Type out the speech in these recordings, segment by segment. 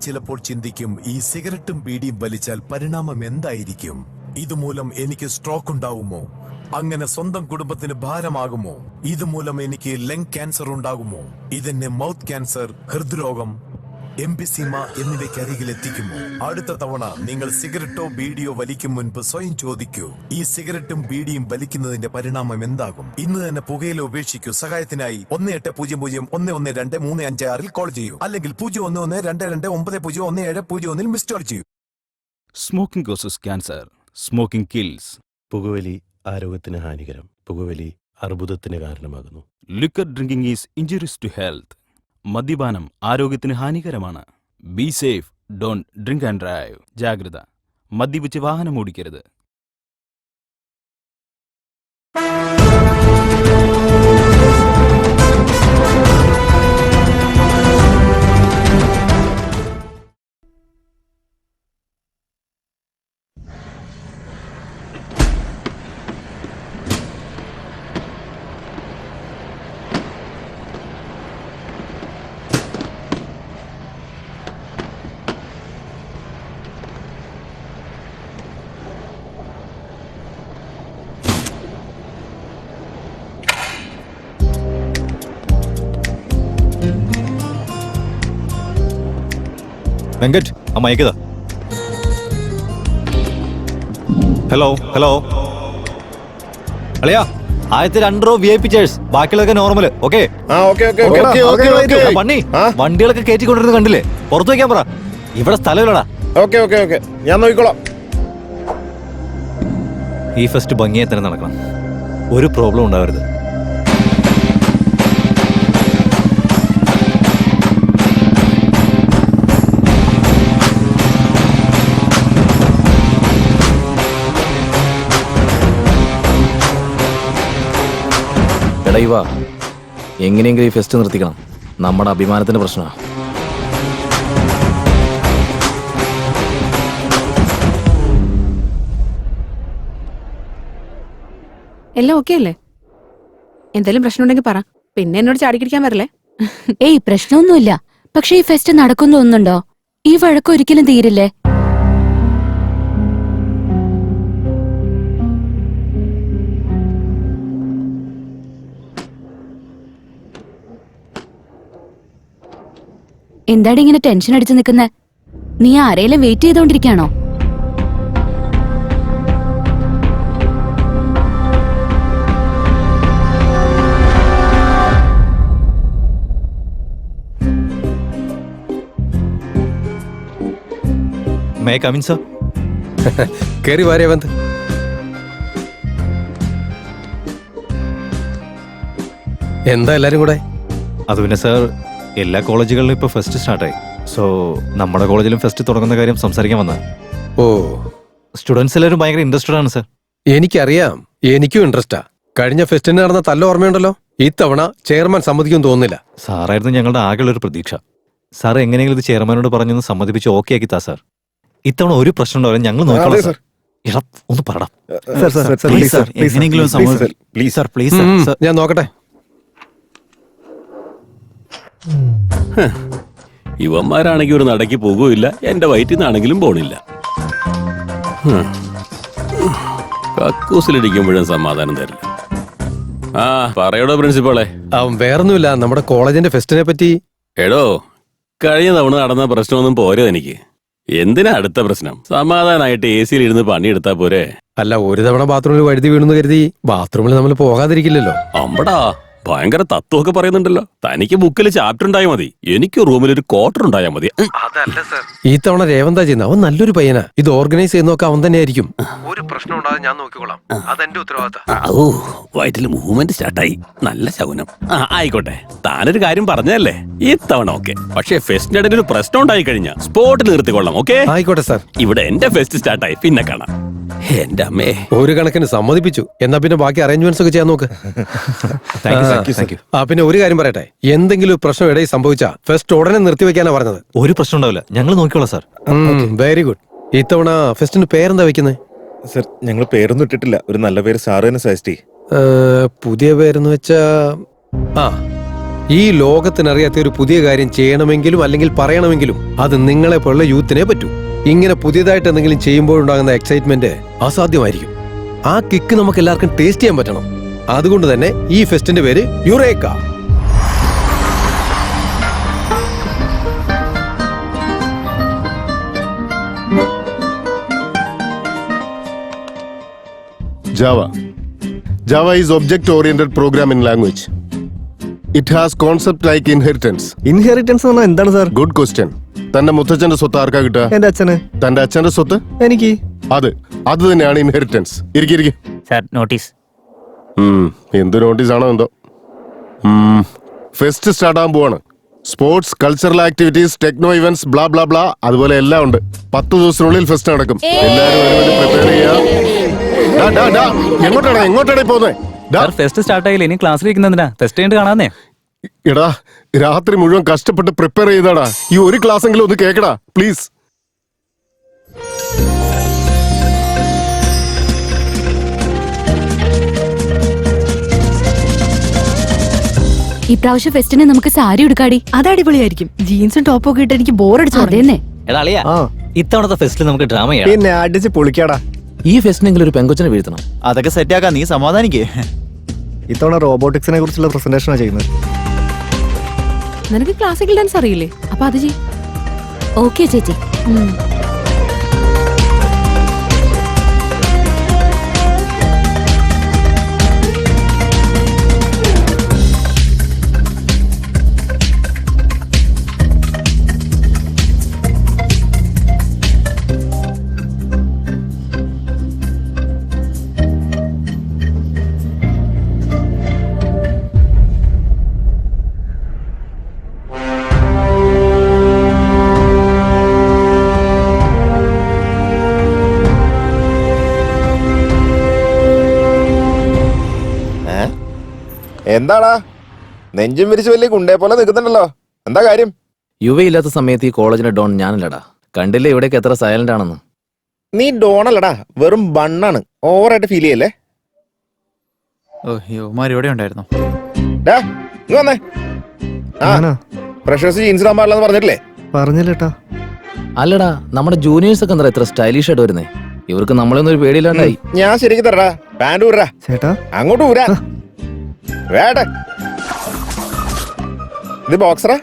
ചിലപ്പോൾ ചിന്തിക്കും, ഈ സിഗരറ്റും ബീഡിയും വലിച്ചാൽ പരിണാമം എന്തായിരിക്കും? ഇതുമൂലം എനിക്ക് സ്ട്രോക്ക് ഉണ്ടാകുമോ? അങ്ങനെ സ്വന്തം കുടുംബത്തിന് ഭാരമാകുമോ? ഇതുമൂലം എനിക്ക് ലങ് ക്യാൻസർ ഉണ്ടാകുമോ? ഇതെന്നെ മൗത്ത് ക്യാൻസർ, ഹൃദ്രോഗം, എംഫിസീമ എന്നിവയ്ക്ക് അരികിൽ എത്തിക്കുമോ? അടുത്ത തവണ നിങ്ങൾ സിഗരറ്റോ ബീഡിയോ വലിക്കും മുൻപ് സ്വയം ചോദിക്കൂ, ഈ സിഗരറ്റും ബീഡിയും വലിക്കുന്നതിന്റെ പരിണാമം എന്താകും? ഇന്ന് തന്നെ പുകയില ഉപേക്ഷിക്കൂ. സഹായത്തിനായി 1800-112356 കോൾ ചെയ്യൂ, അല്ലെങ്കിൽ 011229901701 മിസ് കോൾ ചെയ്യൂ. Smoking causes cancer. Smoking kills. പുകവലി ആരോഗ്യത്തിന് ഹാനികരം. പുകവലി അർബുദത്തിന് കാരണമാകുന്നു. Liquor drinking is injuries to health. മദ്യപാനം ആരോഗ്യത്തിന് ഹാനികരമാണ്. Be safe, don't drink and drive. ജാഗ്രത, മദ്യപിച്ച് വാഹനം ഓടിക്കരുത്. വെങ്കറ്റ്, ആ മയക്കതാ. ഹലോ ഹലോ അളിയാ, ആദ്യത്തെ 2 റോ VIP ചെയർസ്, ബാക്കിയുള്ളതൊക്കെ നോർമല്. ഓക്കെ പണി വണ്ടികളൊക്കെ കയറ്റിക്കൊണ്ടിരുന്ന് കണ്ടില്ലേ? പുറത്തു വയ്ക്കാൻ പറ, ഇവിടെ സ്ഥലമില്ലടാ. ഓക്കെ ഞാൻ നോക്കിക്കോളാം. ഈ ഫെസ്റ്റ് ഭംഗിയെ തന്നെ നടക്കണം, ഒരു പ്രോബ്ലം ഉണ്ടാവരുത്. എടൈവാ, എങ്ങനെയെങ്കിലും ഈ ഫെസ്റ്റ് നിർത്തിക്കണം. നമ്മുടെ അഭിമാനത്തിന്റെ പ്രശ്നമാണ്. എല്ലാം ഓക്കെ അല്ലേ? എന്തെങ്കിലും പ്രശ്നം ഉണ്ടെങ്കിൽ പറ, പിന്നെ എന്നോട് ചാടിക്കിടിക്കാൻ വരല്ലേ. ഏയ്, പ്രശ്നമൊന്നുമില്ല. പക്ഷെ ഈ ഫെസ്റ്റ് നടക്കുന്നു ഒന്നുണ്ടോ? ഈ വഴക്കം ഒരിക്കലും തീരില്ലേ? എന്താടി ഇങ്ങനെ ടെൻഷൻ അടിച്ചു നിൽക്കുന്നെ? നീ ആരെയും വെയിറ്റ് ചെയ്തോണ്ടിരിക്കാണോ? May come in sir? കേറി വാരേവന്ത്. എന്താ എല്ലാരും കൂടെ? അത് പിന്നെ സർ, എല്ലാ കോളേജുകളിലും ഇപ്പൊ ഫെസ്റ്റ് സ്റ്റാർട്ടായി. സോ നമ്മുടെ കോളേജിലും ഫെസ്റ്റ് തുടങ്ങുന്ന കാര്യം സംസാരിക്കാൻ വന്ന. ഓ, സ്റ്റുഡൻസ് എല്ലാവരും ഭയങ്കര ഇൻട്രസ്റ്റഡ് ആണ് സർ. എനിക്കറിയാം, എനിക്കും ഇൻട്രസ്റ്റാ. കഴിഞ്ഞ ഫെസ്റ്റിന് നടന്ന തല്ല ഓർമ്മയുണ്ടല്ലോ. ഇത്തവണ ചെയർമാൻ സമ്മതിക്കും തോന്നുന്നില്ല. സാറായിരുന്നു ഞങ്ങളുടെ ആകെയുള്ള ഒരു പ്രതീക്ഷ. സാർ എങ്ങനെയെങ്കിലും ഇത് ചെയർമാനോട് പറഞ്ഞൊന്ന് സമ്മതിപ്പിച്ച് ഓക്കെ ആക്കി താ സാർ. ഇത്തവണ ഒരു പ്രശ്നം ഉണ്ടാവില്ല, ഞങ്ങൾ നോക്കാം സാർ. ഒന്ന് പറടാ. ഞാൻ നോക്കട്ടെ. ഇവന്മാരാണെങ്കിൽ ഒരു നടക്ക് പോകുകയില്ല, എന്റെ വയറ്റിൽ നിന്നാണെങ്കിലും പോണില്ല. കക്കൂസിലിരിക്കുമ്പോഴും സമാധാനം തരില്ല. ആ പറയടോ പ്രിൻസിപ്പാളെ. അവൻ വേറൊന്നുമില്ല, നമ്മുടെ കോളേജിന്റെ ഫെസ്റ്റിനെ പറ്റി. എടോ, കഴിഞ്ഞ തവണ നടന്ന പ്രശ്നമൊന്നും പോരെ എനിക്ക്. എന്തിനാ അടുത്ത പ്രശ്നം? സമാധാനായിട്ട് AC ഇരുന്ന് പണിയെടുത്താ പോരെ? അല്ല, ഒരു തവണ ബാത്റൂമിൽ വഴുതി വീണെന്ന് കരുതി ബാത്റൂമിൽ നമ്മൾ പോകാതിരിക്കില്ലല്ലോ. അമ്പടാ, ഭയങ്കര തത്വമൊക്കെ പറയുന്നുണ്ടല്ലോ. തനിക്ക് ബുക്കിൽ ചാപ്റ്റർ ഉണ്ടായാൽ മതി, എനിക്ക് റൂമിൽ ഒരു ക്വാർട്ടർ ഉണ്ടായാൽ മതി. ഈ തവണ രേവന്താ ചെയ്യുന്ന, അവൻ നല്ലൊരു പയ്യനാ. ഇത് ഓർഗനൈസ് ചെയ്യുന്നൊക്കെ അവൻ തന്നെ ആയിരിക്കും. ഒരു പ്രശ്നം ഉണ്ടാകാതെ ഞാൻ നോക്കിക്കോളാം, അതെന്റെ ഉത്തരവാദിത്തം. ഓ, വയറ്റിൽ മൂവ്മെന്റ് സ്റ്റാർട്ടായി, നല്ല ശകുനം. ആയിക്കോട്ടെ, താനൊരു കാര്യം പറഞ്ഞതല്ലേ, ഇത്തവണ ഓക്കെ. പക്ഷേ ഫെസ്റ്റിന്റെ ഇടയിൽ ഒരു പ്രശ്നം ഉണ്ടായി കഴിഞ്ഞാൽ സ്പോട്ടിൽ നിർത്തിക്കൊള്ളാം. ഓക്കെ? ആയിക്കോട്ടെ സാർ. ഇവിടെ എന്റെ ഫെസ്റ്റ് സ്റ്റാർട്ടായി, പിന്നെ കാണാം. എന്റെ അമ്മേ, ഒരു കണക്കിന് സമ്മതിപ്പിച്ചു. എന്നാ പിന്നെ ബാക്കി അറേഞ്ച്മെന്റ്സ് ഒക്കെ ചെയ്യാൻ നോക്ക്. പിന്നെ ഒരു കാര്യം പറയട്ടെ, എന്തെങ്കിലും പ്രശ്നം ഇടയിൽ സംഭവിച്ചാ ഫെസ്റ്റ് ഉടനെ നിർത്തിവെക്കാനാ പറഞ്ഞത്. ഒരു പ്രശ്നം ഉണ്ടാവില്ല, ഞങ്ങൾ നോക്കിക്കോളാം സാർ. Very good. ഇത്തവണ ഫെസ്റ്റിന് പേരെന്താ വെക്കുന്നത്? സർ, ഞങ്ങൾ പേരൊന്നും ഇട്ടിട്ടില്ല. ഒരു നല്ല പേര് സാറ് തന്നെ സജസ്റ്റ് ചെയ്യും. പുതിയ പേരെന്ന് വെച്ചാ ഈ ലോകത്തിനറിയാത്ത ഒരു പുതിയ കാര്യം ചെയ്യണമെങ്കിലും അല്ലെങ്കിൽ പറയണമെങ്കിലും അത് നിങ്ങളെ പോലുള്ള യൂത്തിനെ പറ്റൂ. ഇങ്ങനെ പുതിയതായിട്ട് എന്തെങ്കിലും ചെയ്യുമ്പോഴുണ്ടാകുന്ന എക്സൈറ്റ്മെന്റ് അസാധ്യമായിരിക്കും. ആ കിക്ക് നമുക്ക് എല്ലാവർക്കും ടേസ്റ്റ് ചെയ്യാൻ പറ്റണം. അതുകൊണ്ട് തന്നെ ഈ ഫെസ്റ്റിന്റെ പേര് Eureka. Java. Java is object-oriented programming language. It has concept like inheritance. Inheritance എന്ന് പറഞ്ഞാൽ എന്താണ് സാർ? Good question. തന്റെ മുത്തച്ഛന്റെ സ്വത്ത് ആർക്കാ കിട്ടുക? എന്റെ അച്ഛന്. തന്റെ അച്ഛന്റെ സ്വത്ത്? എനിക്ക്. അത് തന്നെയാണ് ഇൻഹെറിറ്റൻസ്. ഇരിക്കും. Sir notice. എന്ത് നോട്ടീസ് ആണോ എന്തോ. ഫെസ്റ്റ് സ്റ്റാർട്ട് ആകാൻ പോവാണ്. Sports, cultural activities, techno events, blah blah blah, അതുപോലെ എല്ലാം ഉണ്ട്. 10 ദിവസത്തിനുള്ളിൽ ഫെസ്റ്റ് നടക്കും. എല്ലാവരും അതിനുവേണ്ടി പ്രിപ്പയർ ചെയ്യാ. എങ്ങോട്ടാണ് പോകുന്നത്? ഫെസ്റ്റ് സ്റ്റാർട്ട് ആയില്ല, ഇനി ക്ലാസ്സിലിരിക്കുന്നതിനാ ടെസ്റ്റ് ചെയ്ത് കാണാന്നേ. എടാ, രാത്രി മുഴുവൻ കഷ്ടപ്പെട്ട് പ്രിപ്പയർ ചെയ്താടാ. ഈ ഒരു ക്ലാസ് എങ്കിലും ഒന്ന് കേക്കടാ പ്ലീസ്. ഇപ്രാവശ്യം ഫെസ്റ്റിന് നമുക്ക് സാരി എടുക്കാടി. അത് അടിപൊളിയായിരിക്കും. ജീൻസും ടോപ്പും ഒക്കെ ഇട്ട് എനിക്ക് ബോറടിച്ചു. അതെന്നെ. എടാ അളിയാ, ഇത്തവണത്തെ ഫെസ്റ്റിൽ നമുക്ക് ഡ്രാമ ചെയ്യാം. പിന്നെ അടിച്ച് പൊളിക്കാടാ. ഈ ഫെസ്റ്റിനെങ്കിലും ഒരു പെങ്കൊച്ചിനെ വീഴ്ത്തണം. അതൊക്കെ സെറ്റാക്കാം, നീ സമാധാനിക്കേ. ഇത്തവണ റോബോട്ടിക്സിനെ കുറിച്ചുള്ള പ്രസന്റേഷനാണ് ചെയ്യുന്നത്. നിനക്ക് ക്ലാസിക്കൽ ഡാൻസ് അറിയില്ലേ? അപ്പൊ അത് ചെയ്യും. ഓക്കെ ചേച്ചി. എന്താടാ നെഞ്ചും വിരിച്ചു വലിയ കുണ്ടേ പോലെ നിൽക്കുന്നുണ്ടല്ലോ, എന്താ കാര്യം? യുവയില്ലാത്ത സമയത്ത് ഈ കോളേജിലെ ഡോൺ ഞാനല്ലടാ. കണ്ടില്ലേ ഇവിടേക്ക് എത്ര സൈലന്റ് ആണെന്ന്. നീ ഡോണല്ലടാ, വെറും ബണ്ണാണ്. ഓവറായിട്ട് ഫീൽ ചെയ്യല്ലേ? ഇവിടെ ഉണ്ടായിരുന്നു. വന്നേ. ഫ്രഷേഴ്സ് ജീൻസ് ഇടാൻ പാടില്ലെന്ന് പറഞ്ഞിട്ടില്ലേ? പറഞ്ഞില്ലേട്ടാ. അല്ലടാ, നമ്മുടെ ജൂനിയേഴ്സ് ഒക്കെ എന്താ ഇത്ര സ്റ്റൈലിഷ് ആയിട്ട് വരുന്നേ? ഇവർക്ക് നമ്മളൊന്നും ഒരു പേടിയില്ലാണ്ടായി. ഞാൻ ശരിക്കും തരടാ. പാൻറ് ഊരാ ചേട്ടാ, അങ്ങോട്ട് ഊരാ. വേട്ടെ, ഇത് ബോക്സറാ,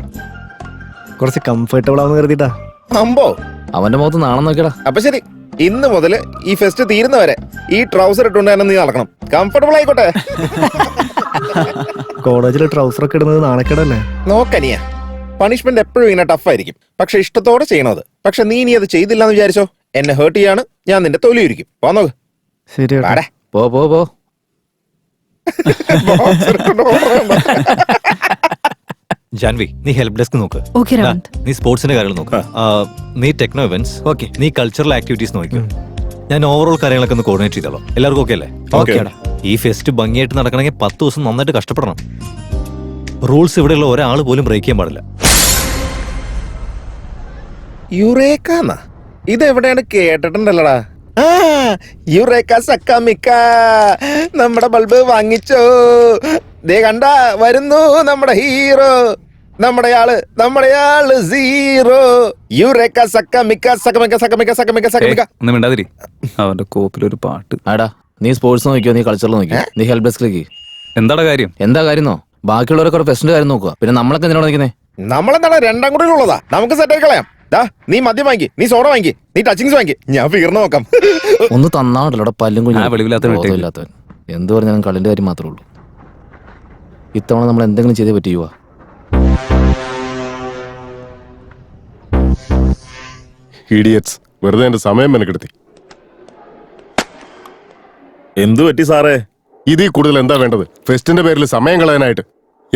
കുറച്ച് കംഫർട്ടബിൾ ആവുന്ന കരുതിട്ടാ. അമ്പോ, അവന്റെ മുഖത്ത് നാണം നോക്കിയടാ. അപ്പൊ ശരി, ഇന്ന് മുതല് ഈ ഫെസ്റ്റ് തീരുന്നവരെ ഈ ട്രൗസർ ഇട്ടുകൊണ്ട് തന്നെ നീ നടക്കണം. കംഫർട്ടബിൾ ആയിക്കോട്ടെ. കോളേജിൽ ട്രൗസർ ഒക്കെ ഇടുന്നത് നാണക്കേടല്ലേ? നോക്കനിയ, പണിഷ്മെന്റ് എപ്പോഴും ഇങ്ങനെ ടഫായിരിക്കും, പക്ഷെ ഇഷ്ടത്തോടെ ചെയ്യണത്. പക്ഷെ നീ ഇനി അത് ചെയ്തില്ല എന്ന് വിചാരിച്ചോ, എന്നെ ഹേർട്ട് ചെയ്യാണ്, ഞാൻ നിന്റെ തൊലിയിരിക്കും. പോന്നോക്ക്. ശരി. പോ. ജാൻവി, നീ ഹെൽപ്പ് ഡെസ്ക് നോക്ക്. ഓക്കെ രവന്ത്. നീ സ്പോർട്സിന്റെ കാര്യങ്ങൾ നോക്ക്. നീ ടെക്നോ ഇവന്റ്സ്. ഓക്കെ. നീ കൾച്ചറൽ ആക്ടിവിറ്റീസ് നോക്കിക്കോ. ഞാൻ ഓവറോൾ കാര്യങ്ങളൊക്കെ ഒന്ന് കോർഡിനേറ്റ് ചെയ്തോളാം. എല്ലാവർക്കും ഓക്കെ അല്ലേ? ഓക്കെടാ. ഈ ഫെസ്റ്റ് ഭംഗിയായിട്ട് നടക്കണമെങ്കിൽ 10 ദിവസം നന്നായിട്ട് കഷ്ടപ്പെടണം. റൂൾസ് ഇവിടെയുള്ള ഒരാൾ പോലും ബ്രേക്ക് ചെയ്യാൻ പാടില്ല. യുറേക്കാന്നാ ഇത് എവിടെയാണ് കേട്ടിട്ടുണ്ടല്ലടാ? യുറേക്ക സക്കമിക്ക, നമ്മുടെ ബൾബ് വാങ്ങിച്ചോ. ദേ കണ്ട വരുന്നു നമ്മുടെ ഹീറോ, നമ്മുടെ ആള് സീറോ. യുറേക്ക സക്കമിക്ക സക്കമിക്ക സക്കമിക്ക സക്കമിക്ക സക്കമിക്ക. ഒന്നും മിണ്ടാതിരി, അവന്റെ കോപ്പിലൊരു പാട്ട്. ആടാ, നീ സ്പോർട്സ് നോക്കിയോ, നീ കൾച്ചറൽ നോക്കിയോ, നീ ഹെൽപ്പ് ഡെസ്കിലേക്ക്. എന്താ കാര്യന്നോ? ബാക്കിയുള്ളവരൊക്കെ ഫെസ്റ്റിന്റെ കാര്യം നോക്കുക, പിന്നെ നമ്മളൊക്കെ എന്തിനാണ് നിൽക്കുന്നേ? നമ്മളെന്താണ് രണ്ടാം കൂടെ ഉള്ളതാ, നമുക്ക് സെറ്റ് ആയി കളയാം. നീ മദ്യം വാങ്ങി, നീ സോഡ വാങ്ങി, നീ ടച്ചിങ്സ് വാങ്ങി, ഞാൻ ഫിഗറിന് നോക്കാം. ഒന്ന് തന്നാണ്ടല്ലോ പല്ലും കുഞ്ഞില്ലാത്തവൻ. എന്ത് പറഞ്ഞാലും കളിന്റെ കാര്യം മാത്രമേ ഉള്ളൂ. ഇത്തവണ നമ്മൾ എന്തെങ്കിലും ചെയ്തേ പറ്റുക. ഇഡിയറ്റ്സ്, വെറുതെ എന്റെ സമയം മെനക്കെടുത്തി. എന്തു പറ്റി സാറേ? ഇതിൽ കൂടുതൽ എന്താ വേണ്ടത്? ഫെസ്റ്റിന്റെ പേരിൽ സമയം കളയാനായിട്ട്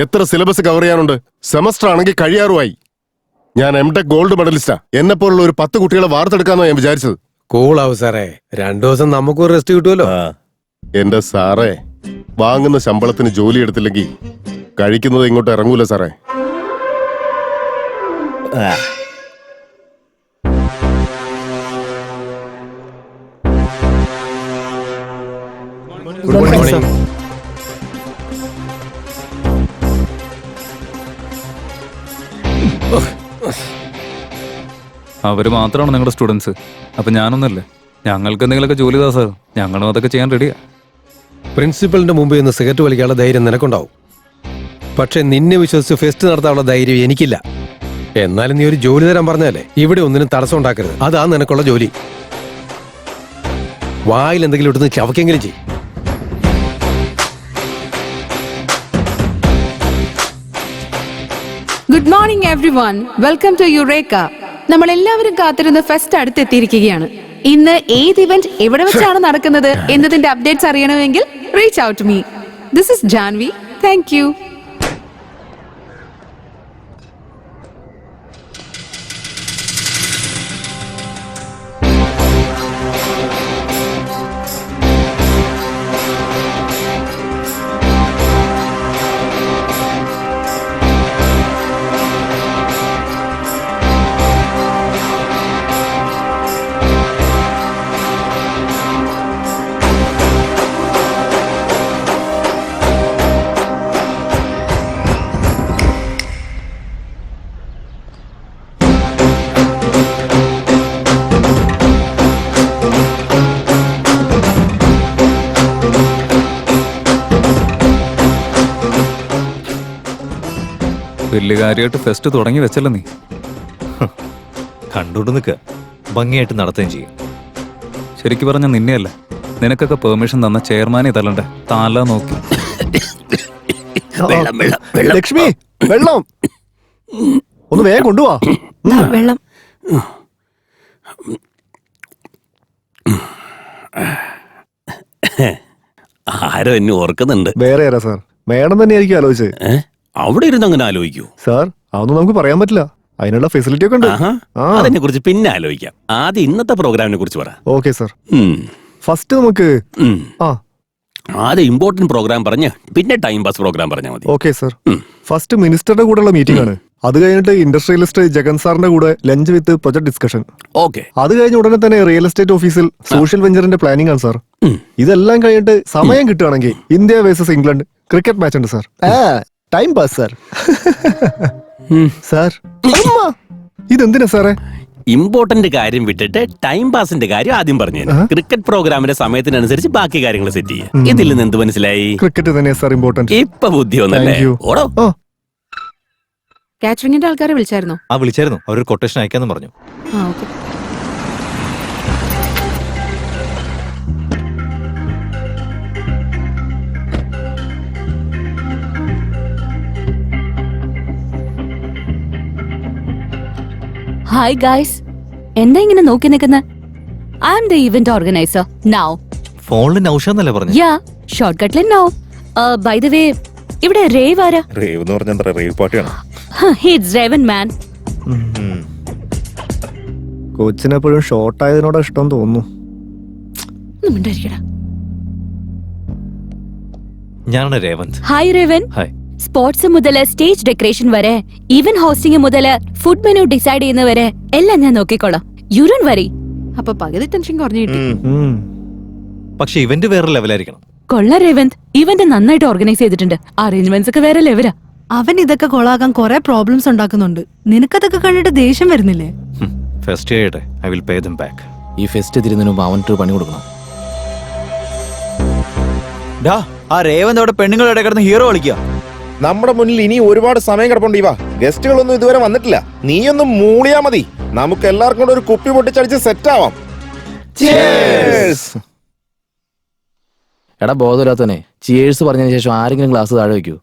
എത്ര സിലബസ് കവർ ചെയ്യാനുണ്ട്? സെമസ്റ്റർ ആണെങ്കിൽ കഴിയാറുമായി. ഞാൻ എംടെക് ഗോൾഡ് മെഡലിസ്റ്റാ. എന്നെ പോലുള്ള ഒരു 10 കുട്ടികളെ വാർത്തെടുക്കാന്നോ ഞാൻ വിചാരിച്ചത്. കൂളാവും സാറേ, 2 ദിവസം നമുക്കൊരു റെസ്റ്റ് കിട്ടുമല്ലോ. എന്റെ സാറേ, വാങ്ങുന്ന ശമ്പളത്തിന് ജോലി എടുത്തില്ലെങ്കിൽ കഴിക്കുന്നത് ഇങ്ങോട്ട് ഇറങ്ങൂല സാറേ. Good morning sir. അവര് മാത്രമാണ് നിങ്ങളുടെ സ്റ്റുഡൻസ്. അപ്പൊ ഞാനൊന്നല്ലേ, ഞങ്ങൾക്ക് എന്തെങ്കിലുമൊക്കെ ജോലി താ സാർ, ഞങ്ങളും അതൊക്കെ ചെയ്യാൻ റെഡിയാ. പ്രിൻസിപ്പലിന്റെ മുമ്പിൽ നിന്ന് സിഗരറ്റ് വലിക്കാനുള്ള ധൈര്യം നിനക്കുണ്ടാവും. പക്ഷെ നിന്നെ വിശ്വസിച്ച് ഫെസ്റ്റ് നടത്താനുള്ള ധൈര്യം എനിക്കില്ല. എന്നാലും നീ ഒരു ജോലി തരാൻ പറഞ്ഞാലേ ഇവിടെ ഒന്നിനും തടസ്സം ഉണ്ടാക്കരുത്. അതാണ് നിനക്കുള്ള ജോലി. വായിൽ എന്തെങ്കിലും ഇടുന്ന് ചവക്കെങ്കിലും ചെയ്യും. Good morning everyone, welcome to Eureka. നമ്മൾ എല്ലാവരും കാത്തിരുന്ന ഫെസ്റ്റ് അടുത്തെത്തിയിരിക്കുകയാണ്. ഇന്ന് ഏത് ഇവന്റ് എവിടെ വെച്ചാണ് നടക്കുന്നത് എന്നതിന്റെ അപ്ഡേറ്റ്സ് അറിയണമെങ്കിൽ reach out me. This is Janvi. Thank you. വലിയ കാര്യമായിട്ട് ഫെസ്റ്റ് തുടങ്ങി വെച്ചല്ലോ നീ. കണ്ടോണ്ട് നിൽക്കുക, ഭംഗിയായിട്ട് നടത്തുകയും ചെയ്യും. ശരിക്കും പറഞ്ഞ നിന്നെയല്ല, നിനക്കൊക്കെ പെർമിഷൻ തന്ന ചെയർമാനെ തല്ലണ്ടേ, താല നോക്കി. ലക്ഷ്മി, വെള്ളം ഒന്ന് വേഗം കൊണ്ടുപോവാ. വെള്ളം. ആരോ എന്നെ ഓർക്കുന്നുണ്ട്. വേറെ ആരാ സാർ? മേഡം തന്നെയായിരിക്കും ആലോചിച്ചത്. അവിടെ ഇരുന്ന് അങ്ങനെ ആലോചിക്കൂ സാർ, അതൊന്നും നമുക്ക് പറയാൻ പറ്റില്ല. അതിനുള്ള ഫെസിലിറ്റി ഒക്കെ ഉണ്ട്. അതിനെ കുറിച്ച് പിന്നെ ആലോചിക്കാം. ആദ്യം ഇന്നത്തെ പ്രോഗ്രാമിനെ കുറിച്ച് പറ. Okay sir. ഫസ്റ്റ് നമുക്ക് ആദ്യം ഇമ്പോർട്ടന്റ് പ്രോഗ്രാം പറഞ്ഞ് പിന്നെ ടൈം പാസ് പ്രോഗ്രാം പറഞ്ഞാൽ മതി. Okay sir. ഫസ്റ്റ് മിനിസ്റ്ററുടെ കൂടെയുള്ള മീറ്റിംഗ് ആണ്. അത് കഴിഞ്ഞിട്ട് ഇൻഡസ്ട്രിയലിസ്റ്റ് ജഗൻ സാറിന്റെ കൂടെ lunch with project discussion. Okay. അത് കഴിഞ്ഞ ഉടനെ തന്നെ റിയൽ എസ്റ്റേറ്റ് ഓഫീസിൽ സോഷ്യൽ വെഞ്ചറിന്റെ പ്ലാനിംഗ് ആണ് സാർ. ഇതെല്ലാം കഴിഞ്ഞിട്ട് സമയം കിട്ടുകയാണെങ്കിൽ India versus England cricket match ഉണ്ട് sir. Time pass sir. Sir ഇതെന്തിനാ സാറേ? ഇമ്പോർട്ടന്റ് കാര്യം വിട്ടിട്ട് ടൈം പാസിന്റെ കാര്യം ആദ്യം പറഞ്ഞു. ക്രിക്കറ്റ് പ്രോഗ്രാമിന്റെ സമയത്തിനനുസരിച്ച് ബാക്കി കാര്യങ്ങൾ സെറ്റ് ചെയ്യാം. ഇതിൽ നിന്ന് എന്ത് മനസ്സിലായി? ക്രിക്കറ്റ് തന്നെയാ സാർ ഇമ്പോർട്ടന്റ്. ഇപ്പൊ ബുദ്ധി ഒന്നല്ലേ? ഓടോ. കാറ്ററിംഗിന്റെ ആൾക്കാരെ വിളിച്ചായിരുന്നോ? വിളിച്ചായിരുന്നു. അവരൊരു കൊട്ടേഷൻ അയക്കാന്ന് പറഞ്ഞു. ഓക്കെ. ഹായ് ഗായ്സ്, എന്താ ഇങ്ങനെ നോക്കി നിൽക്കുന്ന? I am the event organiser now. ഫോണിൽ നൗഷാന്നല്ലേ പറഞ്ഞു? യാ, ഷോർട്ട് കട്ടിൽ നൗ. ബൈ ദ വേ, ഇവിടെ റേവ് ആരാ? റേവ് എന്ന് പറഞ്ഞാൽ എന്താ? റേവ് പാർട്ടിയാണ്. It's Revan man. കൊച്ചിനെപ്പോഴും ഷോർട്ട് ആയതിനോട് ഇഷ്ടം തോന്നുന്നു. ഞാനാണ് Revanth. Hi Revan. Hi. Sports മുതല് സ്റ്റേജ് ഡെക്കറേഷൻ വരെ, ഈവന്റ് ഹോസ്റ്റിംഗ് മുതല് ഫുഡ് മെനു ഡിസൈഡ് ചെയ്യുന്നവരെ എല്ലാം ഞാൻ നോക്കിക്കോളാം. You don't worry. അപ്പൊ പകുതി ടെൻഷൻ കുറഞ്ഞു കിട്ടി. പക്ഷെ ഇവന്റ് വേറെ ലെവലായിരിക്കണം. കൊള്ള രേവന്ത്, ഇവന്റ് നന്നായിട്ട് ഓർഗനൈസ് ചെയ്തിട്ടുണ്ട്. അറേഞ്ച്മെന്റ്സ് ഒക്കെ വേറെ ലെവലാ. അവൻ ഇതൊക്കെ കൊളാകാൻ കുറെ പ്രോബ്ലംസ് ഉണ്ടാക്കുന്നുണ്ട്. നിനക്കതൊക്കെ കണ്ടിട്ട് ദേഷ്യം വരുന്നില്ലേ? ഫസ്റ്റ് ചെയ്യട്ടെ, I will pay dum back. ഈ ഫെസ്റ്റ് തിരുന്നതിന് മുമ്പ് അവൻട്ട് പണി കൊടുക്കണം. ആ രേവന്ത് അവിടെ പെണ്ണുങ്ങളുടെ കിടന്ന് ഹീറോ കളിക്കുക. നമ്മുടെ മുന്നിൽ ഇനി ഒരുപാട് സമയം കിടപ്പുണ്ട്. ഇവ ഗസ്റ്റുകളൊന്നും ഇതുവരെ വന്നിട്ടില്ല. നീയൊന്നും മൂളിയാ മതി. നമുക്ക് എല്ലാവർക്കും കൂടെ ഒരു കുപ്പി പൊട്ടിച്ചടിച്ച് സെറ്റ് ആവാം. എടാ ബോധമില്ലാത്തവനെ, ചിയേഴ്സ് പറഞ്ഞതിന് ശേഷം ആരെങ്കിലും ഗ്ലാസ് താഴെ വെക്കൂ.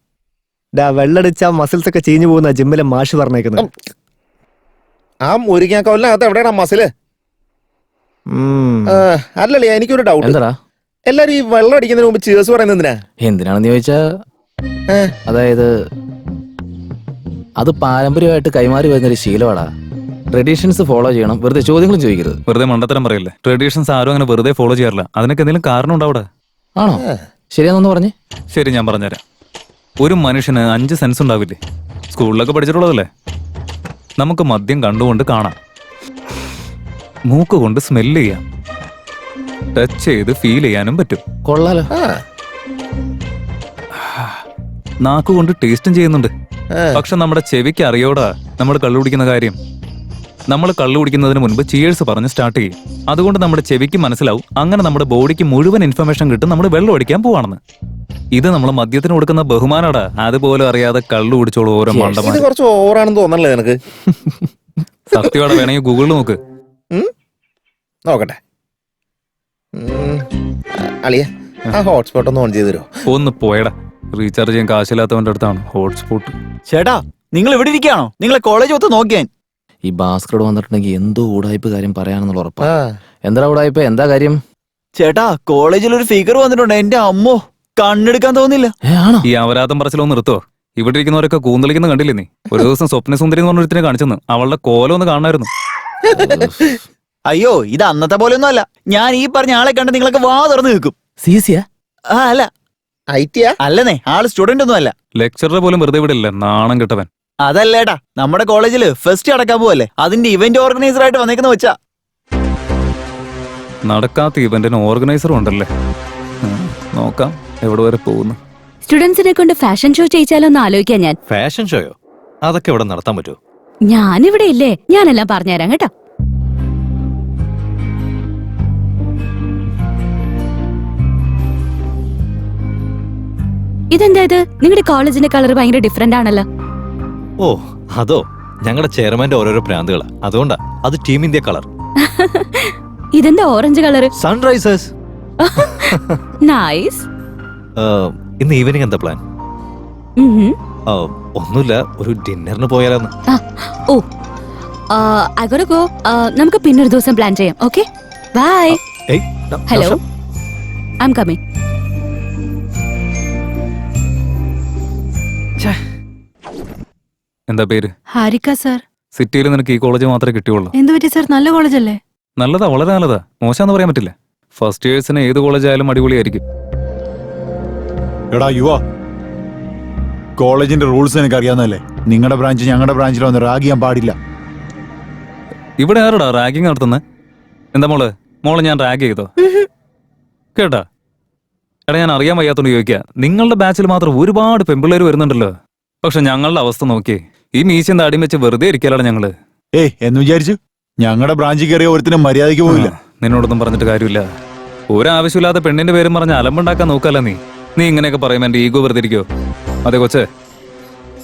വെള്ളടിച്ച മസിൽസ് ഒക്കെ ചീഞ്ഞു പോകുന്ന ജിമ്മിലെ മാഷ് പറഞ്ഞേക്കുന്നത്. ആ മുരിങ്ങാക്കോലിനകത്ത് എവിടെയാണ് മസില്? അല്ലല്ലേ, എനിക്കൊരു ഡൗട്ട്. എന്താടാ? എല്ലാരും ഈ വെള്ളം അടിക്കുന്നതിന് മുമ്പ് ചിയേഴ്സ് പറയുന്നത് എന്തിനാ? എന്തിനാണെന്ന് ചോദിച്ചാ, അതായത് അത് പാരമ്പര്യമായിട്ട് കൈമാറി വരുന്നൊരു ശീലമാടാ. ട്രഡീഷൻസ് ഫോളോ ചെയ്യണം, വെറുതെ ചോദ്യങ്ങളും ചോദിക്കരുത്. വെറുതെ മണ്ടത്തരം പറയല്ലേ. ട്രഡീഷൻസ് ആരും അങ്ങനെ വെറുതെ ഫോളോ ചെയ്യാറില്ല. അതിനൊക്കെ എന്തെങ്കിലും കാരണം ഉണ്ടോ അവിടെ? ആണോ? ശരിയാണെന്ന് പറഞ്ഞേ. ശരി, ഞാൻ പറഞ്ഞുതരാം. ഒരു മനുഷ്യന് 5 സെൻസ് ഉണ്ടാവില്ലേ? സ്കൂളിലൊക്കെ പഠിച്ചിട്ടുള്ളതല്ലേ. നമുക്ക് മദ്യം കണ്ടുകൊണ്ട് കാണാം, മൂക്ക് കൊണ്ട് സ്മെല്ല് ചെയ്യാം, ടച്ച് ചെയ്ത് ഫീൽ ചെയ്യാനും പറ്റും. കൊള്ളാലോ. നാക്കുകൊണ്ട് ടേസ്റ്റും ചെയ്യുന്നുണ്ട്. പക്ഷെ നമ്മുടെ ചെവിക്ക് അറിയോടാ നമ്മൾ കള്ളു കുടിക്കുന്ന കാര്യം. നമ്മൾ കള്ളു കുടിക്കുന്നതിന് മുൻപ് ചിയേഴ്സ് പറഞ്ഞ് സ്റ്റാർട്ട് ചെയ്യും. അതുകൊണ്ട് നമ്മുടെ ചെവിക്ക് മനസ്സിലാവും, അങ്ങനെ നമ്മുടെ ബോഡിക്ക് മുഴുവൻ ഇൻഫർമേഷൻ കിട്ടും നമ്മൾ വെള്ളം അടിക്കാൻ പോവാണെന്ന്. ഇത് നമ്മൾ മദ്യത്തിന് കൊടുക്കുന്ന ബഹുമാനടാ. അതുപോലെ അറിയാതെ കള്ളു കുടിച്ചോളൂ ഓരോ ഇത് മണ്ടന്മാർ. കുറച്ച് ഓവറാണെന്ന് തോന്നല്ലേ നിനക്ക്? സത്യമാടെ വേണമെങ്കിൽ ഗൂഗിളിൽ നോക്ക്. നോക്കട്ടെ. അളിയ ആ ഹോട്ട്സ്പോട്ട് ഒന്ന് ഓൺ ചെയ്ത് തരുമോ? ഒന്ന് പോയടാ. റീചാർജ് ചെയ്യാൻ കാശില്ലാത്തവന്റെ അടുത്താണ് ഹോട്ട്സ്പോട്ട്. ചേട്ടാ നിങ്ങൾ ഇവിടെ ഇരിക്കുകയാണോ? നിങ്ങളെ കോളേജ് ഒത്ത് നോക്കിയാൻ. ഈ ഭാസ്കർ വന്നിട്ടുണ്ടെങ്കിൽ എന്തോ ഉടായ്പ കാര്യം പറയാണെന്നുള്ള ഉറപ്പാ. എന്താ ഉടായ്പ? എന്താ കാര്യം? ചേട്ടാ കോളേജിൽ ഒരു ഫിഗർ വന്നിട്ടുണ്ട്. എന്റെ അമ്മോ, കണ്ണെടുക്കാൻ തോന്നില്ല. ആണോ? ഈ അവരാധം പറച്ചിലൊന്ന് നിർത്തോ. ഇവിടെ ഇരിക്കുന്നവരൊക്കെ കൂന്തളിക്കുന്ന കണ്ടില്ലേ നീ? ഒരു ദിവസം സ്വപ്നസുന്ദരി എന്ന് പറഞ്ഞൊരുത്തിനെ കാണിച്ചെന്ന്. അവളുടെ കോലം ഒന്ന് കാണായിരുന്നു. അയ്യോ, ഇത് അന്നത്തെ പോലെ ഒന്നും അല്ല. ഞാൻ ഈ പറഞ്ഞ ആളെ കണ്ട് നിങ്ങളൊക്കെ വാ തുറന്നു നിൽക്കും. സിസിയാ? ആ അല്ല, ഐറ്റിയാ? അല്ലെന്നേ, ആള് സ്റ്റുഡന്റ് ഒന്നും അല്ല. ലെക്ചറർ പോലും വെറുതെ വിടില്ല, നാണം കെട്ടവൻ. അതല്ലേടാ, നമ്മുടെ കോളേജില് ഫെസ്റ്റ് അടക്കാൻ പോവല്ലേ, അതിന്റെ ഇവന്റ് ഓർഗനൈസർ ആയിട്ട് വന്നേക്കുന്ന വെച്ചാ. നടക്കാത്ത ഇവന്റിന് ഓർഗനൈസറും ഉണ്ടല്ലേ. നോക്കാം എവിടെ വരെ പോകുന്നു. സ്റ്റുഡൻസിനെ കൊണ്ട് ഫാഷൻ ഷോ ചെയ്യിച്ചാലോന്ന് ആലോചിക്കാൻ ഞാൻ. ഫാഷൻ ഷോയോ? അതൊക്കെ ഇവിടെ നടത്താൻ പറ്റുമോ? ഞാനിവിടെ ഇല്ലേ, ഞാനെല്ലാം പറഞ്ഞുതരാം കേട്ടോ. ഇതെന്താ ഇത്? നിങ്ങളുടെ കോളേജിന്റെ കളർ ഭയങ്കര ഡിഫറെന്റ് ആണല്ലോ. ഓ അതോ, ഞങ്ങളുടെ ചെയർമാന്റെ ഓരോരോ പ്രാന്തുകളാ, അതുകൊണ്ടാ. അത് ടീം ഇന്ത്യ കളർ. ഇതെന്താ ഓറഞ്ച് കളർ? സൺറൈസേഴ്സ്. നൈസ്. ഇന്ന് ഈവനിങ് എന്താ പ്ലാൻ? ഒന്നുമില്ല, ഒരു ഡിന്നറിന് പോയാലോന്ന്. ഓ ഐ ഗോtta go. നമുക്ക് പിന്നൊരു ദിവസം പ്ലാൻ ചെയ്യാം. Okay, bye. Hello, I am coming. എന്താ പേര്? ഹാരിക സർ. സിറ്റിയിൽ നിനക്ക് ഈ കോളേജ് മാത്രമേ കിട്ടിയുള്ളൂ. എന്ത് പറ്റി സർ? നല്ല കോളേജല്ലേ? നല്ലതാ, വളരെ നല്ലതാ. മോശമെന്ന് പറയാൻ പറ്റില്ല. ഫസ്റ്റ് ഇയേഴ്സിന് ഏത് കോളേജ് ആയാലും അടിപൊളിയായിരിക്കും. എടാ യുവ, കോളേജിന്റെ റൂൾസ് എനിക്ക് അറിയാവുന്നല്ലേ. നിങ്ങളുടെ ബ്രാഞ്ച് ഞങ്ങളുടെ ബ്രാഞ്ചിൽ വന്ന് റാഗ് ചെയ്യാൻ പാടില്ല. ഇവിടെ ആരടാ റാഗിങ് നടത്തുന്നത്? എന്താ മോളെ ഞാൻ റാഗ് ചെയ്തോ? കേട്ടാ എടാ, ഞാൻ അറിയാൻ വയ്യാത്തോണ്ട് ചോദിക്കുക. നിങ്ങളുടെ ബാച്ചിൽ മാത്രം ഒരുപാട് പെമ്പിള്ളേര് വരുന്നുണ്ടല്ലോ. പക്ഷെ ഞങ്ങളുടെ അവസ്ഥ നോക്കിയേ. ഈ മീശയും താടിയും വെച്ച് വെറുതെ ഇരിക്കലാണ് ഞങ്ങള്. എന്ന് വിചാരിച്ചു ഞങ്ങളുടെ ബ്രാഞ്ചിൽ കയറിയ ഒരുത്തിനും മര്യാദയ്ക്ക് പോവില്ല. നിന്നോടൊന്നും പറഞ്ഞിട്ട് കാര്യമില്ല. ഒരാവശ്യമില്ലാത്ത പെണ്ണിന്റെ പേരും പറഞ്ഞ് അലമ്പുണ്ടാക്കാൻ നോക്കാല്ല നീ. നീ ഇങ്ങനെയൊക്കെ പറയുമ്പോ എന്റെ ഈഗോ വെറുതെ ഇരിക്കോ? അതെ കൊച്ചേ,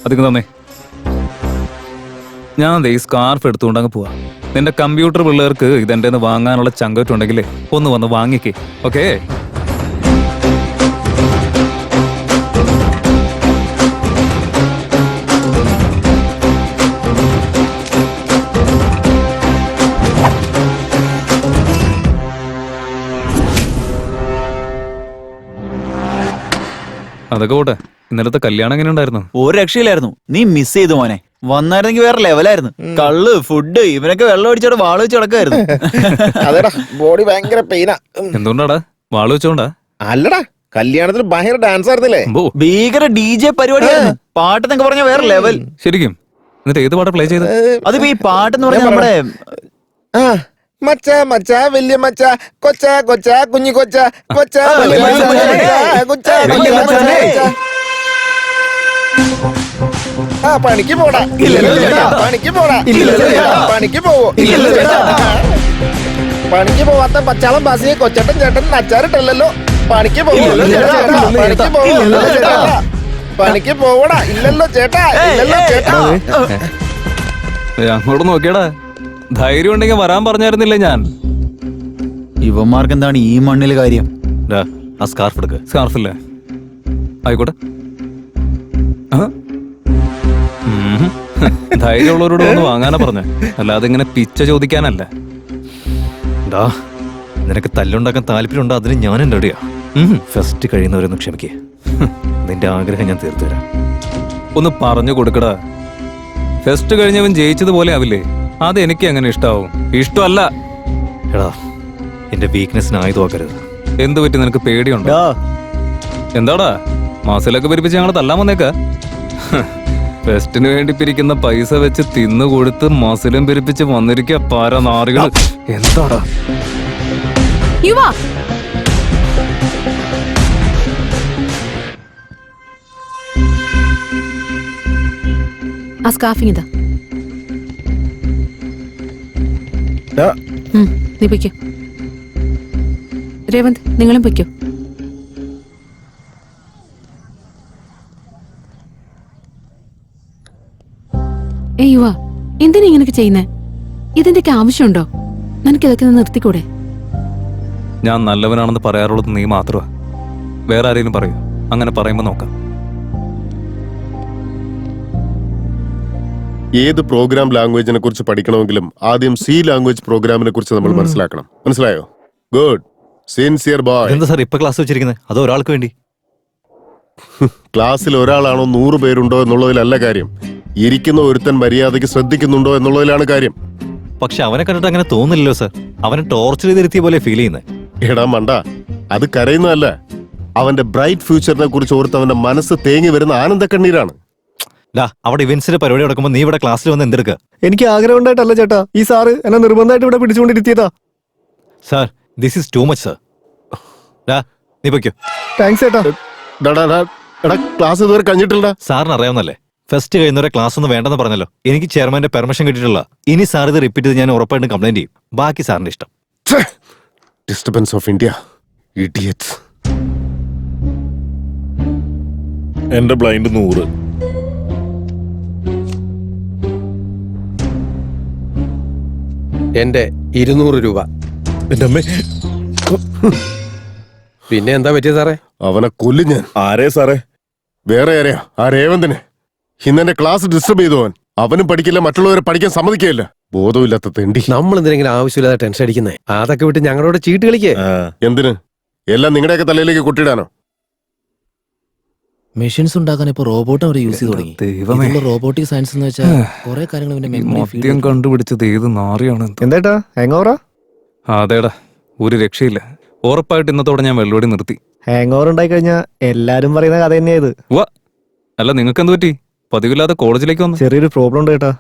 അതിക്ക് തന്നെ. ഞാൻ ഈ സ്കാർഫ് എടുത്തുകൊണ്ടങ്ങ് പോവാ. നിന്റെ കമ്പ്യൂട്ടർ പിള്ളേർക്ക് ഇതെന്റെ വാങ്ങാനുള്ള ചങ്കറ്റുണ്ടെങ്കിലേ ഒന്ന് വന്ന് വാങ്ങിക്കേ. ഓക്കേ? അതൊക്കെ പോട്ടെ, ഇന്നലത്തെ കല്യാണം എങ്ങനെ ഉണ്ടായിരുന്നു? ഒരു രക്ഷയില്ലായിരുന്നു. നീ മിസ് ചെയ്തു മോനെ. വന്നായിരുന്നെങ്കിൽ വേറെ ലെവലായിരുന്നു. കള്ള്, ഫുഡ്, ഇവനൊക്കെ വെള്ളം അടിച്ചോടെ വാള് വെച്ച് കിടക്കായിരുന്നു. അതെടാ, ബോഡി ഭയങ്കര പെയിനാ. എന്തുകൊണ്ടാടാ? വാള് വെച്ചോണ്ടാ? അല്ലടാ, കല്യാണത്തിന് ഭയങ്കര ഡാൻസ് ആയിരുന്നില്ലേ? ഭീകര DJ പരിപാടിയായിരുന്നു. പാട്ടെന്നൊക്കെ പറഞ്ഞ വേറെ ലെവൽ. ശരിക്കും? എന്നിട്ട് ഏത് പാട്ടാ പ്ലേ ചെയ്ത്? അതിപ്പോ ഈ പാട്ടെന്ന് പറഞ്ഞ നമ്മുടെ മച്ച മച്ച വലിയ മച്ച കൊച്ച കൊച്ച കുഞ്ഞു കൊച്ച കൊച്ച പണിക്ക് പോടാ. പണിക്ക് പോടാ. പണിക്ക് പോവോ? പണിക്ക് പോവാത്ത പച്ചാളം ബാസിയെ കൊച്ചട്ടൻ ചേട്ടൻ അച്ചാറിട്ടല്ലോ. പണിക്ക് പോവോ? പണിക്ക് പോവോ? പണിക്ക് പോവടാ. ഇല്ലല്ലോ ചേട്ടാ, ഇല്ലല്ലോ ചേട്ടാ. അങ്ങോട്ട് നോക്കിയടാ, ധൈര്യം ഉണ്ടെങ്കിൽ വരാൻ പറഞ്ഞായിരുന്നില്ലേ ഞാൻ? ഇവന്മാർക്ക് എന്താണ് ഈ മണ്ണില് കാര്യം? ആ സ്കാർഫ് എടുക്ക. സ്കാർഫില്ലേ? ആയിക്കോട്ടെ. ധൈര്യമുള്ളവരോട് ഒന്ന് വാങ്ങാനാ പറഞ്ഞേ, അല്ലാതെ ഇങ്ങനെ പിച്ച ചോദിക്കാനല്ല. നിനക്ക് തല്ലുണ്ടാക്കാൻ താല്പര്യമുണ്ടോ? അതിന് ഞാനും റെഡിയാ. ഫസ്റ്റ് കഴിയുന്നവരൊന്ന് ക്ഷമിക്കേ. നിന്റെ ആഗ്രഹം ഞാൻ തീർത്തു തരാം. ഒന്ന് പറഞ്ഞു കൊടുക്കടാ. ഫസ്റ്റ് കഴിഞ്ഞവൻ ജയിച്ചതുപോലെ ആവില്ലേ? അത് എനിക്ക് അങ്ങനെ ഇഷ്ടാവും. ഇഷ്ടമല്ല. എടാ, എന്റെ വീക്ക്നെസ്സിന് ആയുധമാക്കരുത്. എന്ത് പറ്റി? നിനക്ക് പേടിയുണ്ടോ? എന്താടാ മാസിലൊക്കെ പിരിപ്പിച്ച് ഞങ്ങൾ തല്ലാൻ വന്നേക്ക? ഫെസ്റ്റിന് വേണ്ടി പിരിക്കുന്ന പൈസ വെച്ച് തിന്നുകൊടുത്ത് മസിലും പിരിപ്പിച്ച് വന്നിരിക്കുക പാര നാറികൾ. എന്താടാ? ആ സ്കാർഫിങ് ഇതാ. നീ പൊയ്ക്കോ. രേവന്ത്, നിങ്ങളും പൊയ്ക്കോ. യുവ, എന്തിനാ ഇങ്ങനൊക്കെ ചെയ്യുന്നേ? ഇതിന്റെയൊക്കെ ആവശ്യമുണ്ടോ? നിനക്കിതൊക്കെ നിർത്തിക്കൂടെ? ഞാൻ നല്ലവനാണെന്ന് പറയാറുള്ളത് നീ മാത്രമാ. വേറെ ആരെങ്കിലും പറയൂ. അങ്ങനെ പറയുമ്പോ നോക്കാം. ഏത് പ്രോഗ്രാം ലാംഗ്വേജിനെ കുറിച്ച് പഠിക്കണമെങ്കിലും ആദ്യം സി ലാംഗ്വേജ് പ്രോഗ്രാമിനെ കുറിച്ച് നമ്മൾ മനസ്സിലാക്കണം. മനസ്സിലായോ? Good, sincere boy. എന്താ സാർ ഇപ്പൊ ക്ലാസ് വെച്ചിരിക്കുന്നത്? അതോ ഒരാൾക്ക് വേണ്ടി? ക്ലാസ്സിൽ ഒരാളാണോ 100 പേരുണ്ടോ എന്നുള്ളതിലല്ല കാര്യം. ഇരിക്കുന്ന ഒരുത്തൻ മര്യാദയ്ക്ക് ശ്രദ്ധിക്കുന്നുണ്ടോ എന്നുള്ളതിലാണ് കാര്യം. പക്ഷെ അവനെ കണ്ടിട്ട് അങ്ങനെ തോന്നില്ലല്ലോ സാർ. അവനെ ടോർച്ചർ ചെയ്തിരുത്തിയ പോലെ ഫീൽ ചെയ്യുന്നത്. എടാ മണ്ട, അത് കരയുന്നതല്ല, അവന്റെ ബ്രൈറ്റ് ഫ്യൂച്ചറിനെ കുറിച്ച് ഓർത്ത് അവന്റെ മനസ്സ് തേങ്ങി വരുന്ന ആനന്ദ കണ്ണീരാണ്. അവിടെ ഇവന്റ്സിന്റെ പരിപാടി നടക്കുമ്പോൾ നീ ഇവിടെ ക്ലാസ്സിൽ വന്ന് എന്തെടുക്കുക? എനിക്ക് ആഗ്രഹം ഉണ്ടായിട്ടല്ല ചേട്ടാ, ഈ സാറ് എന്നെ നിർബന്ധമായിട്ട് ഇവിടെ പിടിച്ചുകൊണ്ടിരുത്തിയതാ. Sir, this is too much sir. നീ പൊയ്ക്കോ. താങ്ക്സ് ചേട്ടാ. ക്ലാസ് ഇതുവരെ കഴിഞ്ഞിട്ടില്ല. സാറിന് അറിയാവുന്നല്ലേ, ഫസ്റ്റ് കഴിയുന്നവരെ ക്ലാസ് ഒന്നും വേണ്ടെന്ന് പറഞ്ഞല്ലോ. എനിക്ക് ചെയർമാന്റെ പെർമിഷൻ കിട്ടിയിട്ടുള്ള. ഇനി സാർ ഇത് റിപ്പീറ്റ് ചെയ്ത് ഞാൻ ഉറപ്പായിട്ടും കംപ്ലൈന്റ് ചെയ്യും. ബാക്കി സാറിന്റെ ഇഷ്ടം. Disturbance of India, idiots. എന്റെ ബ്ലൈൻഡ് 100. എന്റെ 200 രൂപ. എന്റെ അമ്മേ, പിന്നെ എന്താ പറ്റിയ സാറേ? അവനെ കൊല്ലും ഞാൻ. ആരേ സാറേ? വേറെ ആരെയാ? ആ രേവന്തിനെ. ഇന്നെന്റെ ക്ലാസ് ഡിസ്റ്റർബ് ചെയ്തു. അവനും പഠിക്കില്ല, മറ്റുള്ളവരെ പഠിക്കാൻ സമ്മതിക്കില്ല. ബോധമില്ലാത്ത തെണ്ടി. നമ്മൾ എന്തിനെങ്കിലും ആവശ്യമില്ലാതെ ടെൻഷൻ അടിക്കുന്നേ? അതൊക്കെ വിട്ട് ഞങ്ങളോട് ചീട്ട് കളിക്കേ. എന്തിന്? എല്ലാം നിങ്ങളുടെയൊക്കെ തലയിലേക്ക് കൊട്ടിടാനോ? മെഷീൻസ് ഉണ്ടാക്കാൻ ഇപ്പൊ റോബോട്ട് അവർ യൂസ് ചെയ്ത് തുടങ്ങി. റോബോട്ടിക് സയൻസ് എന്ന് വെച്ചാൽ കുറെ കാര്യങ്ങൾ കണ്ടുപിടിച്ചത് ഏത് നാറിയാണ്. എന്താ ഹാങ് ഓവറാ? അതേടാ, ഒരു രക്ഷയില്ല. ഉറപ്പായിട്ട് ഇന്നത്തോടെ ഞാൻ വെള്ളോടി നിർത്തി. ഹാങ് ഓവർ ഉണ്ടായി കഴിഞ്ഞാൽ എല്ലാരും പറയുന്ന കഥ തന്നെയാ ഇത്. അല്ല, നിങ്ങൾക്ക് എന്ത് പറ്റി? പതിവില്ലാതെ കോളേജിലേക്ക് വന്നു. ചെറിയൊരു പ്രോബ്ലം ഉണ്ട് കേട്ടാ.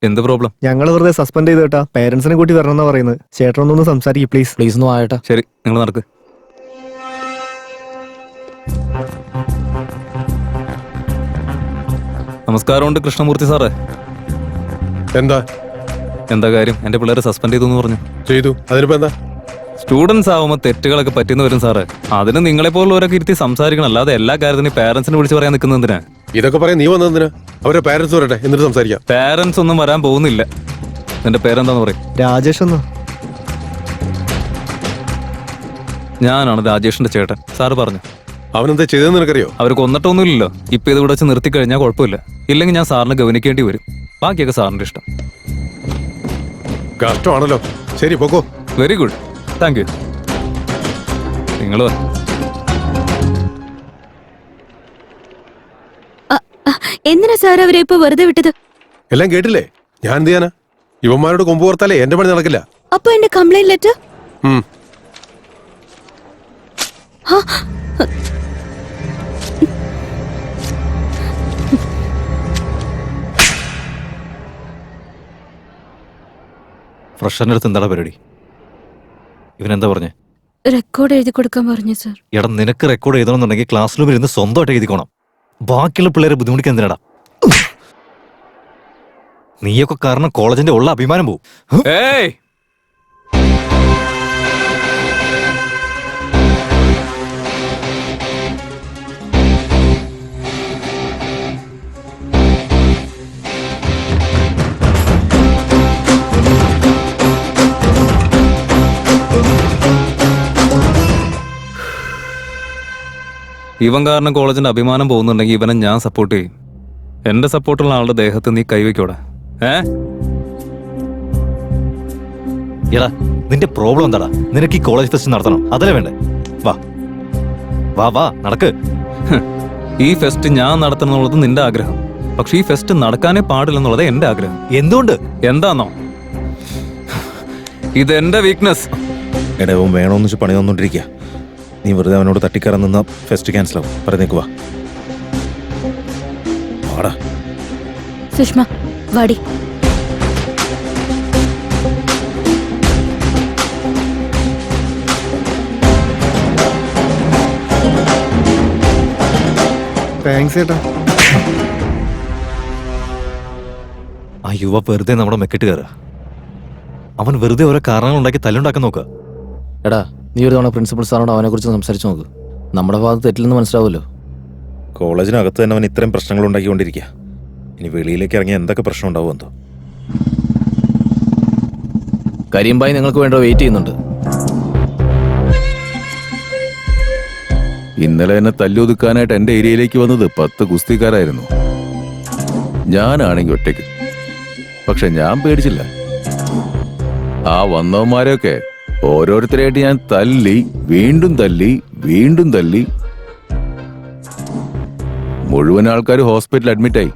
എന്ത് പ്രോബ്ലം? ഞങ്ങൾ വെറുതെ സസ്പെൻഡ് ചെയ്ത് കേട്ടാ. പേരൻസിനെ കൂട്ടി വരണമെന്നാ പറയുന്നത്. ചേട്ടനൊന്നും സംസാരിക്കും പ്ലീസ്. പ്ലീസ് ഒന്നും ആയേട്ടാ. ശരി, നിങ്ങൾ നടക്ക്. നമസ്കാരമുണ്ട് കൃഷ്ണമൂർത്തി സാറേ. എന്താ കാര്യം? എന്റെ പിള്ളേരെ സസ്പെൻഡ് ചെയ്തു പറഞ്ഞു. അതിനിപ്പോ എന്താ? സ്റ്റുഡൻസ് ആവുമ്പോൾ തെറ്റുകളൊക്കെ പറ്റുന്ന വരും സാറേ. അതിന് നിങ്ങളെ പോലുള്ളവരൊക്കെ ഇരുത്തി സംസാരിക്കണം. അല്ലാതെ എല്ലാ കാര്യത്തിനും പേരൻസിനെ വിളിച്ച് പറയാൻ നിൽക്കുന്ന എന്തിനാ? ഇതൊക്കെ പറയാൻ നീ വന്നതിനാ? അവരുടെ പാരന്റ്സ് വരട്ടെ, എന്നിട്ട് സംസാരിക്കാം. പേരൻസ് ഒന്നും വരാൻ പോകുന്നില്ല. എന്റെ പേരെന്താന്ന് പറയും? രാജേഷ് എന്നോ? ഞാനാണ് രാജേഷിന്റെ ചേട്ടൻ. സാറ് പറഞ്ഞു. അവനെന്താ ചെയ്തെന്ന് നിനക്കറിയോ? അവർ കൊന്നിട്ടൊന്നുമില്ലല്ലോ. ഇപ്പൊ ഇത് ഇവിടെ വെച്ച് നിർത്തി കഴിഞ്ഞാൽ കുഴപ്പമില്ല. ഇല്ലെങ്കിൽ ഞാൻ സാറിന് ഗവനിക്കേണ്ടി വരും. ബാക്കിയൊക്കെ സാറിന്റെ ഇഷ്ടം. കഷ്ടമാണല്ലോ. ശരി, പോക്കോ. Very good, thank you. നിങ്ങൾ എന്തിനാ സാർ അവരെ ഇപ്പൊ വെറുതെ വിട്ടത്? എല്ലാം കേട്ടില്ലേ? ഞാൻ എന്ത് ചെയ്യാനാ? ഇവന്മാരോട് കൊമ്പ് ഓർത്താലേ എന്റെ പണി നടക്കില്ല. അപ്പൊ എന്റെ കംപ്ലൈന്റ് ലെറ്റർ? ഫ്രഷറിന്റെ അടുത്ത് എന്താണ് പരിപാടി? ഇവനെന്താ പറഞ്ഞേ? റെക്കോർഡ് എഴുതി കൊടുക്കാൻ പറഞ്ഞു സാർ. എടാ, നിനക്ക് റെക്കോർഡ് എഴുതണമെന്നുണ്ടെങ്കിൽ ക്ലാസ് റൂമിൽ ഇരുന്ന് സ്വന്തമായിട്ട് എഴുതിക്കോണം. ബാക്കിയുള്ള പിള്ളേരെ ബുദ്ധിമുട്ടിക്കാൻ എന്തിനാടാ? നീയൊക്കെ കാരണം കോളേജിന്റെ ഉള്ള അഭിമാനം പോവും. ഇവൻ കാരണം കോളേജിന്റെ അഭിമാനം പോകുന്നുണ്ടെങ്കിൽ ഇവനെ ഞാൻ സപ്പോർട്ട് ചെയ്യും. എന്റെ സപ്പോർട്ടുള്ള ആളുടെ ദേഹത്ത് നീ കൈവയ്ക്കോടെ. എടാ, നിന്റെ പ്രോബ്ലം എന്താടാ? നിനക്ക് ഈ കോളേജ് ഫെസ്റ്റ് നടത്തണം, അതല്ലേ വേണ്ടേ? വാ വാ വാ, നടക്ക്. ഈ ഫെസ്റ്റ് ഞാൻ നടത്തണം എന്നുള്ളത് നിന്റെ ആഗ്രഹം. പക്ഷെ ഈ ഫെസ്റ്റ് നടക്കാനേ പാടില്ലെന്നുള്ളത് എന്റെ ആഗ്രഹം. എന്തുകൊണ്ട്? എന്താന്നോ? ഇതെന്റെ വീക്ക്നെസ്. എടവും വേണോന്ന് വെച്ച് പണി തന്നോണ്ടിരിക്കുക. നീ വെറുതെ അവനോട് തട്ടിക്കയറാൻ നിന്ന ഫെസ്റ്റ് ക്യാൻസൽ ആവും. പറഞ്ഞേക്കുവാ. സുഷ്മ, വാടി. താങ്ക്സ് ചേട്ടാ. ആ യുവ വെറുതെ നമ്മുടെ മെക്കിട്ട് കയറുക. അവൻ വെറുതെ ഓരോ കാരണങ്ങൾ ഉണ്ടാക്കി തല്ലുണ്ടാക്കാൻ നോക്കുക. എടാ നീ ഒരു തവണ പ്രിൻസിപ്പൽ സാറിനോട് അവനെ കുറിച്ച് സംസാരിച്ചു നോക്ക്. നമ്മുടെ ഭാഗത്ത് തെറ്റില്ലെന്ന് മനസ്സിലാവുമല്ലോ. കോളേജിനകത്ത് തന്നെ അവൻ ഇത്രയും പ്രശ്നങ്ങൾ ഉണ്ടാക്കിക്കൊണ്ടിരിക്കുക. ഇനി വെളിയിലേക്ക് ഇറങ്ങിയ എന്തൊക്കെ പ്രശ്നം ഉണ്ടാവും എന്തോ. കരീംബായി നിങ്ങൾക്ക് വേണ്ടി വെയിറ്റ് ചെയ്യുന്നുണ്ട്. ഇന്നലെ എന്നെ തല്ലൊതുക്കാനായിട്ട് എന്റെ ഏരിയയിലേക്ക് വന്നത് 10 ഗുസ്തിക്കാരായിരുന്നു. ഞാനാണെങ്കിൽ ഒറ്റയ്ക്ക്. പക്ഷെ ഞാൻ പേടിച്ചില്ല. ആ വന്നവന്മാരെയൊക്കെ ഓരോരുത്തരായിട്ട് ഞാൻ തല്ലി വീണ്ടും തല്ലി വീണ്ടും തല്ലി മുഴുവൻ ആൾക്കാർ ഹോസ്പിറ്റലിൽ അഡ്മിറ്റായി.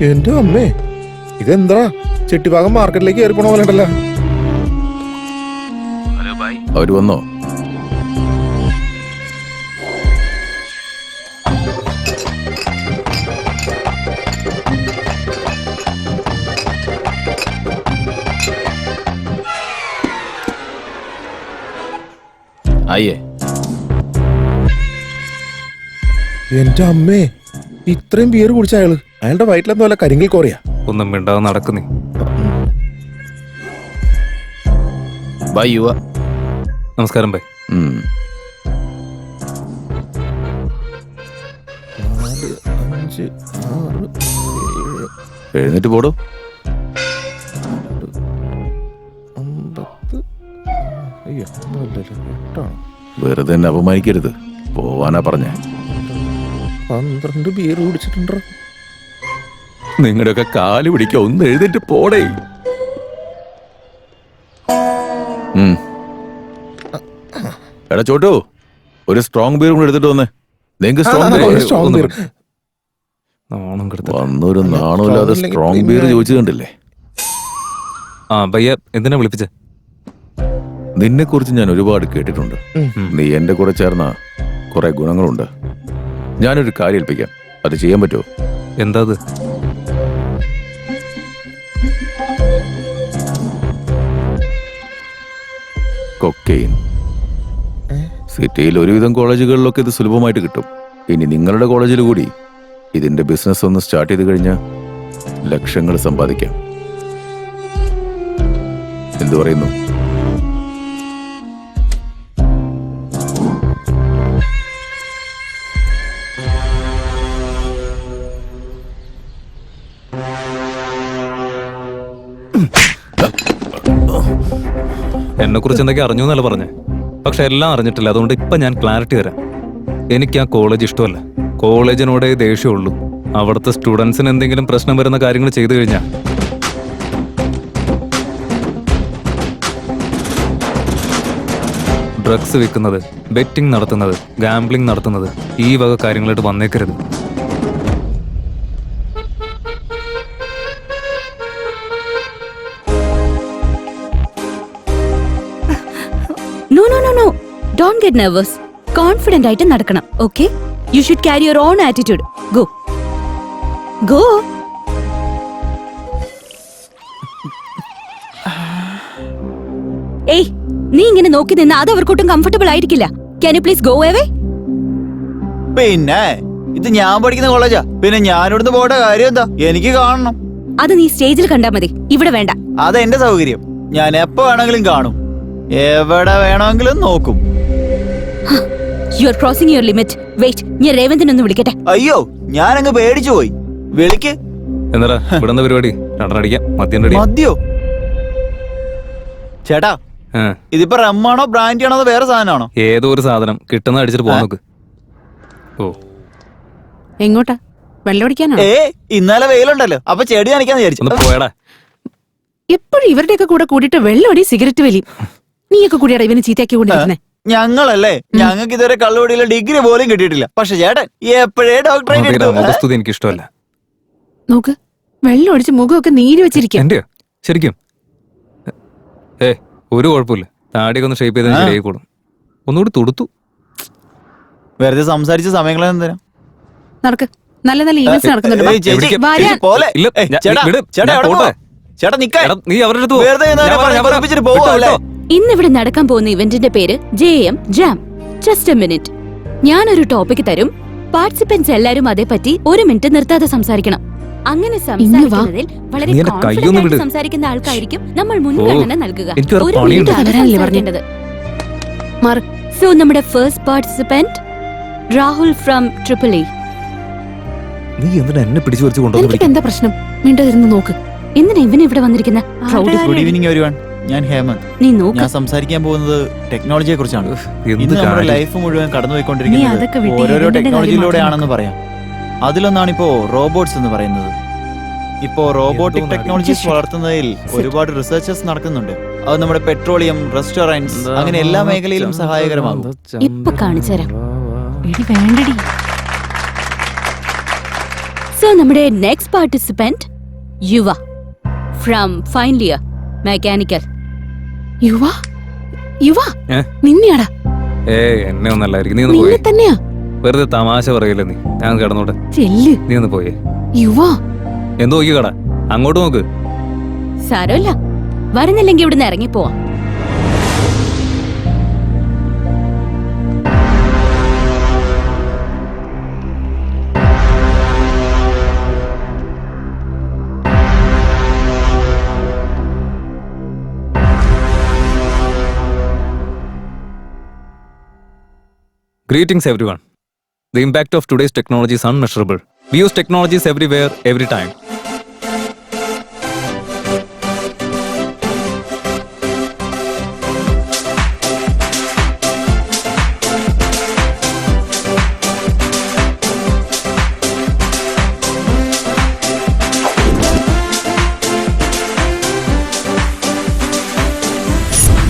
എന്റെ അമ്മേ, ഇതെന്താ ചെട്ടിഭാഗം മാർക്കറ്റിലേക്ക് കയറി പോണ പോലെ ഉണ്ടല്ലോ. അവര് വന്നോ? ആയേ എന്റെ അമ്മേ, ഇത്രയും ബിയർ കുടിച്ച അയാളുടെ വയറ്റിലെന്തോ വല്ല കരിങ്കിൽ കോറിയാ. ഒന്നും മിണ്ടാതെ നടക്കുന്നേ. ബൈ യുവ. നമസ്കാരം ബൈ. എഴുന്നേറ്റ് പോടോ. വെറുതെ എന്നെ അപമാനിക്കരുത്. പോവാനാ പറഞ്ഞേ. 12 ബിയർ കുടിച്ചിട്ടുണ്ടോ? നിങ്ങളുടെയൊക്കെ കാല് പിടിക്കുക. ഒന്ന് എഴുന്നേറ്റ് പോടേ. എടാ ചോട്ടു, ഒരു സ്ട്രോങ് ബിയർ കൂടെ എടുത്തിട്ട് വന്നേ. നിങ്ങൾക്ക് സ്ട്രോങ് ബിയർ വന്നൊരു നാണമില്ലാതെ സ്ട്രോങ് ബിയർ ചോദിച്ചു കണ്ടില്ലേ? ആ ഭയ്യ, എന്തിനാ വിളിപ്പിച്ചേ? നിന്നെ കുറിച്ച് ഞാൻ ഒരുപാട് കേട്ടിട്ടുണ്ട്. നീ എന്റെ കൂടെ ചേർന്ന കുറെ ഗുണങ്ങളുണ്ട്. ഞാനൊരു കാര്യം ഏൽപ്പിക്കാം. അത് ചെയ്യാൻ പറ്റുമോ? എന്താ അത്? കൊക്കെയിൻ. സിറ്റിയിൽ ഒരുവിധം കോളേജുകളിലൊക്കെ ഇത് സുലഭമായിട്ട് കിട്ടും. ഇനി നിങ്ങളുടെ കോളേജിൽ കൂടി ഇതിന്റെ ബിസിനസ് ഒന്ന് സ്റ്റാർട്ട് ചെയ്ത് കഴിഞ്ഞാൽ ലക്ഷങ്ങൾ സമ്പാദിക്കാം. എന്തു പറയുന്നു? എന്നെ കുറിച്ച് എന്തൊക്കെ അറിഞ്ഞു എന്നല്ല പറഞ്ഞേ. പക്ഷെ എല്ലാം അറിഞ്ഞിട്ടില്ല. അതുകൊണ്ട് ഇപ്പൊ ഞാൻ ക്ലാരിറ്റി തരാം. എനിക്ക് ആ കോളേജ് ഇഷ്ടമല്ല. കോളേജിനോടേ ദേഷ്യമുള്ളൂ. അവിടുത്തെ സ്റ്റുഡൻസിന് എന്തെങ്കിലും പ്രശ്നം വരുന്ന കാര്യങ്ങൾ ചെയ്തു കഴിഞ്ഞാൽ ഡ്രഗ്സ് വിൽക്കുന്നത്, ബെറ്റിംഗ് നടത്തുന്നത്, ഗാംബ്ലിംഗ് നടത്തുന്നത്, ഈ വക കാര്യങ്ങളായിട്ട് വന്നേക്കരുത്. No no no no, don't get nervous. Confident ആയിട്ട് നടക്കണം. Okay, you should carry your own attitude. Go go. ഏയ്, നീ ഇങ്ങനെ നോക്കി നിന്ന് അത് അവർക്കൊട്ടും കംഫർട്ടബിൾ ആയിരിക്കില്ല. Can you please go away? പിന്നെ ഇത് ഞാൻ പഠിക്കുന്ന കോളേജാ. പിന്നെ ഞാനിവിടുന്ന് പോകേണ്ട കാര്യം എന്താ? എനിക്ക് കാണണം. അത് നീ സ്റ്റേജിൽ കണ്ടാ മതി, ഇവിടെ വേണ്ട. അത് എന്റെ സൗകര്യം. ഞാൻ എപ്പോ വേണമെങ്കിലും കാണും, എവിടെ വേണമെങ്കിലും നോക്കും. You are crossing your limit. Wait, ഞാൻ രേവന്തിനൊന്ന് വിളിക്കട്ടെ. അയ്യോ, ഞാനങ്ങ് പേടിച്ചു പോയി. വിളിക്ക്. എന്താ ഇവിടെ എന്താ പരിപാടി? രണ്ടടിക്കാം. മദ്യം റെഡി. മദ്യോ? ചേട്ടാ, ഇതിപ്പോ റമ്മാണോ ബ്രാൻഡി ആണോ വേറെ സാധനമാണോ? ഏതോ ഒരു സാധനം കിട്ടുന്ന അടിച്ചിട്ട് പോകാൻ നോക്ക്. ഓ, എങ്ങോട്ടാ? വെള്ളം അടിക്കാനാണോ? ഇന്നലെ വെയിലുണ്ടല്ലോ, അപ്പൊ ചെടി നനയ്ക്കാന്ന് വിചാരിച്ചു. പോയടാ. എപ്പോഴും ഇവരുടെയൊക്കെ കൂടെ കൂടിയിട്ട് വെള്ളമടി, സിഗരറ്റ് വലി. നീയൊക്കെ കൂടിയാടാ ഇവന് ചീത്തയാക്കി കൊണ്ടിരുന്നേ. ഞങ്ങളല്ലേ, ഞങ്ങൾക്ക് ഇതുവരെ കള്ളുപടിയിലെ ഡിഗ്രി പോലും കിട്ടിയിട്ടില്ല. പക്ഷെ ചേട്ടൻ എപ്പോഴേ ഡോക്ടറേറ്റ്. മുഖസ്തുതി എനിക്ക് ഇഷ്ടമല്ല. നോക്ക്, വെള്ളം അടിച്ച് മുഖമൊക്കെ നീര് വെച്ചിരിക്കും. എന്റെയോ? ശരിക്കും? ഒരു കുഴപ്പമില്ല. താടിയൊക്കെ ഒന്ന് ഷേപ്പ് ചെയ്ത് ശരിയായി കൂടും. ഒന്നുകൂടി തുടുത്തു. വെറുതെ സംസാരിച്ച സമയങ്ങളെന്തിനാ? നടക്ക്, നല്ല നല്ല ഈവൻസ് നടക്കുന്നുണ്ട്. ഇന്നിവിടെ നടക്കാൻ പോകുന്ന ഇവന്റിന്റെ പേര് JM jam. Just A minute. ഞാനൊരു ടോപ്പിക് തരും. പാർട്ടിസിപ്പൻസ് എല്ലാരും അതേപറ്റി 1 മിനിറ്റ് നിർത്താതെ സംസാരിക്കണം. അങ്ങനെ ഇങ്ങ് വാ. സംസാരിക്കുന്നതിൽ വളരെ നീ എന്റെ confident കൈയൊന്ന് ആയിട്ട് വിട്. സംസാരിക്കുന്ന ആൾക്കായിരിക്കും നമ്മൾ മുൻഗണന നൽകുക. എനിക്ക് വേറെ ഒരു പണിയുണ്ട്. മിനിറ്റാണ് വരാനല്ലേ സംസാരിക്കേണ്ടത്. മാറ്. സോ നമ്മുടെ first participant Rahul from triple നീ എന്തിനാ എന്നെ പിടിച്ചു പറിച്ചു കൊണ്ടുവന്ന് എനിക്കിപ്പോ എന്താ പ്രശ്നം? മിണ്ടാതിരുന്ന് നോക്ക്. എന്തിനാ ഇവൻ ഇവിടെ വന്നിരിക്കുന്ന ഗുഡ് ഈവനിങ് എവരിവൺ. ഞാൻ ഹേമന്ത്. നീ നോക്ക്. ഞാൻ സംസാരിക്കാൻ പോകുന്നത് ടെക്നോളജിയെ കുറിച്ചാണ്. എന്ത് ഇന്ന് നമ്മുടെ കാര്യം? ലൈഫ് മുഴുവൻ നീ അതൊക്കെ കടന്നുപോയിക്കൊണ്ടിരിക്കുന്നത് വിട്ട് ഓരോരോ ഇതിന്റെ കാര്യം ടെക്നോളജിയിലൂടെയാണെന്ന് മാത്രം പറയാം. അതിലൊന്നാണ് ഇപ്പോ റോബോട്ട്സ് എന്ന് പറയുന്നത്. ഇപ്പോ റോബോട്ടിക് എന്തോന്ന് ടെക്നോളജീസ് വളർത്തുന്നതിൽ ഒരുപാട് റിസർച്ചേഴ്സ് നടക്കുന്നുണ്ട്. അത് നമ്മുടെ പെട്രോളിയം, റെസ്റ്റോറന്റ്സ് അങ്ങനെ എല്ലാ മേഖലയിലും സഹായകരമാകും. ഇപ്പൊ കാണിച്ചു തരാം. എടി വേണ്ടടി. സോ നമ്മുടെ നെക്സ്റ്റ് പാർട്ടിസിപ്പന്റ് യുവ ഫ്രം ഫൈനൽ ഇയർ മെക്കാനിക്കൽ. യുവ യുവ ഏ? നിന്നെയാടാ. എന്നെ ഒന്നല്ലായിരിക്കും. നീ ഒന്ന് നിന്നെ പോയേ. തന്നെയാ. വെറുതെ തമാശ പറയില്ല നീ. ഞാൻ കിടന്നോട്ടെ. ചെല്ല്. നീ ഒന്ന് പോയേ. യുവ എന്തോ നോക്കി കട അങ്ങോട്ട് നോക്ക്. സാരമില്ല, വരുന്നില്ലെങ്കിൽ ഇവിടുന്ന് ഇറങ്ങിപ്പോവാം. Greetings everyone. The impact of today's technology is unmeasurable. We use technologies everywhere, every time.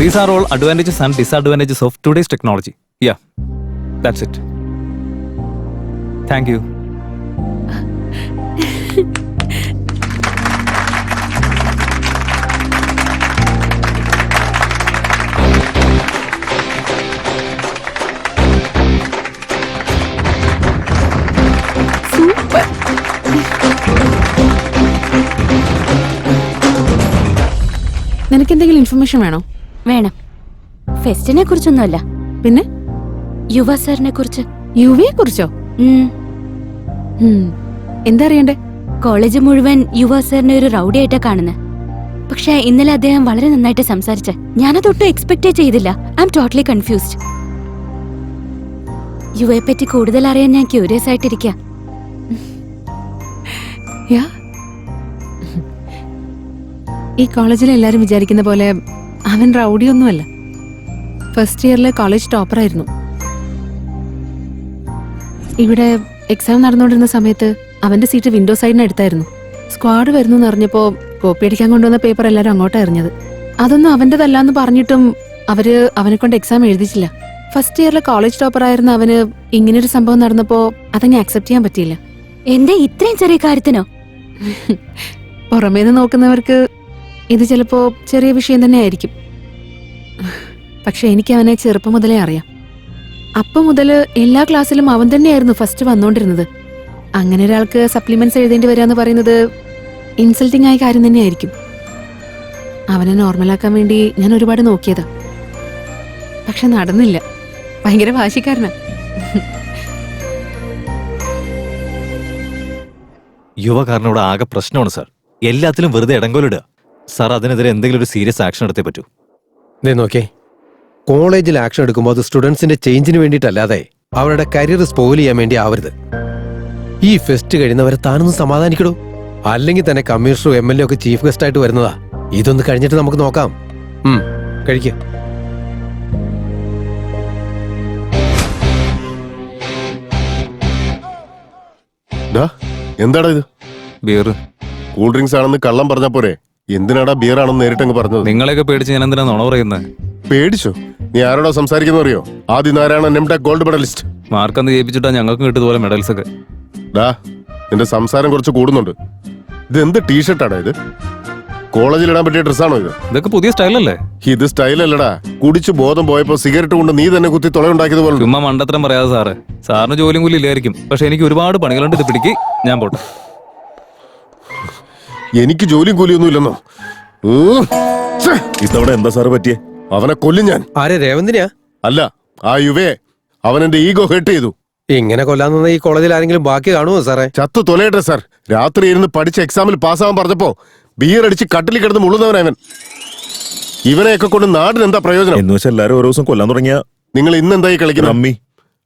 These are all advantages and disadvantages of today's technology. Yeah, that's it. Thank you. Super. നിനക്ക് എന്തെങ്കിലും ഇൻഫർമേഷൻ വേണോ? വേണം. ഫെസ്റ്റിനെ കുറിച്ചൊന്നുമല്ല, പിന്നെ യുവ സാറിനെ കുറിച്ച്. യുവയെ കുറിച്ചോ? എന്താ അറിയണ്ടേ? കോളേജ് മുഴുവൻ യുവ സാറിനെ ഒരു റൗഡി ആയിട്ടാ കാണുന്നത്. പക്ഷെ ഇന്നലെ അദ്ദേഹം വളരെ നന്നായിട്ട് സംസാരിച്ച. ഞാനതൊട്ടും എക്സ്പെക്ടേ ചെയ്തില്ല. I am totally confused. യുവയെ പറ്റി കൂടുതൽ അറിയാൻ ഞാൻ ക്യൂരിയസ് ആയിട്ടിരിക്കുക. യാ, ഈ കോളേജിൽ എല്ലാരും വിചാരിക്കുന്ന പോലെ അവൻ റൗഡിയൊന്നുമല്ല. First ഇയറിലെ college ടോപ്പറായിരുന്നു. ഇവിടെ എക്സാം നടന്നുകൊണ്ടിരുന്ന സമയത്ത് അവന്റെ സീറ്റ് വിൻഡോ സൈഡിന് അടുത്തായിരുന്നു. സ്ക്വാഡ് വരുന്നു എന്ന് അറിഞ്ഞപ്പോ കോപ്പി അടിക്കാൻ കൊണ്ടുവന്ന പേപ്പർ എല്ലാരും അങ്ങോട്ടാ എറിഞ്ഞത്. അതൊന്നും അവന്റെതല്ലാന്ന് പറഞ്ഞിട്ടും അവര് അവനെ കൊണ്ട് എക്സാം എഴുതിച്ചില്ല. ഫസ്റ്റ് ഇയറിലെ കോളേജ് ടോപ്പറായിരുന്ന അവന് ഇങ്ങനൊരു സംഭവം നടന്നപ്പോ അതങ്ങ് അക്സെപ്റ്റ് ചെയ്യാൻ പറ്റിയില്ല. എന്റെ ഇത്രയും ചെറിയ കാര്യത്തിനോ? പുറമേന്ന് നോക്കുന്നവർക്ക് ഇത് ചിലപ്പോ ചെറിയ വിഷയം തന്നെ ആയിരിക്കും. പക്ഷെ എനിക്ക് അവനെ ചെറുപ്പം മുതലേ അറിയാം. അപ്പം മുതല് എല്ലാ ക്ലാസ്സിലും അവൻ തന്നെയായിരുന്നു ഫസ്റ്റ് വന്നോണ്ടിരുന്നത്. അങ്ങനെ ഒരാൾക്ക് സപ്ലിമെന്റ്സ് എഴുതേണ്ടി വരാന്ന് പറയുന്നത് ഇൻസൾട്ടിംഗ് ആയ കാര്യം തന്നെയായിരിക്കും. അവനെ നോർമലാക്കാൻ വേണ്ടി ഞാൻ ഒരുപാട് നോക്കിയതാ, പക്ഷെ നടന്നില്ല. ഭയങ്കര വാശിക്കാരനാ. യുവകാരനോട് ആകെ പ്രശ്നമാണ് സാർ. എല്ലാത്തിലും വെറുതെ ഇടങ്കോലിടുക. സാർ അതിനെതിരെ എന്തെങ്കിലും ഒരു സീരിയസ് ആക്ഷൻ എടുത്തേ പറ്റൂ. നോക്കേ, കോളേജിൽ ആക്ഷൻ എടുക്കുമ്പോൾ അത് സ്റ്റുഡൻസിന്റെ ചേഞ്ചിന് വേണ്ടിയിട്ടല്ലാതെ അവരുടെ കരിയർ സ്പോയിൽ ചെയ്യാൻ വേണ്ടി ആവരുത്. ഈ ഫെസ്റ്റ് കഴിയുന്നവരെ താനൊന്ന് സമാധാനിക്കടൂ. അല്ലെങ്കിൽ തന്നെ കമ്മീഷണറും MLA ഒക്കെ ചീഫ് ഗസ്റ്റ് ആയിട്ട് വരുന്നതാ. ഇതൊന്ന് കഴിഞ്ഞിട്ട് നമുക്ക് നോക്കാം. കഴിക്ക. എന്താടാ ഇത്? ബിയർ. കൂൾ ഡ്രിങ്ക്സ് ആണെന്ന് കള്ളം പറഞ്ഞ പോരെ? എന്തിനാടാ ബിയർ ആണെന്ന് നേരിട്ടങ്ങ് പറഞ്ഞത്? നിങ്ങളെയൊക്കെ പേടിച്ച് ഞാൻ എന്തിനാ നുണ പറയുന്നത്? പേടിച്ചോ? നീ ആരോടാ സംസാരിക്കുന്ന അറിയോ? ആദ്യ നാരായണൻ നെംടെക് ഗോൾഡ് മെഡലിസ്റ്റ്. മാർക്കന്ന് ജയിപ്പിച്ചിട്ടാ ഞങ്ങൾക്ക് കിട്ടിയതുപോലെ മെഡൽസ് ഒക്കെ. ഡാ, നിന്റെ സംസാരം കുറച്ച് കൂടുന്നുണ്ട്. ഇത് എന്ത് ടീഷർട്ടാടാ ഇത്? കോളേജിൽ ഇടാൻ പറ്റിയ ഡ്രസ്സാണോ ഇത്? ഇതൊക്കെ പുതിയ സ്റ്റൈലല്ലേ? ഇത് സ്റ്റൈലല്ലടാ. കുടിച്ചു ബോധം പോയപ്പോ സിഗരറ്റ് കൊണ്ട് നീ തന്നെ കുത്തി തുളയുണ്ടാക്കിയത് പോലെ. ചുമ്മാ മണ്ടത്തരം പറയാതെ സാറ്. സാറിന് ജോലിയും കൂലി ഇല്ലായിരിക്കും, പക്ഷെ എനിക്ക് ഒരുപാട് പണികളുണ്ട്. ഇത് പിടിക്ക്, ഞാൻ പോട്ടെ. എനിക്ക് ജോലിയും കൂലിയൊന്നും ഇല്ലെന്നോ? ഇതവിടെ എന്താ സാറ് പറ്റിയേ? അവനെ കൊല്ലും ഞാൻ. ആരെ? രേവന്തിനാ? അല്ല, ആ യുവയെ. അവൻ എന്റെ ഈഗോ ഹേർട്ട് ചെയ്തു. ഇങ്ങനെ കൊല്ലാൻ നിന്ന ഈ കോളേജിൽ ആരെങ്കിലും ബാക്കി കാണുമോ സാറേ? ചത്തു തൊലയട്ടെ സാർ. രാത്രി ഇരുന്ന് പഠിച്ച് എക്സാമിൽ പാസ്സാവാൻ പറഞ്ഞപ്പോ ബിയർ അടിച്ച് കട്ടിൽ കിടന്ന് മുള്ളുന്നവനവൻ. ഇവനെയൊക്കെ കൊണ്ട് നാടിന് എന്താ പ്രയോജനം? എന്ന് വെച്ചാൽ എല്ലാരും ഓരോ ദിവസം കൊല്ലാൻ തുടങ്ങിയ നിങ്ങൾ ഇന്ന് എന്തായി കളിക്കുന്നത്? റമ്മി.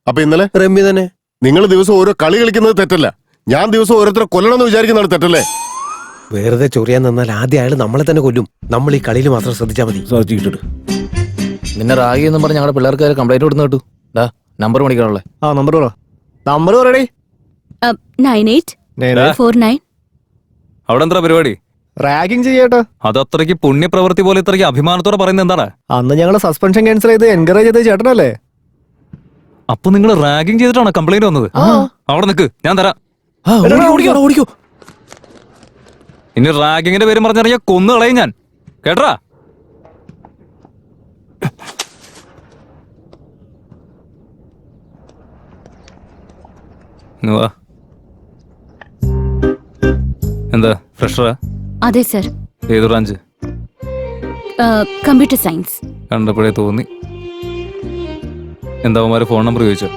അപ്പൊ ഇന്നലെ റമ്മി തന്നെ. നിങ്ങൾ ദിവസം ഓരോ കളി കളിക്കുന്നത് തെറ്റല്ല. ഞാൻ ദിവസം ഓരോരുത്തരെ കൊല്ലണമെന്ന് വിചാരിക്കുന്നതാണ് തെറ്റല്ലേ? വെറുതെ ചൊറിയാൻ നിന്നാൽ ആദ്യം അയാൾ നമ്മളെ തന്നെ കൊല്ലും. നമ്മൾ ഈ കളിയിൽ മാത്രം ശ്രദ്ധിച്ചാൽ മതി. നിന്നെ റാഗി എന്നും പറഞ്ഞ് ഞങ്ങളുടെ പിള്ളേർക്ക് കംപ്ലൈന്റ് കൊടുത്തു കേട്ടു. നമ്പർ മേടിക്കാനുള്ളേ. ആ നമ്പർ പറ. നമ്പർ പറയടേ. 9849. അവിടെ എന്താ പരിപാടി? റാഗിങ് ചെയ്യട്ടോ. അത് അത്രയ്ക്ക് പുണ്യപ്രവൃത്തി പോലെ ഇത്രയ്ക്ക് അഭിമാനത്തോടെ പറയുന്നത് എന്താണ്? അന്ന് ഞങ്ങള് സസ്പെൻഷൻ ക്യാൻസൽ ചെയ്ത് എൻകറേജ് ചെയ്ത ചേട്ടനല്ലേ? അപ്പൊ നിങ്ങൾ റാഗിങ് ചെയ്തിട്ടാണോ കംപ്ലൈന്റ് വന്നത്? അവിടെ നിൽക്ക്, ഞാൻ തരാം. ഓടിക്കോ. ഇനി റാഗിങ്ങിന്റെ പേര് പറഞ്ഞറിയാ കൊന്നു കളയും ഞാൻ, കേട്ടാ? എന്താ ഫ്രഷറാ? അതെ സർ. ഏത് ബ്രാഞ്ച്? Computer science. കണ്ടപ്പോഴേ തോന്നി. എന്താ അവന്മാര് ഫോൺ നമ്പർ ചോദിച്ചോ?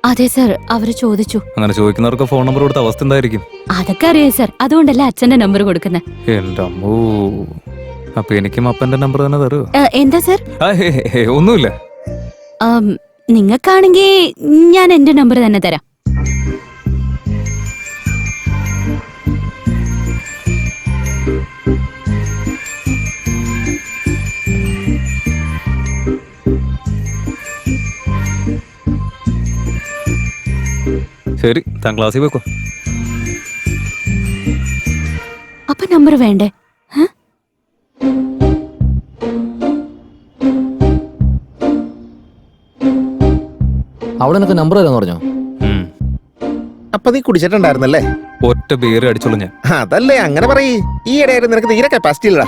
അതെ സർ, അവര് ചോദിച്ചു. അങ്ങനെ ചോദിക്കുന്നവർക്ക് ഫോൺ നമ്പർ കൊടുത്ത അവസ്ഥ എന്തായിരിക്കും? അതൊക്കെ അറിയാം സർ, അതുകൊണ്ടല്ല അച്ഛന്റെ നമ്പർ കൊടുക്കുന്നത്. എന്റെ അമ്മോ, അപ്പൊ എനിക്കും അപ്പന്റെ നമ്പർ തന്നെ തരുമോ? എന്താ സർ? ഒന്നുമില്ല. നിങ്ങൾക്കാണെങ്കിൽ ഞാൻ എന്റെ നമ്പർ തന്നെ തരാം. ശരി, താൻ ക്ലാസ്സിൽ വെക്കോ. അപ്പൊ നമ്പർ വേണ്ടേ? അവിടെ നിനക്ക് നമ്പർ തരാന്ന് പറഞ്ഞോ? അപ്പൊ നീ കുടിച്ചിട്ടുണ്ടായിരുന്നല്ലേ? ഒറ്റ ബിയർ അടിച്ചോളൂ ഞാൻ. അതല്ലേ അങ്ങനെ പറയ്. ഈ ഇടയായിട്ട് നിനക്ക് തീരെ കപ്പാസിറ്റി ഇല്ലടാ.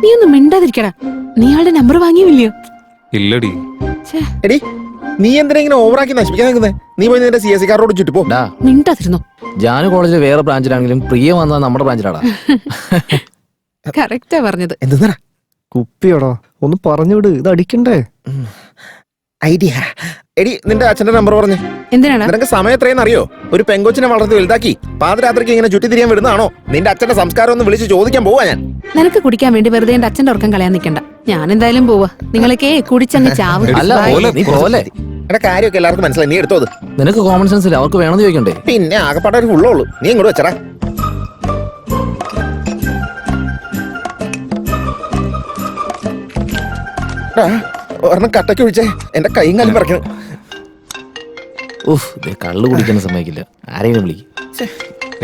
നീ ഒന്നും മിണ്ടാതിരിക്കടാ. നീ ആളുടെ നമ്പർ വാങ്ങിയില്ലയോ? ഇല്ലടി. എടി, നീ എന്തിനാ ഇങ്ങനെ ഓവറാക്കി നശിപ്പിക്കാൻ നിൽക്കുന്നത്? നീ പോയി നിന്റെ CSC കാരോട് ചുറ്റിപ്പോ. മിണ്ടാതിരുന്നോ. ജാനു കോളേജിൽ വേറെ ബ്രാഞ്ചിലാണെങ്കിലും പ്രിയ വന്നാൽ നമ്മുടെ ബ്രാഞ്ചിലാടാ. കറക്റ്റാ പറഞ്ഞത്. എന്താ കുപ്പിയോടോ, ഒന്ന് പറഞ്ഞുവിട്, ഇത് അടിക്കണ്ടേ? ഐഡിയ. എടി, നിന്റെ അച്ഛന്റെ നമ്പർ പറഞ്ഞു. എന്തിനാണ്? നിനക്ക് സമയം എത്രയെന്ന് അറിയോ? ഒരു പെങ്കൊച്ചിനെ വളർത്തി വലുതാക്കി പാതിരാത്രിക്ക് ഇങ്ങനെ ചുറ്റി തിരിയാൻ വിടുന്നതാണോ? നിന്റെ അച്ഛന്റെ സംസ്കാരം ഒന്ന് വിളിച്ച് ചോദിക്കാൻ പോവാ ഞാൻ. നിനക്ക് കുടിക്കാൻ വേണ്ടി വെറുതെ എന്റെ അച്ഛന്റെ ഉറക്കം കളയാൻ നിൽക്കണ്ട. ഞാൻ എന്തായാലും പോവാ. നിങ്ങളൊക്കെ കുടിച്ചങ്ങ് ചാവും. എടാ, കാര്യമൊക്കെ എല്ലാവർക്കും മനസ്സിലായി. നീ എടുത്തോ. നിനക്ക് കോമൺ സെൻസ് ഇല്ല, അവർക്ക് വേണമെന്ന് ചോദിക്കണ്ടേ? പിന്നെ ആകെപ്പാടെ ഒരു ഫുള്ളേ ഉള്ളൂ. നീ ഇങ്ങോട്ട് വെച്ചടാ. ഒരെണ്ണം കട്ടയ്ക്ക് ഒഴിച്ചേ, എന്റെ കൈയും കാലും പറക്കണം. കള്ളു കുടിക്കുന്ന സമ്മതിക്കില്ല. ആരെയും വിളിക്കും.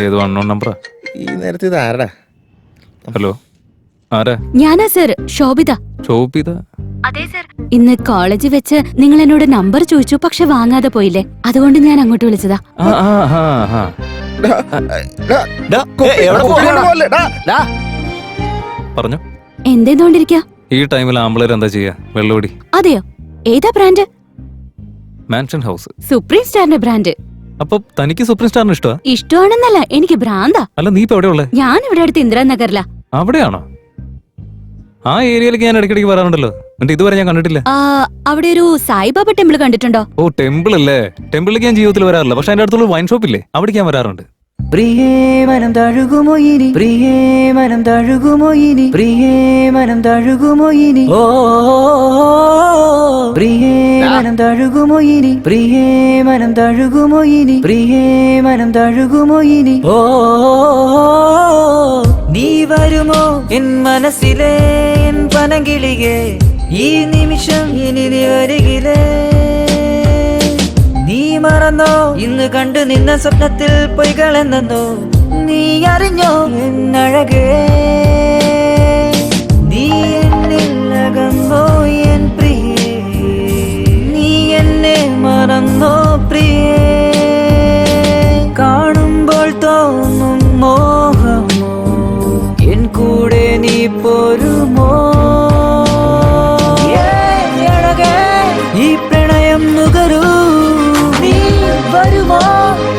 ഏതോ അൺനോൺ നമ്പറാ ഈ നേരത്തെ. ഇത് ആരടാ? ഹലോ, ആരാ? ഞാനാ സർ, ശോഭിത. ശോഭിത? അതെ സർ. ഇന്ന് കോളേജിൽ വെച്ച് നിങ്ങൾ എന്നോട് നമ്പർ ചോദിച്ചു, പക്ഷെ വാങ്ങാതെ പോയില്ലേ, അതുകൊണ്ട് ഞാൻ അങ്ങോട്ട് വിളിച്ചതാ. പറഞ്ഞു. എന്തെന്തോണ്ടിരിക്ക? ഈ ടൈമിൽ ആമ്പിളർ എന്താ ചെയ്യാ? വെള്ളോടി. അതെയോ? ഏതാ ബ്രാൻഡ്? Mansion house. സുപ്രീം സ്റ്റാറിന്റെ ബ്രാൻഡ്. അപ്പൊ തനിക്ക് സുപ്രീം സ്റ്റാറിന് ഇഷ്ടമാ? ഇഷ്ടമാണെന്നല്ല, എനിക്ക് ഭ്രാന്താ. അല്ല, നീ ഇപ്പൊ എവിടെയുള്ള? ഞാൻ ഇവിടെ അടുത്ത് ഇന്ദിരാനഗറിലാ. അവിടെയാണോ? ആ ഏരിയയിലേക്ക് ഞാൻ ഇടയ്ക്കിടയ്ക്ക് വരാറുണ്ടല്ലോ. എന്നിട്ട് ഇതുവരെ ഞാൻ കണ്ടിട്ടില്ല. അവിടെ ഒരു സായിബാബ ടെമ്പിൾ കണ്ടിട്ടുണ്ടോ? ഓ, ടെമ്പിൾ അല്ലേ. ടെമ്പിളിലേക്ക് ഞാൻ ജീവിതത്തിൽ വരാറില്ല. പക്ഷെ അതിന്റെ അടുത്തുള്ള വൈൻ ഷോപ്പ് ഇല്ലേ, അവിടേക്ക് ഞാൻ വരാറുണ്ട്. പ്രിയേ മനം തഴുകുമോ ഇനി, പ്രിയേ മനം തഴുകുമോ ഇനി, പ്രിയേ മനം തഴുകുമോ ഇനി, ഓ പ്രിയേ മനം തഴുകുമോ ഇനി, പ്രിയേ മനം തഴുകുമോ ഇനി, പ്രിയേ മനം തഴുകുമോ ഇനി, ഓ നീ വരുമോ എൻ മനസ്സിലെ എൻ പനങ്കിളികെ, ഈ നിമിഷം ഇനി നീ വരികിലേ. നീ മറന്നോ ഇന്ന് കണ്ടു നിന്ന സ്വപ്നത്തിൽ പൊയ്കളെന്നോ, നീ അറിഞ്ഞോ എന്നഴകേ, നീ എന്നിൽ അകന്നോ എൻ പ്രിയേ, നീ എന്നെ മറന്നോ പ്രിയേ, കാണുമ്പോൾ തോന്നും മോഹമോ എൻ കൂടെ നീ പോരുമോ, ഈ പ്രണയം നുകരൂ, വരുമോ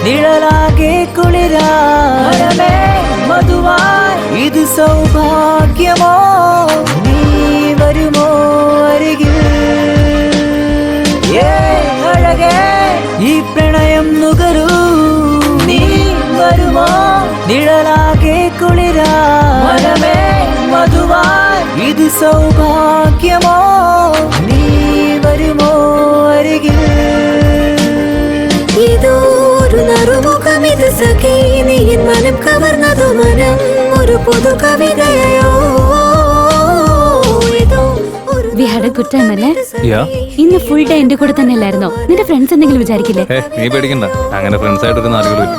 നിഴലാകെ കുളിരാരമേ മധുവായി, ഇത് സൗഭാഗ്യമോ, നീ വരുമോ അരികിൽ, അഴകേ ഈ സൗഭാഗ്യമോ നീ വരുമോ അരികിൽ ഇതൊരു നറുമുഖം ഇത് സഖി നീ മനം കവർന്നതു മനം ഒരു പുതു കവിതയോ We had a good time അല്ലേ? ഇന്ന് ഫുൾ ഡേ എന്റെ കൂടെ തന്നെ അല്ലായിരുന്നോ? നിന്റെ ഫ്രണ്ട്സ് എന്തെങ്കിലും വിചാരിക്കില്ലേ? നീ പേടിക്കണ്ട, അങ്ങനെ ഫ്രണ്ട്സ് ആയിട്ടൊരു നാലുകളും ഇല്ല.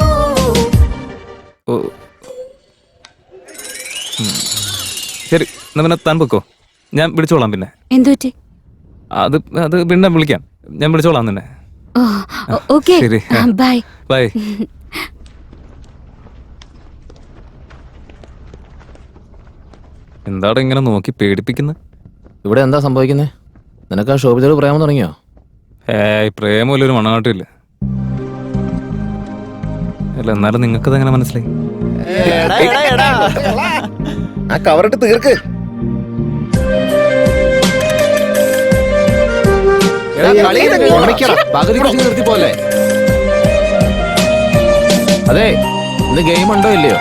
ശരി, എന്നാ പിന്നെ താൻ പൊക്കോ, ഞാൻ വിളിച്ചോളാം. പിന്നെ എന്തുപറ്റി? അത് പിന്നെ വിളിക്കാം, ഞാൻ വിളിച്ചോളാം നിന്നെ. ഓക്കേ, ശരി, ബൈ ബൈ. എന്താടാ ഇങ്ങനെ നോക്കി പേടിപ്പിക്കുന്നത്? ഇവിടെ എന്താ സംഭവിക്കുന്നത്? നിനക്ക് ആ ശോഭിതയോട് പ്രേമം തുടങ്ങിയോ? പ്രേമല്ലൊരു മണാട്ടില്ല. അല്ല, എന്നാലും നിങ്ങൾക്കത് എങ്ങനെ മനസ്സിലായി? ആ കവറിട്ട് തീർക്ക്. നിർത്തി പോലെ. അതെ, ഇന്ന് ഗെയിം ഉണ്ടോ ഇല്ലയോ?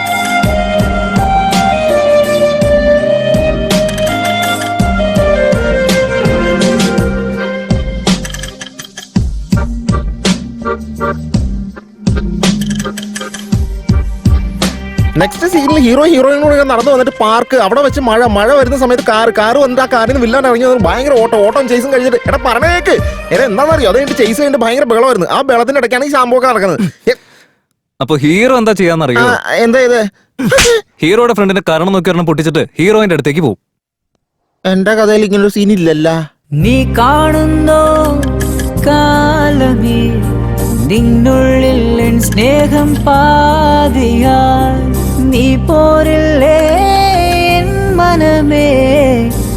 നെക്സ്റ്റ് സീനിൽ ഹീറോയിനും കൂടെ നടന്നു വന്നിട്ട് പാർക്ക് അവിടെ വെച്ച് മഴ വരുന്ന സമയത്ത് കാറ് വന്നിട്ട് ആ കാറിന് വില്ലാൻ ഇറങ്ങി ഭയങ്കര ഓട്ടം ചേസും കഴിഞ്ഞിട്ട് എടാ പറഞ്ഞേക്ക് എന്താണെന്നറിയോ? അത് കഴിഞ്ഞിട്ട് ചേസ് കഴിഞ്ഞിട്ട് ഭയങ്കര ബഹളമായിരുന്നു. ആ ബഹളത്തിന്റെ ഇടയ്ക്കാണ് ഈ സംഭവമൊക്കെ നടക്കുന്നത്. അപ്പൊ ഹീറോ എന്താ ചെയ്യാന്നറിയോ? എന്താ ഇത്? ഹീറോയുടെ ഫ്രണ്ടിന്റെ കരണം നോക്കി ഒരെണ്ണം പൊട്ടിച്ചിട്ട് ഹീറോയിന്റെ അടുത്തേക്ക് പോകും. എന്റെ കഥയിൽ ഇങ്ങനൊരു സീൻ ഇല്ലല്ല. നീ കാണുന്നോ കാലമേ നിന്നുള്ളിൽ എൻ സ്നേഹം പാതിയാൽ നീ പോരില്ലേ എൻ മനമേ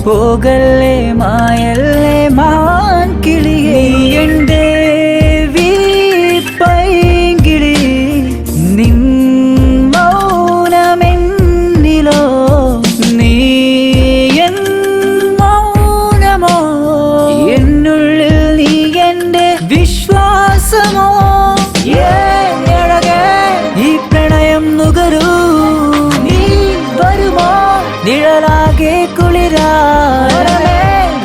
പോകല്ലേ മായല്ലേ മാൻ കിളിയേ എന്റെ വീപ്പൈങ്കിളി നിൻ മൗനമെന്നിലോ നീ എൻ മൗനമോ എന്നുള്ളിൽ നീ എന്റെ വിശ്വാസമോ ഈ പ്രണയം നുകരൂ നീ വരുമോ നിഴലാകെ കുളിരാ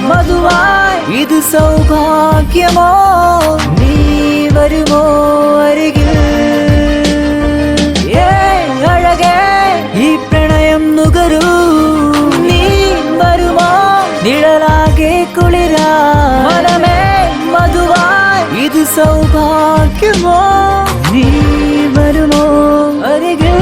മധുവായി ഇത് സൗഭാഗ്യമോ നീ വരുമോ അരികിൽ അഴകേ ഈ പ്രണയം നുകരൂ നീ വരുമോ നിഴലാകെ കുളിരാ മനമേ മധുവായി ഇത് സൗഭാഗ്യമോ നീ വരുമോ അരികിൽ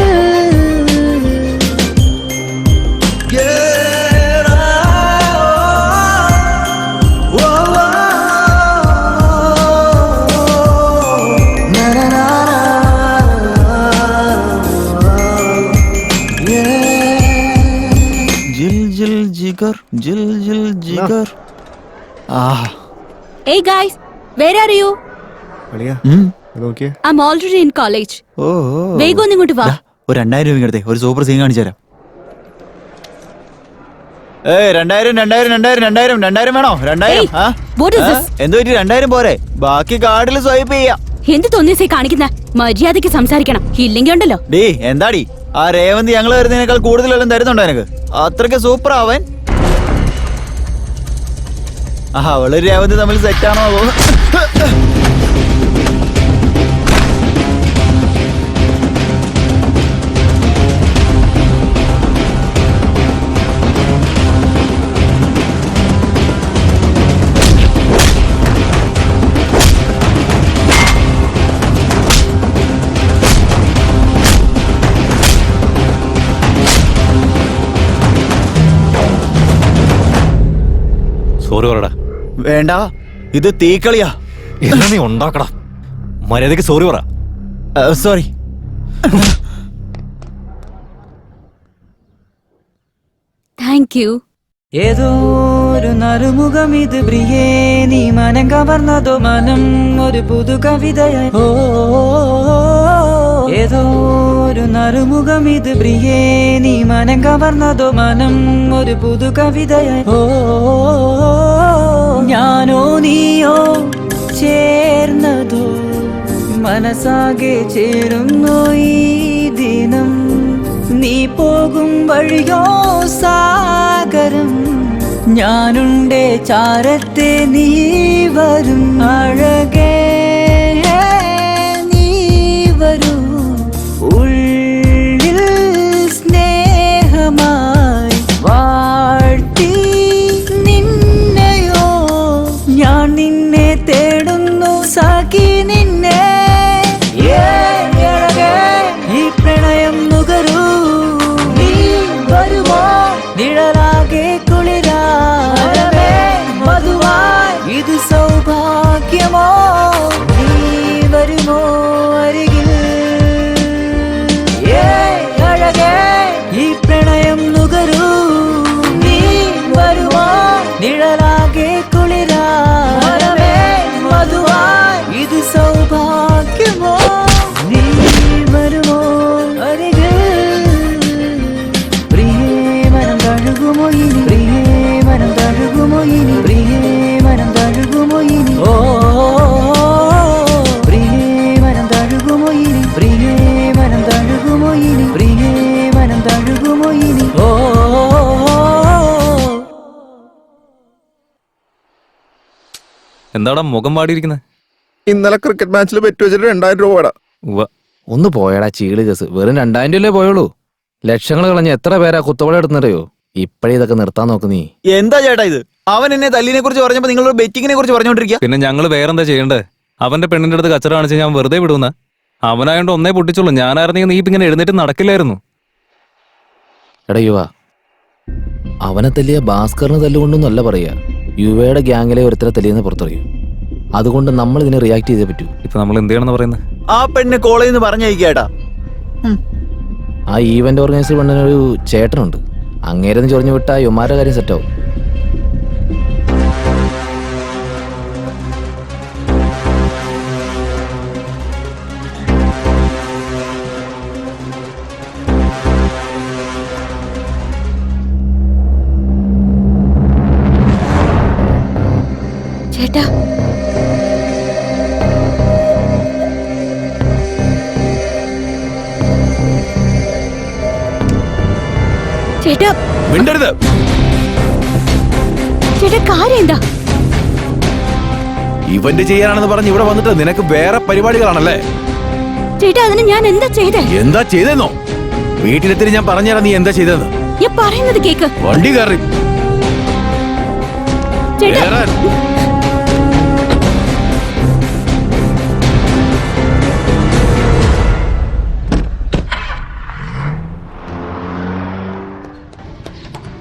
Jigar. Hey guys, where are you? I'm already in college. വേഗം ഒന്ന് ഇങ്ങോട്ട് വാ. ഒരു 2000 രൂപ ഇങ്ങോട്ടേ, ഒരു സൂപ്പർ സീൻ കാണിച്ചു തരാം. 2000 വേണോ? 2000. എന്ത് പറ്റി? 2000 പോരെ, ബാക്കി കാർഡിൽ സ്വൈപ്പ് ചെയ്യാം. എന്ത് തോന്നിയസേ കാണിക്കുന്ന? മര്യാദയ്ക്ക് സംസാരിക്കണം, ഇല്ലെങ്കിൽ ഉണ്ടല്ലോ. ഡീ എന്താടി ആ രേവന്തി ഞങ്ങൾ വരുന്നതിനേക്കാൾ കൂടുതലെല്ലാം തരുന്നുണ്ടോ എനിക്ക്? അത്രയ്ക്ക് സൂപ്പർ ആവൻ. അവള് രേവന്തി തമ്മിൽ സെറ്റാണോ? സോറി പറടാ. വേണ്ട, ഇത് തീക്കളിയാ. എന്നാ നീ ഉണ്ടാക്കടാ, മര്യാദക്ക് സോറി പറ. സോറി. Thank you. ഏതോ ഒരു നറുമുഖം ഇത് പ്രിയേ നീ മനം കവർന്നതോ മനം ഒരു പുതു കവിതയായി. ഏതോ ഒരു നറുമുഖം ഇത് പ്രിയേ നീ മനം കവർന്നതോ മനം ഒരു പുതു കവിതയായി. ഞാനോ നീയോ ചേർന്നതോ മനസ്സാകെ ചേരുന്നു ഈ ദിനം. നീ പോകും വഴിയോ സാഗരം ഞാനുണ്ടേ ചാരത്തെ നീ വരും അഴകേ നീ വരൂ ഉള്ളിൽ സ്നേഹമായി വാഴ്ത്തി നിന്നെയോ ഞാൻ നിന്നെ തേടുന്നു സഖി നിന്നെ അഴകേ ഈ പ്രണയം നുകരൂ നീ വരുമോ നിഴലാകെ കുളിരാരമേ മധുവായി ഇത് സൗഭാഗ്യമോ നീ വരുമോ അരികിൽ അഴകേ ഈ പ്രണയം നുകരൂ നീ വരുമോ നിഴലാകെ കുളിരാരമേ മധുവായി ഇത് സൗഭാഗ്യമോ നീ വരുമോ അരികിൽ പ്രിയേ മനം തഴുകുമോ ഇനി പ്രിയേ മനം തഴുകുമോ ഇനി പ്രിയേ മനം തഴുകുമോ ഇനി ഓ പ്രിയേ മനം തഴുകുമോ ഇനി പ്രിയേ മനം തഴുകുമോ ഇനി പ്രിയേ മനം തഴുകുമോ ഇനി ഓ എന്താടാ മുഖം പാടിയിരിക്കുന്നത്? ഇന്നലെ ക്രിക്കറ്റ് മാച്ചിൽ ബെറ്റ് വെച്ചിട്ട് 2000 രൂപ. ഒന്ന് പോയടാ ചീള് കേസ്. വെറും 2000 രൂപയല്ലേ പോയുള്ളൂ. ലക്ഷങ്ങൾ കളഞ്ഞ് എത്ര പേരാ കുത്തവള എടുന്നറിയോ? ഇപ്പഴേ ഇതൊക്കെ നിർത്താൻ നോക്ക് നീ. എന്താ ചേട്ടാ ഇത്? അവൻ എന്നെ തല്ലിനെ കുറിച്ച് പറഞ്ഞപ്പോ നിങ്ങൾ ബെറ്റിങ്ങിനെ കുറിച്ച് പറഞ്ഞോണ്ടിരിക്കുക. പിന്നെ ഞങ്ങൾ വേറെന്താ ചെയ്യണ്ടേ? അവന്റെ പെണ്ണിന്റെ അടുത്ത് കച്ചറ കാണിച്ച് ഞാൻ വെറുതെ വിടുന്ന? അവനായോണ്ട് ഒന്നേ പൊട്ടിച്ചുള്ളൂ. ഞാനായിരുന്നെങ്കിൽ നീ ഇപ്പൊ ഇങ്ങനെ എഴുന്നേറ്റ് നടക്കില്ലായിരുന്നു. എടാ യുവ, അവനെ തല്ലിയ ഭാസ്കറിന് തല്ലുകൊണ്ടൊന്നല്ല പറയാ, യുവയുടെ ഗ്യാങ്ങിലെ ഒരുത്തരെ തല്ലിയെന്ന് പുറത്തറിയും. അതുകൊണ്ട് നമ്മൾ ഇതിനെ റിയാക്ട് ചെയ്തേ പറ്റൂ. ഇപ്പൊ നമ്മൾ എന്ത് ചെയ്യണമെന്ന് പറയുന്നത്? ആ പെണ്ണ് കോളേജിൽ നിന്ന് പറഞ്ഞയക്കേട്ടാ. ആ ഈവന്റ് ഓർഗനൈസർ പെണ്ണിനൊരു ചേട്ടനുണ്ട്. അങ്ങേരെന്ന് ചൊറിഞ്ഞു വിട്ടാ യുമാരുടെ കാര്യം സെറ്റാവും. ചേട്ടാ ചേട്ടാ മിണ്ടരുത്. ചേട്ടാ കാര്യം എന്താ? ഇവന്റ് ചെയ്യാനാണെന്ന് പറഞ്ഞ് ഇവിടെ വന്നിട്ട് നിനക്ക് വേറെ പരിപാടികളാണല്ലേ? ചേട്ടാ അതിന് ഞാൻ എന്താ ചെയ്തേ? എന്താ ചെയ്തെന്നോ? വീട്ടിലെത്തി ഞാൻ പറഞ്ഞുതരാം നീ എന്താ ചെയ്തെന്ന്. ഞാൻ പറയുന്നത് കേക്ക്. വണ്ടി കയറി ചേട്ടാ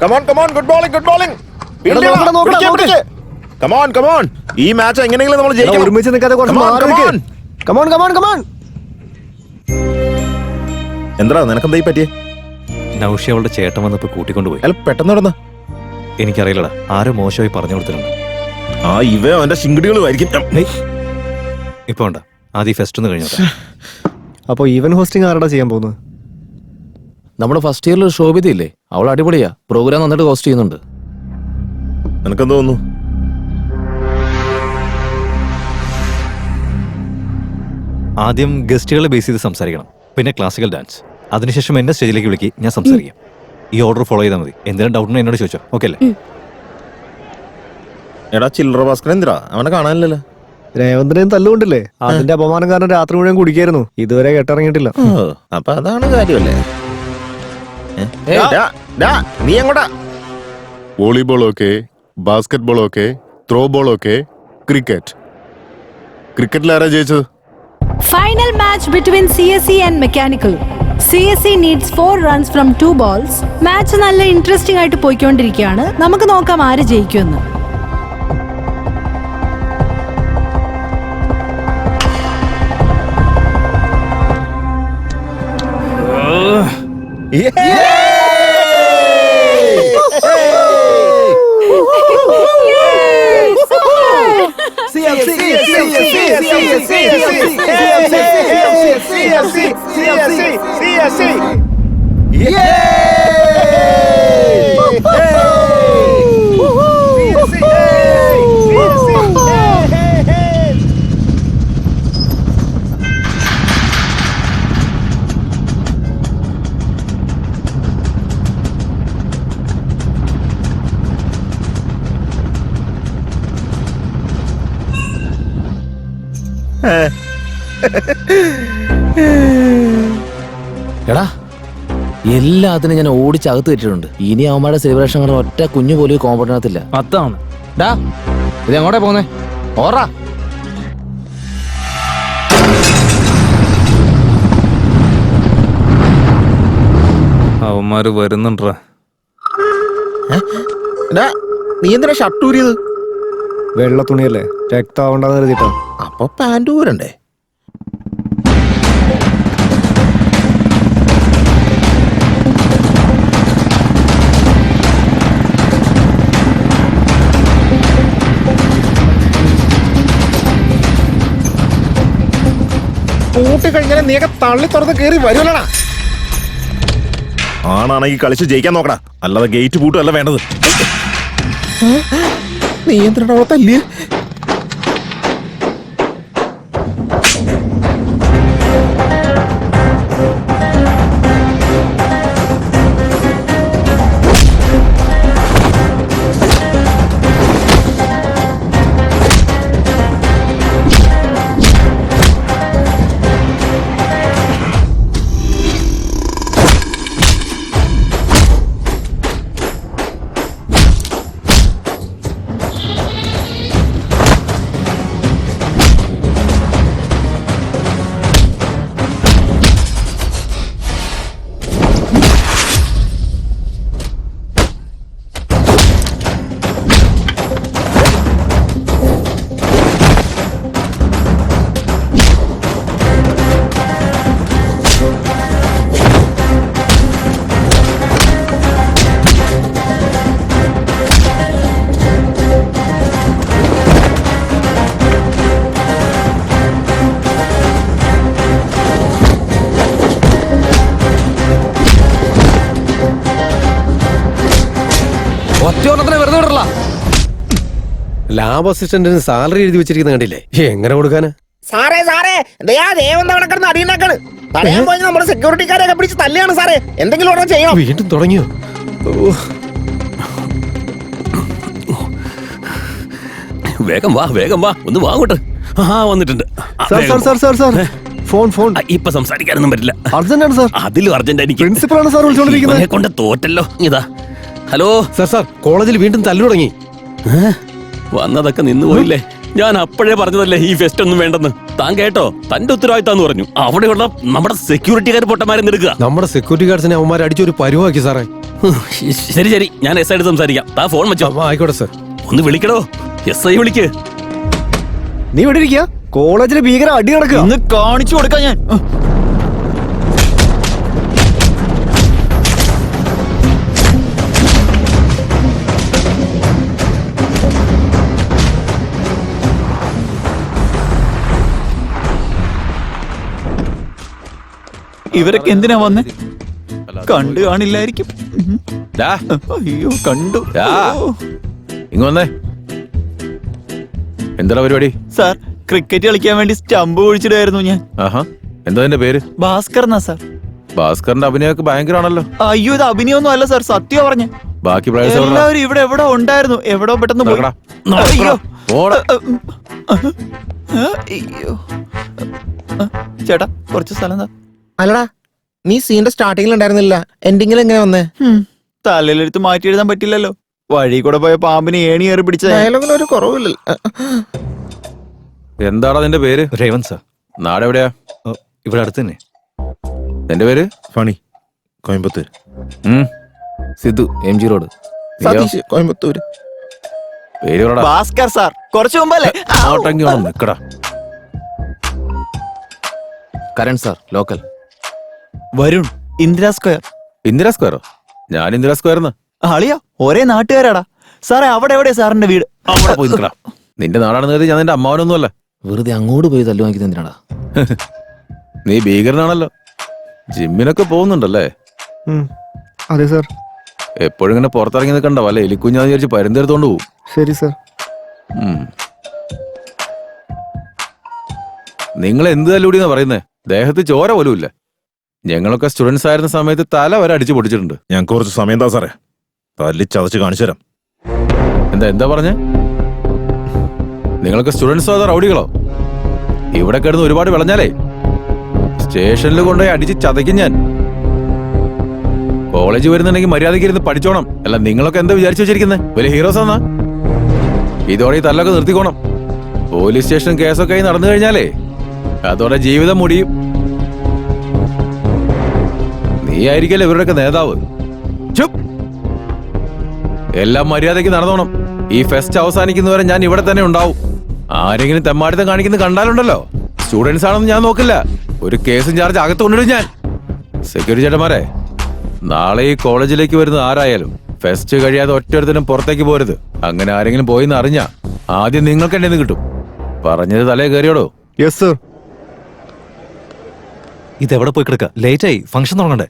come on come on good bowling good bowling. Come on come on ഈ മാച്ച് എങ്ങനെയെങ്കിലും നമ്മൾ ജയിക്കണം. ഒരുമിച്ച് നിൽക്കാതെ കുറച്ച് മാറി നിൽക്ക്. Come on come on come on. എന്താ നിനക്കെന്തായി പറ്റിയേ? നൗഷി അവളുടെ ചേട്ടൻ വന്നപ്പോ കൂട്ടിക്കൊണ്ടുപോയി. അല്ല പെട്ടെന്ന് നടന്ന എനിക്കറിയില്ലടാ, ആരോ മോശമായി പറഞ്ഞു കൊടുത്തിട്ടുണ്ട്. ആ ഇവ അവന്റെ ശിങ്കിടികളുമായിരിക്കും. ഇപ്പൊ വേണ്ട, ആദ്യം ഫെസ്റ്റ് ഒന്ന് കഴിഞ്ഞോട്ടെ. അപ്പൊ ഈവൻ ഹോസ്റ്റിംഗ് ആരടാ ചെയ്യാൻ പോകുന്നത്? നമ്മുടെ ഫസ്റ്റ് ഇയറിൽ ഒരു ശോഭിത ഇല്ലേ, അവൾ അടിപൊളിയാ. പ്രോഗ്രാം നന്നായിട്ട് ഹോസ്റ്റ് ചെയ്യുന്നുണ്ട്. നിനക്കെന്ത് തോന്നുന്നു? ആദ്യം ഗസ്റ്റുകളെ ബേസ് ചെയ്ത് സംസാരിക്കണം, പിന്നെ ക്ലാസിക്കൽ ഡാൻസ്, അതിനുശേഷം എന്നെ സ്റ്റേജിലേക്ക് വിളിക്ക്, ഞാൻ സംസാരിക്കാം. ഈ ഓർഡർ ഫോളോ ചെയ്താൽ മതി. എന്തെങ്കിലും ഡൗട്ട് എന്നോട് ചോദിച്ചോ. ഓക്കെ അല്ലേ? എടാ ചില്ലറ ഭാസ്കരൻ എന്തിനാ അവനെ കാണാനില്ലല്ലോ? രേവന്തിനെയും തല്ലുകൊണ്ടില്ലേ? അതിന്റെ അപമാനം കാരണം രാത്രി മുഴുവൻ കുടിക്കായിരുന്നു. ഇതുവരെ കെട്ടിറങ്ങിയിട്ടില്ല. അപ്പൊ അതാണ് കാര്യമല്ലേ? നീ എങ്ങോട്ടാ? Volleyball okay, basket ball okay, throw ball okay, cricket. ക്രിക്കറ്റിൽ ആരാ ജയിച്ചത്? Final match between CSE and Mechanical. CSE needs 4 runs from 2 balls. Match നല്ല ഇൻട്രസ്റ്റിംഗ് ആയിട്ട് പോയിക്കൊണ്ടിരിക്കുകയാണ്. നമുക്ക് നോക്കാം ആര് ജയിക്കുമെന്ന്. എടാ എല്ലാത്തിനും ഞാൻ ഓടിച്ചകത്ത് വെച്ചിട്ടുണ്ട്. ഇനി അവന്മാരുടെ സെലിബ്രേഷൻ കാണാൻ ഒറ്റ കുഞ്ഞു പോലും കോമ്പൗണ്ടിനകത്തില്ല. അതാണ്. ഡാ ഇത് എങ്ങോട്ടാ പോന്നേ? ഓറാ. അവന്മാര് വരുന്നുണ്ടാ. നീ എന്തിനാ ഷർട്ട് ഊരിയത്? വെള്ള തുണിയല്ലേ, രക്താവണ്ടെന്ന് കരുതിട്ടോ. അപ്പൊ പാന്റ് ഊരണ്ടേ? കൂട്ടി കഴിഞ്ഞാൽ നീയൊക്കെ തള്ളി തുറന്ന് കയറി വരുമല്ലടാ. ആണാണെങ്കിൽ കളിച്ച് ജയിക്കാൻ നോക്കടാ, അല്ലാതെ ഗേറ്റ് പൂട്ടുമല്ല വേണ്ടത്. നീ എന്തിനാ തല്ലിയ? ലാബ് അസിസ്റ്റന്റിന് സാലറി എഴുതി വെച്ചിരിക്കുന്ന കണ്ടില്ലേ? എങ്ങനെ കൊടുക്കാന്? സാറേ സാറേ ദേവന്തവണക്കിടന്ന് അടിയുണ്ടാക്കാണ്. പറയാൻ പോയി നമ്മുടെ സെക്യൂരിറ്റിക്കാരെയൊക്കെ പിടിച്ച് തല്ലിയാണ് സാറേ. എന്തെങ്കിലും ഉടനെ ചെയ്യണം. വീണ്ടും തുടങ്ങിയോ? വേഗം വാ ഒന്ന് വാങ്ങോട്ട്. വന്നിട്ടുണ്ട്. ഫോൺ ഇപ്പൊ സംസാരിക്കാനൊന്നും പറ്റില്ല. അർജന്റാണ് സാർ. അതിലും അർജന്റ് എനിക്ക്. പ്രിൻസിപ്പളാണ് സാർ വിളിച്ചോണ്ടിരിക്കുന്നത്. കൊണ്ട് തോറ്റല്ലോ. ഇതാ ഹലോ സാർ കോളേജിൽ വീണ്ടും തല്ലു തുടങ്ങി. വന്നതൊക്കെ നിന്ന് പോയില്ലേ? ഞാൻ അപ്പോഴേ പറഞ്ഞതല്ലേ ഈ ഫെസ്റ്റ് ഒന്നും വേണ്ടെന്ന്. താൻ കേട്ടോ? തന്റെ ഉത്തരവാദിത്താന്ന് പറഞ്ഞു. അവിടെയുള്ള നമ്മുടെ സെക്യൂരിറ്റിക്കാർ പൊട്ടന്മാരെടുക്കുക. നമ്മുടെ സെക്യൂരിറ്റി ഗാർഡ്സിനെ അവന്മാർ അടിച്ചൊരു പരുവാക്കി സാറേ. ശരി ഞാൻ എസ് ആയിട്ട് സംസാരിക്കാം. താ ഫോൺ വെച്ചോ. ആയിക്കോട്ടെ സാർ. ഒന്ന് വിളിക്കടോ. എസ് ഐ വിളിക്ക്. നീ ഇവിടെ ഇരിക്കുക. കോളേജിലെ ഭീകര അടി നടക്കുക. ഒന്ന് കാണിച്ചു കൊടുക്കാം ഞാൻ. ഇവരൊക്കെ എന്തിനാ വന്നേ? കണ്ടു കാണില്ലായിരിക്കും. അയ്യോ കണ്ടു. ഇങ്ങ് വന്നേ. എന്താ പരിപാടി? സാർ ക്രിക്കറ്റ് കളിക്കാൻ വേണ്ടി സ്റ്റംപ് ഒഴിച്ചിടായിരുന്നു ഞാൻ. എന്താ നിന്റെ പേര്? ഭാസ്കർ എന്നാ സാർ. ഭാസ്കറിന്റെ അഭിനയൊക്കെ ഭയങ്കരമാണല്ലോ. അയ്യോ ഇത് അഭിനയൊന്നും അല്ല സാർ, സത്യം പറഞ്ഞ. ബാക്കി എല്ലാവരും ഇവിടെ എവിടെ ഉണ്ടായിരുന്നു, എവിടോ പെട്ടെന്ന് പോയി. അയ്യോ അയ്യോ ചേട്ടാ കുറച്ച് സ്ഥലം എന്താ? അല്ലടാ നീ സീന്റെ സ്റ്റാർട്ടിങ്ങിൽ ഉണ്ടായിരുന്നില്ല, എൻഡിങ്ങിൽ എങ്ങനെ വന്നേ? തലയിലെടുത്ത് മാറ്റി എഴുതാൻ പറ്റില്ലല്ലോ. വഴി കൂടെ പോയ പാമ്പിന് ഏണി കയറി പിടിച്ച ഡയലോഗിന് ഒരു കുറവില്ല. എന്താടാ നിന്റെ പേര്? രേവൻ സാർ. നാടെവിടെയാ? ഇവിടെ അടുത്ത് തന്നെ. എന്റെ പേര് ഫണി, കോയമ്പത്തൂർ. Sidhu, MG road. സതീഷ്, കോയമ്പത്തൂര്. പേര് പറടാ. ഭാസ്കർ സാർ. കുറച്ചു മുമ്പല്ലേ? നിക്കടാ. Karan sir, local. Varun, Indira square. Indira സ്ക്വയറോ? ഞാൻ ഇന്ദിരാ സ്ക്വയർന്ന്. അളിയാ ഒരേ നാട്ടുകാരാടാ സാറേ. അവിടെ എവിടെയാ സാറിന്റെ വീട്? അവിടെ പോയി നിക്കടാ. നിന്റെ നാടാണെന്ന് കരുതി ഞാൻ നിന്റെ അമ്മാവനൊന്നുമല്ല. വെറുതെ അങ്ങോട്ട് പോയി തല്ലു വാങ്ങിക്കുന്ന എന്തിനാടാ? നീ ഭീകരനാണല്ലോ. ജിമ്മിനൊക്കെ പോകുന്നുണ്ടല്ലേ? അതെ സാർ. എപ്പോഴും ഇങ്ങനെ പുറത്തിറങ്ങി നിൽക്കണ്ട, വല്ല എലിക്കുഞ്ഞാന്ന് വിചാരിച്ച് പരുന്തെടുത്തോണ്ട് പോകും. ശരി സാർ. നിങ്ങൾ എന്ത് തല്ലൂടിയെന്നാ പറയുന്നേ? ദേഹത്ത് ചോര പോലും ഇല്ല. ഞങ്ങളൊക്കെ സ്റ്റുഡൻസ് ആയിരുന്ന സമയത്ത് തല വരെ അടിച്ചു പൊടിച്ചിട്ടുണ്ട്. ഞങ്ങൾക്ക് കുറച്ച് സമയം താ സാറേ, തല്ലി ചതച്ച് കാണിച്ചു തരാം. എന്താ പറഞ്ഞേ? നിങ്ങളൊക്കെ സ്റ്റുഡൻസോ അതോ റൗഡികളോ? ഇവിടെ കിടന്ന് ഒരുപാട് വിളഞ്ഞാലേ സ്റ്റേഷനിൽ കൊണ്ടുപോയി അടിച്ച് ചതയ്ക്കും ഞാൻ. കോളേജ് വരുന്നുണ്ടെങ്കിൽ മര്യാദയ്ക്ക് ഇരുന്ന് പഠിച്ചോണം. അല്ല നിങ്ങളൊക്കെ എന്താ വിചാരിച്ചു വെച്ചിരിക്കുന്നത്? വലിയ ഹീറോസ് ആന്നാ? ഇതോടെ ഈ തല്ലൊക്കെ നിർത്തിക്കോണം. പോലീസ് സ്റ്റേഷൻ കേസൊക്കെ ആയി നടന്നു കഴിഞ്ഞാലേ അതോടെ ജീവിതം മുടിയും. നീ ആയിരിക്കല്ലേ ഇവരുടെയൊക്കെ നേതാവ്. ചുപ്. എല്ലാം മര്യാദയ്ക്ക് നടന്നോണം. ഈ ഫെസ്റ്റ് അവസാനിക്കുന്നവരെ ഞാൻ ഇവിടെ തന്നെ ഉണ്ടാവും. ആരെങ്കിലും തെമ്മാടിത്തം കാണിക്കുന്നത് കണ്ടാലുണ്ടല്ലോ, സ്റ്റുഡൻസ് ആണെന്ന് ഞാൻ നോക്കില്ല, ഒരു കേസും ചാർജ് അകത്ത് കൊണ്ടിടും ഞാൻ. സെക്യൂരിറ്റി ചേട്ടന്മാരെ, നാളെ ഈ കോളേജിലേക്ക് വരുന്ന ആരായാലും ഫെസ്റ്റ് കഴിയാതെ ഒറ്റൊരുത്തനും പുറത്തേക്ക് പോരുത്. അങ്ങനെ ആരെങ്കിലും പോയിന്ന് അറിഞ്ഞാ ആദ്യം നിങ്ങൾക്ക് എന്നെ കിട്ടും. പറഞ്ഞത് തലേ കയറിയോടോ? Yes sir. ഇതെവിടെ പോയി കിടക്കുക? ലേറ്റായി, ഫംഗ്ഷൻ തുടങ്ങണ്ടേ?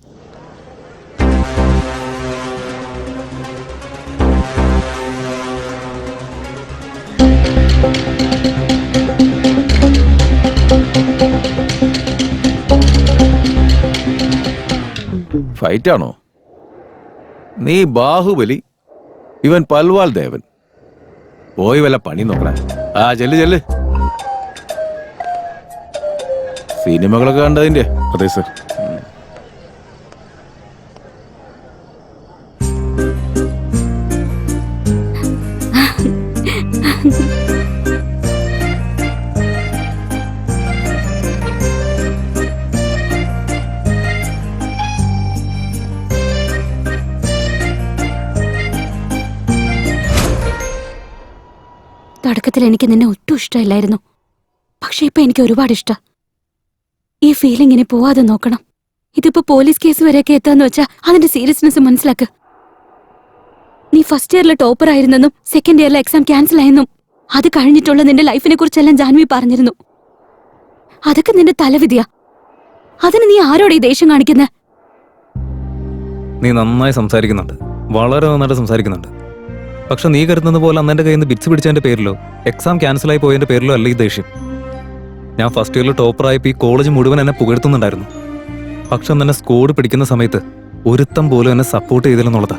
ഫൈറ്റാണോ? നീ ബാഹുബലി, ഇവൻ പൽവാൽ ദേവൻ. പോയി വല്ല പണി നോക്കണ. ആ ചെല്ല് ചെല്ല്. സിനിമകളൊക്കെ കണ്ടതിന്റെ? അതെ സർ. തുടക്കത്തിൽ എനിക്ക് നിന്നെ ഒട്ടും ഇഷ്ടമില്ലായിരുന്നു. പക്ഷെ ഇപ്പൊ എനിക്ക് ഒരുപാട് ഇഷ്ടം. ഈ ഫീലിങ്ങിനെ പോവാതെ നോക്കണം. ഇതിപ്പോ പോലീസ് കേസ് വരെയൊക്കെ എത്താന്ന് വെച്ചാ അതിന്റെ സീരിയസ്നെസ് മനസ്സിലാക്ക്. നീ ഫസ്റ്റ് ഇയറിലെ ടോപ്പർ ആയിരുന്നെന്നും സെക്കൻഡ് ഇയറിലെ എക്സാം ക്യാൻസൽ ആയെന്നും അത് കഴിഞ്ഞിട്ടുള്ള നിന്റെ ലൈഫിനെ കുറിച്ചെല്ലാം ജാൻവി പറഞ്ഞിരുന്നു. അതൊക്കെ നിന്റെ തലവിധിയാ. അതിന് നീ ആരോടെ ഈ ദേഷ്യം കാണിക്കുന്നത്? നീ നന്നായി സംസാരിക്കുന്നുണ്ട്, വളരെ നന്നായിട്ട് സംസാരിക്കുന്നുണ്ട്. പക്ഷെ നീ കരുതുന്നത് പോലെ അന്നെന്റെ കയ്യിൽ നിന്ന് ബിറ്റ്സ് പിടിച്ചതിന്റെ പേരിലോ എക്സാം ക്യാൻസലായി പോയതിന്റെ പേരിലോ അല്ല ഈ ദേഷ്യം. ഞാൻ ഫസ്റ്റ് ഇയറിൽ ടോപ്പറായപ്പോൾ ഈ കോളേജ് മുഴുവൻ എന്നെ പുകഴ്ത്തുന്നുണ്ടായിരുന്നു. പക്ഷെ എന്നെ സ്കോഡ് പിടിക്കുന്ന സമയത്ത് ഒരുത്തം പോലും എന്നെ സപ്പോർട്ട് ചെയ്തില്ലെന്നുള്ളതാ.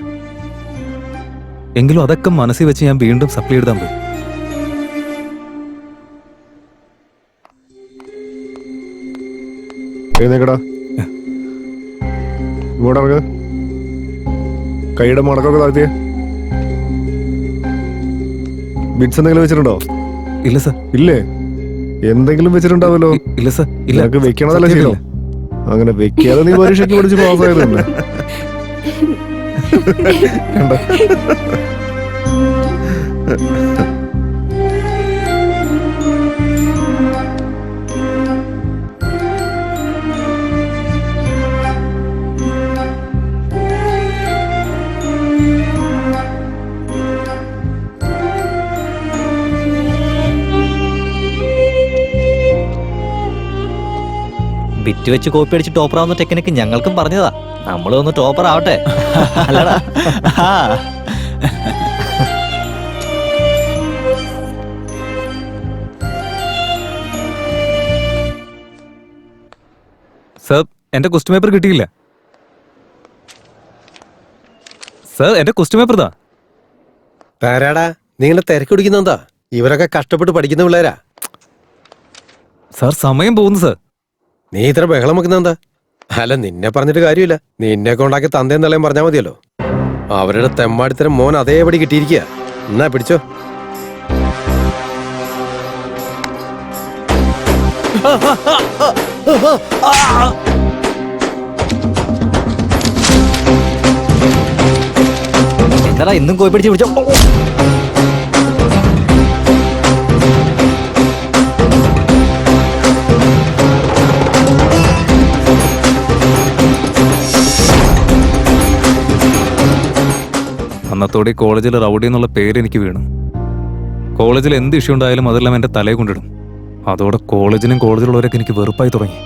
എങ്കിലും അതൊക്കെ മനസ്സിൽ വെച്ച് ഞാൻ വീണ്ടും സപ്ലൈ എഴുതാൻ പോയി. എഴുന്നേക്കടാ, ഇങ്ങോട്ട് ഇറങ്ങ. കൈയുടെ മടക്കൊക്കെ താഴ്ത്തിയേ. ബിറ്റ്സ് എന്തെങ്കിലും വെച്ചിട്ടുണ്ടോ? ഇല്ല സർ. ഇല്ലേ? എന്തെങ്കിലും വെച്ചിട്ടുണ്ടാവല്ലോ. ഇല്ല സർ. നിനക്ക് വെക്കണതല്ല ചെയ്യണോ? അങ്ങനെ വെക്കാതെ നീ പരീക്ഷയ്ക്ക് പഠിച്ച് പാസ്സായത് തന്നെ. ബിറ്റ് വെച്ച് കോപ്പി അടിച്ച് ടോപ്പർ ആവുന്ന ടെക്നിക്ക് ഞങ്ങൾക്കും പറഞ്ഞതാ. നമ്മളൊന്ന് ടോപ്പർ ആവട്ടെ. അല്ലടാ? സർ, എന്റെ ക്വസ്റ്റ്യൻ പേപ്പർ കിട്ടിയില്ല. സർ, എന്റെ ക്വസ്റ്റ്യൻ പേപ്പർ ഇതാ. താരാടാ നീ ഇങ്ങനെ തിരക്ക് പിടിക്കുന്നെന്താ? ഇവരൊക്കെ കഷ്ടപ്പെട്ട് പഠിക്കുന്ന പിള്ളേരാ. സാർ, സമയം പോകുന്നു സർ. നീ ഇത്ര ബഹളം വെക്കുന്നെന്താ? അല്ല, നിന്നെ പറഞ്ഞിട്ട് കാര്യമില്ല. നിന്നെ കൊണ്ടാക്കി തന്തേം തള്ളയും പറഞ്ഞാൽ മതിയല്ലോ. അവരുടെ തെമ്മാടിത്തരം മോൻ അതേപടി കിട്ടിയിരിക്കുക. എന്നാ പിടിച്ചോ. എന്താടാ ഇന്നും കോപ്പി അടിച്ച് പിടിച്ചോ? അന്നത്തോടെ കോളേജിൽ റൗഡി എന്നുള്ള പേര് എനിക്ക് വീണു. കോളേജിൽ എന്ത് ഇഷ്യൂ ഉണ്ടായാലും അതെല്ലാം എൻ്റെ തലയെ കൊണ്ടിടും. അതോടെ കോളേജിനും കോളേജിലുള്ളവരൊക്കെ എനിക്ക് വെറുപ്പായി തുടങ്ങി.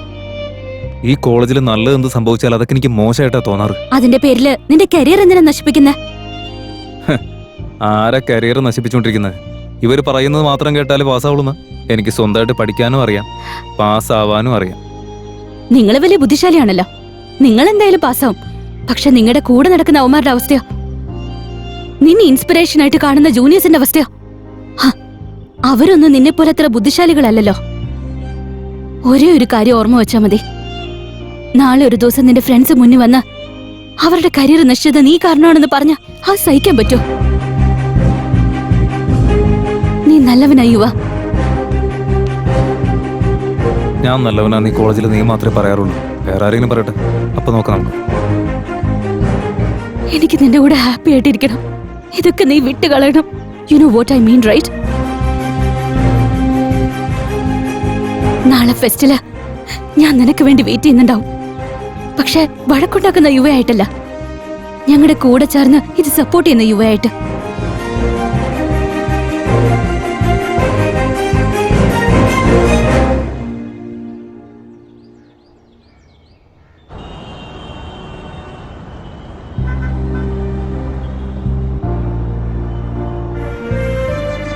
ഈ കോളേജിൽ നല്ലത് എന്ത് സംഭവിച്ചാൽ അതൊക്കെ എനിക്ക് മോശമായിട്ടാ തോന്നാറ്. അതിന്റെ പേരില് നിന്റെ കരിയർ എന്തിനാ നശിപ്പിക്കുന്നത്? ആരാ കരിയർ നശിപ്പിച്ചുകൊണ്ടിരിക്കുന്നത്? ഇവർ പറയുന്നത് മാത്രം കേട്ടാൽ പാസ്സാവുള്ളൂ. എനിക്ക് സ്വന്തമായിട്ട് പഠിക്കാനും അറിയാം, പാസ്സാവാനും അറിയാം. നിങ്ങൾ വലിയ ബുദ്ധിശാലിയാണല്ലോ. നിങ്ങൾ എന്തായാലും പാസ്സാവും. പക്ഷെ നിങ്ങളുടെ കൂടെ നടക്കുന്ന അവന്മാരുടെ അവസ്ഥയോ? നിന്നെ ഇൻസ്പിറേഷൻ ആയിട്ട് കാണുന്ന ജൂനിയേഴ്സിന്റെ അവസ്ഥയോ? അവരൊന്നും നിന്നെ പോലെ അത്ര ബുദ്ധിശാലികളല്ലല്ലോ. ഒരേ ഒരു കാര്യം ഓർമ്മ വെച്ചാ മതി. നാളെ ഒരു ദിവസം നിന്റെ ഫ്രണ്ട്സ് മുന്നിൽ വന്ന് അവരുടെ കരിയർ നശിച്ചത് നീ കാരണമാണെന്ന് പറഞ്ഞ അത് സഹിക്കാൻ പറ്റോ? നീ നല്ലവനാ യുവ. ഞാൻ നല്ലവനാ നീ കോളേജിൽ നീ മാത്രമേ പറയാറുള്ളൂ. വേറെ ആരെങ്കിലും പറയട്ടെ, അപ്പൊ നോക്കാം നമുക്ക്. എനിക്ക് നിന്റെ കൂടെ ഹാപ്പി ആയിട്ടിരിക്കണം. ഇതൊക്കെ നീ വിട്ട് കളയണം. You know what I mean, right? നാളെ ഫെസ്റ്റില് ഞാൻ നിനക്ക് വേണ്ടി വെയിറ്റ് ചെയ്യുന്നുണ്ടാവും. പക്ഷെ വഴക്കുണ്ടാക്കുന്ന യുവയായിട്ടല്ല, ഞങ്ങളുടെ കൂടെ ചേർന്ന് ഇത് സപ്പോർട്ട് ചെയ്യുന്ന യുവയായിട്ട്.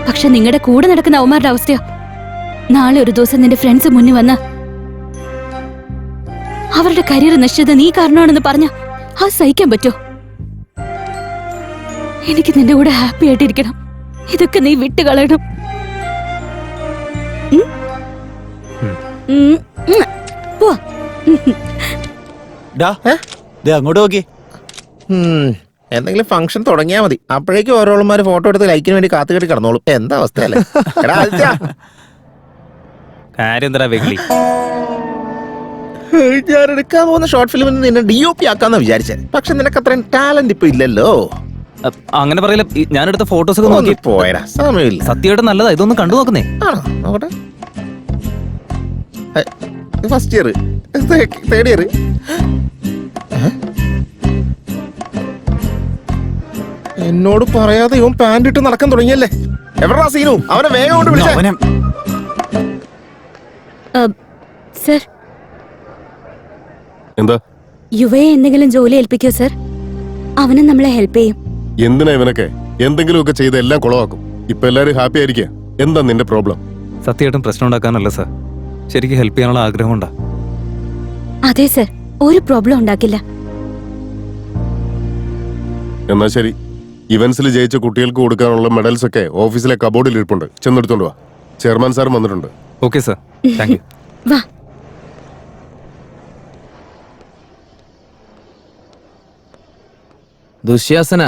പക്ഷെ നിങ്ങളുടെ കൂടെ നടക്കുന്ന അവന്മാരുടെ അവസ്ഥയോ? നാളെ ഒരു ദിവസം നിന്റെ ഫ്രണ്ട്സ് മുന്നിൽ വന്ന് അവരുടെ കരിയർ നശിച്ചത് നീ കാരണമാണെന്ന് പറഞ്ഞ അത് സഹിക്കാൻ പറ്റോ? എനിക്ക് നിന്റെ കൂടെ ഹാപ്പി ആയിട്ടിരിക്കണം. ഇതൊക്കെ നീ വിട്ട് കളയണം. പോവാ. അങ്ങോട്ട് നോക്കി. എന്തെങ്കിലും ഫംഗ്ഷൻ തുടങ്ങിയാ മതി, അപ്പോഴേക്കും ഓരോളന്മാര് ഫോട്ടോ എടുത്ത് ലൈക്കിന് വേണ്ടി കാത്തുകെട്ടി കിടന്നോളും. എന്താ അവസ്ഥയല്ലേ? എടാ ആദിത്യ, കാര്യം എന്താ വെകിളി? ഞാൻ എടുക്കാൻ പോകുന്ന ഷോർട്ട് ഫിലിമിന് നിന്നെ DOP ആക്കാന്ന് വിചാരിച്ചേ. പക്ഷെ നിനക്ക് അത്രയും ടാലന്റ് ഇപ്പൊ ഇല്ലല്ലോ. അങ്ങനെ പറയില്ല. ഞാനെടുത്ത ഫോട്ടോസ് ഒക്കെ നോക്കി പോയടാ, സമയമില്ല. സത്യമായിട്ട് നല്ലതാ, ഇതൊന്ന് കണ്ടു നോക്കുന്നേ. ആണോ? നോക്കട്ടെ. First year, third year. എന്നോട് പറയാതെ ഇവൻ പാന്റ് ഇട്ട് നടക്കാൻ തുടങ്ങിയല്ലേ? എവിടാ സീനു? അവനെ വേഗം കൊണ്ട് വിളിച്ചേ. സർ, എന്താ യുവയെ എന്തെങ്കിലും ജോലി ഏൽപ്പിക്കോ സർ? അവനും നമ്മളെ ഹെൽപ്പ് ചെയ്യും. എന്തിനാ ഇവനൊക്കെ എന്തെങ്കിലുമൊക്കെ ചെയ്ത് എല്ലാം കുളവാക്കും. ഇപ്പൊ എല്ലാരും ഹാപ്പി ആയിരിക്കുക. എന്താ നിന്റെ പ്രോബ്ലം? സത്യമായിട്ടും പ്രശ്നം ഉണ്ടാക്കാനല്ല സാർ, ശരിക്കും ഹെൽപ്പ് ചെയ്യാനുള്ള ആഗ്രഹം ഉണ്ടാ. അതെ സർ, ഒരു പ്രോബ്ലം ഉണ്ടാക്കില്ല. എന്നാ ശരി, ഇവന്റ്സിൽ ജയിച്ച കുട്ടികൾക്ക് കൊടുക്കാനുള്ള മെഡൽസ് ഒക്കെ ഓഫീസിലെ കബോർഡിൽ ഇരിപ്പുണ്ട്. ചെന്നെടുത്തോണ്ട് വാ. ചെയർമാൻ സാറും വന്നിട്ടുണ്ട്. Okay sir, thank you. വാ. ദുശ്യാസന,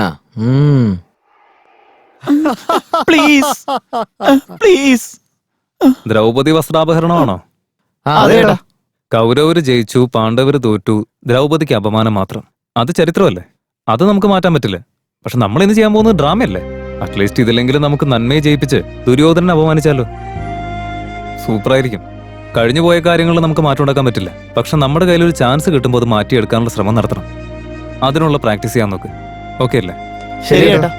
പ്ലീസ് പ്ലീസ്. ദ്രൗപദി വസ്ത്രാപഹരണമാണോ? അതേടാ. കൗരവര് ജയിച്ചു, പാണ്ഡവര് തോറ്റു, ദ്രൗപദിക്ക് അപമാനം മാത്രം. അത് ചരിത്രമല്ലേ, അത് നമുക്ക് മാറ്റാൻ പറ്റില്ല. പക്ഷെ നമ്മൾ ഇന്ന് ചെയ്യാൻ പോകുന്നത് ഡ്രാമയല്ലേ? അറ്റ്ലീസ്റ്റ് ഇതിലെങ്കിലും നമുക്ക് നന്മയെ ജയിപ്പിച്ച് ദുര്യോധനനെ അപമാനിച്ചാലോ? സൂപ്പറായിരിക്കും. കഴിഞ്ഞു പോയ കാര്യങ്ങളിൽ നമുക്ക് മാറ്റം ഉണ്ടാക്കാൻ പറ്റില്ല. പക്ഷെ നമ്മുടെ കയ്യിലൊരു ചാൻസ് കിട്ടുമ്പോൾ അത് മാറ്റിയെടുക്കാനുള്ള ശ്രമം നടത്തണം. അതിനുള്ള പ്രാക്ടീസ് ചെയ്യാൻ നോക്ക്. ഓക്കെ അല്ലേ? ശരി ഏട്ടാ.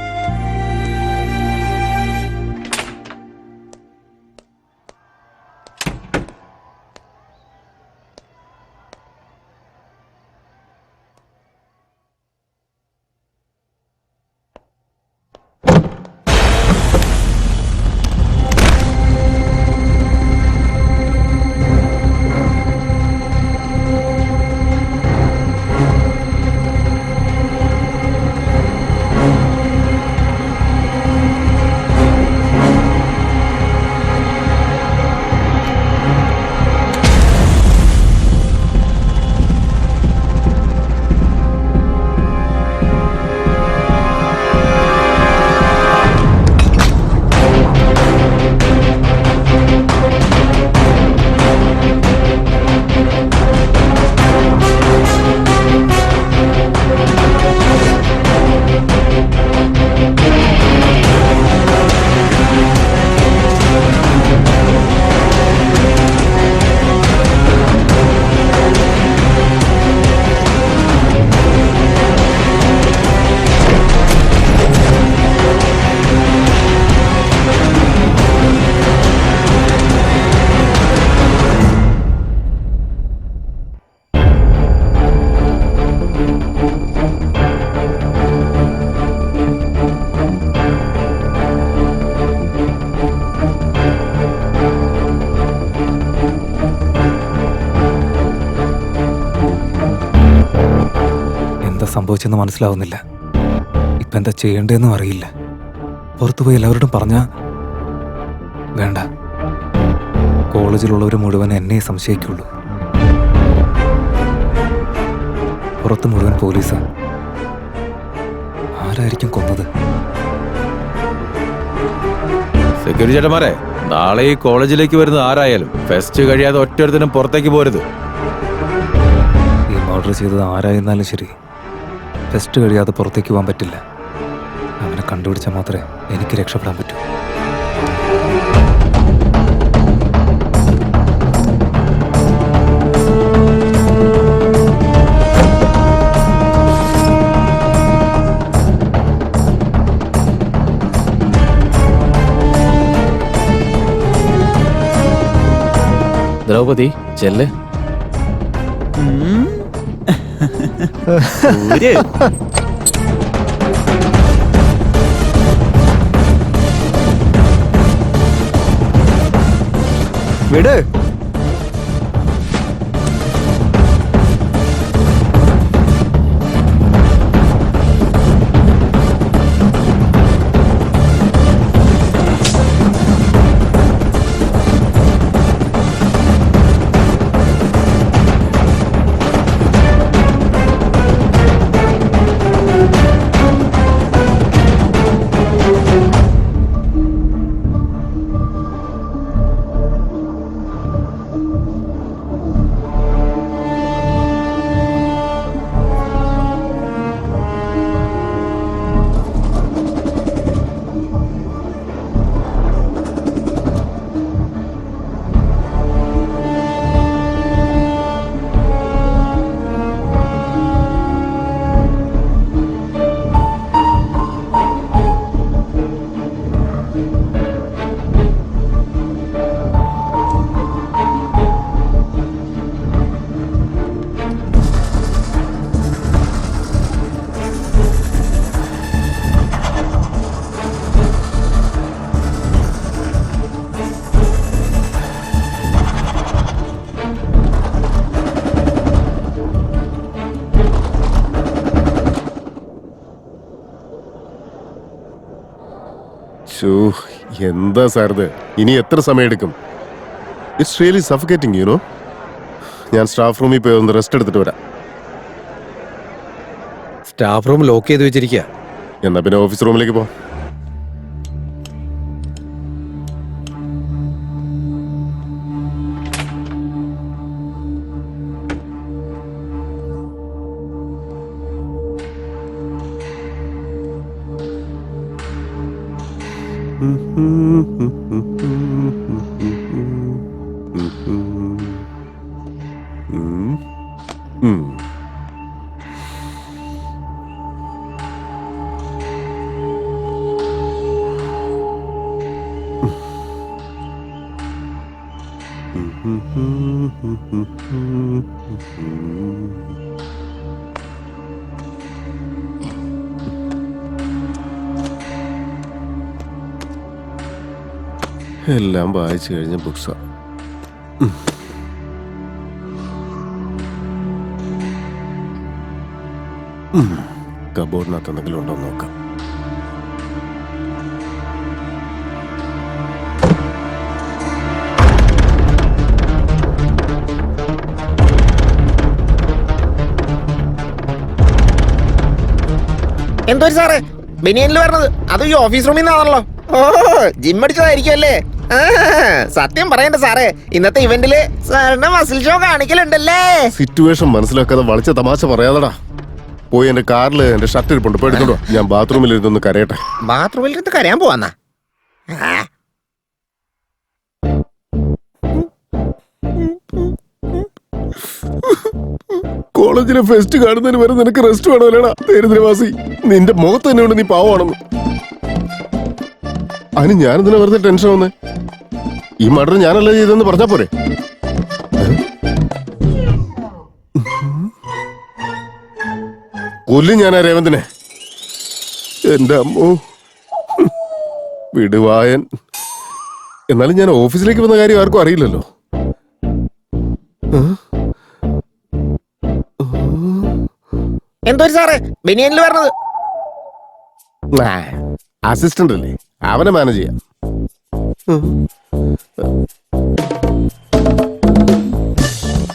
സംഭവിച്ചെന്ന് മനസ്സിലാവുന്നില്ല. ഇപ്പൊ എന്താ ചെയ്യേണ്ടതെന്നും അറിയില്ല. പുറത്തുപോയി എല്ലാവരോടും പറഞ്ഞാ വേണ്ട. കോളേജിലുള്ളവർ മുഴുവൻ എന്നെ സംശയിക്കുള്ളൂ. പുറത്ത് മുഴുവൻ പോലീസാ. ആരായിരിക്കും കൊന്നത്? സെക്യൂരിറ്റി ചേട്ടന്മാരെ, നാളെ ഈ കോളേജിലേക്ക് വരുന്ന ആരായാലും ഫെസ്റ്റ് കഴിയാതെ ഒറ്റൊരുത്തനും പുറത്തേക്ക് പോരുത്. ഈ മർഡർ ചെയ്തത് ആരായിരുന്നാലും ശരി, ഫെസ്റ്റ് കഴിയാതെ പുറത്തേക്ക് പോകാൻ പറ്റില്ല. അവനെ കണ്ടുപിടിച്ചാൽ മാത്രമേ എനിക്ക് രക്ഷപ്പെടാൻ പറ്റൂ. ദ്രൗപദി ചെല്ല്. വിട്. എന്താ സാർ ഇത്? ഇനി എത്ര സമയം എടുക്കും? It's really suffocating you know. ഞാൻ സ്റ്റാഫ് റൂമിൽ പോയി ഒന്ന് റെസ്റ്റ് എടുത്തിട്ട് വരാം. സ്റ്റാഫ് റൂം ലോക്ക് ചെയ്ത് വെച്ചിരിക്കുക. എന്നാ പിന്നെ ഓഫീസ് റൂമിലേക്ക് പോ. എല്ലാം വായിച്ചു കഴിഞ്ഞ ബുക്സാ. കബോർഡിനകത്ത് എന്തെങ്കിലും ഉണ്ടോ നോക്കാം. എന്തോ സാറേ ബനിയനിൽ വരണത്? അത് ഈ ഓഫീസ് റൂമിൽ നിന്നാണല്ലോ. ഓ, ജിം അടിച്ചതായിരിക്കും അല്ലേ? സത്യം പറയണ്ട സാറേ, ഇന്നത്തെ ഇവന്റില് സാറിന്റെ മസിൽ ഷോ കാണിക്കലുണ്ടല്ലേ? സിറ്റുവേഷൻ മനസ്സിലാക്കാതെ വളച്ച തമാശ പറയാതടാ. പോയി എന്റെ കാറിൽ എന്റെ ഷർട്ട് ഇരിപ്പുണ്ട്, പോയി എടുത്തോണ്ടോ. ഞാൻ ബാത്റൂമിൽ ഇരുന്നൊന്ന് കരയട്ടെ. ബാത്റൂമിൽ ഇരുന്ന് കരയാൻ പോവാന്നാ? കോളേജിലെ ഫെസ്റ്റ് കാണുന്നതിന് വരെ നിനക്ക് റെസ്റ്റ് വേണമല്ലേടാ ദരിദ്രവാസി. നിന്റെ മുഖത്ത് തന്നെ ഉണ്ട് നീ പാവമാണെന്ന്. അതിന് ഞാനെന്തിനാ വെറുതെ ടെൻഷൻ വന്നേ? ഈ മർഡർ ഞാനല്ല ചെയ്തെന്ന് പറഞ്ഞാ പോരെ? കൊല്ലും ഞാനാ രേവന്തിനെ. എന്റെ അമ്മോ, വിടുവായൻ. എന്നാലും ഞാൻ ഓഫീസിലേക്ക് വന്ന കാര്യം ആർക്കും അറിയില്ലല്ലോ. എന്തോ സാറേ ബനിയനിൽ വരണത്? അസിസ്റ്റന്റ് അല്ലേ, അവനെ മാനേജ് ചെയ്യാം.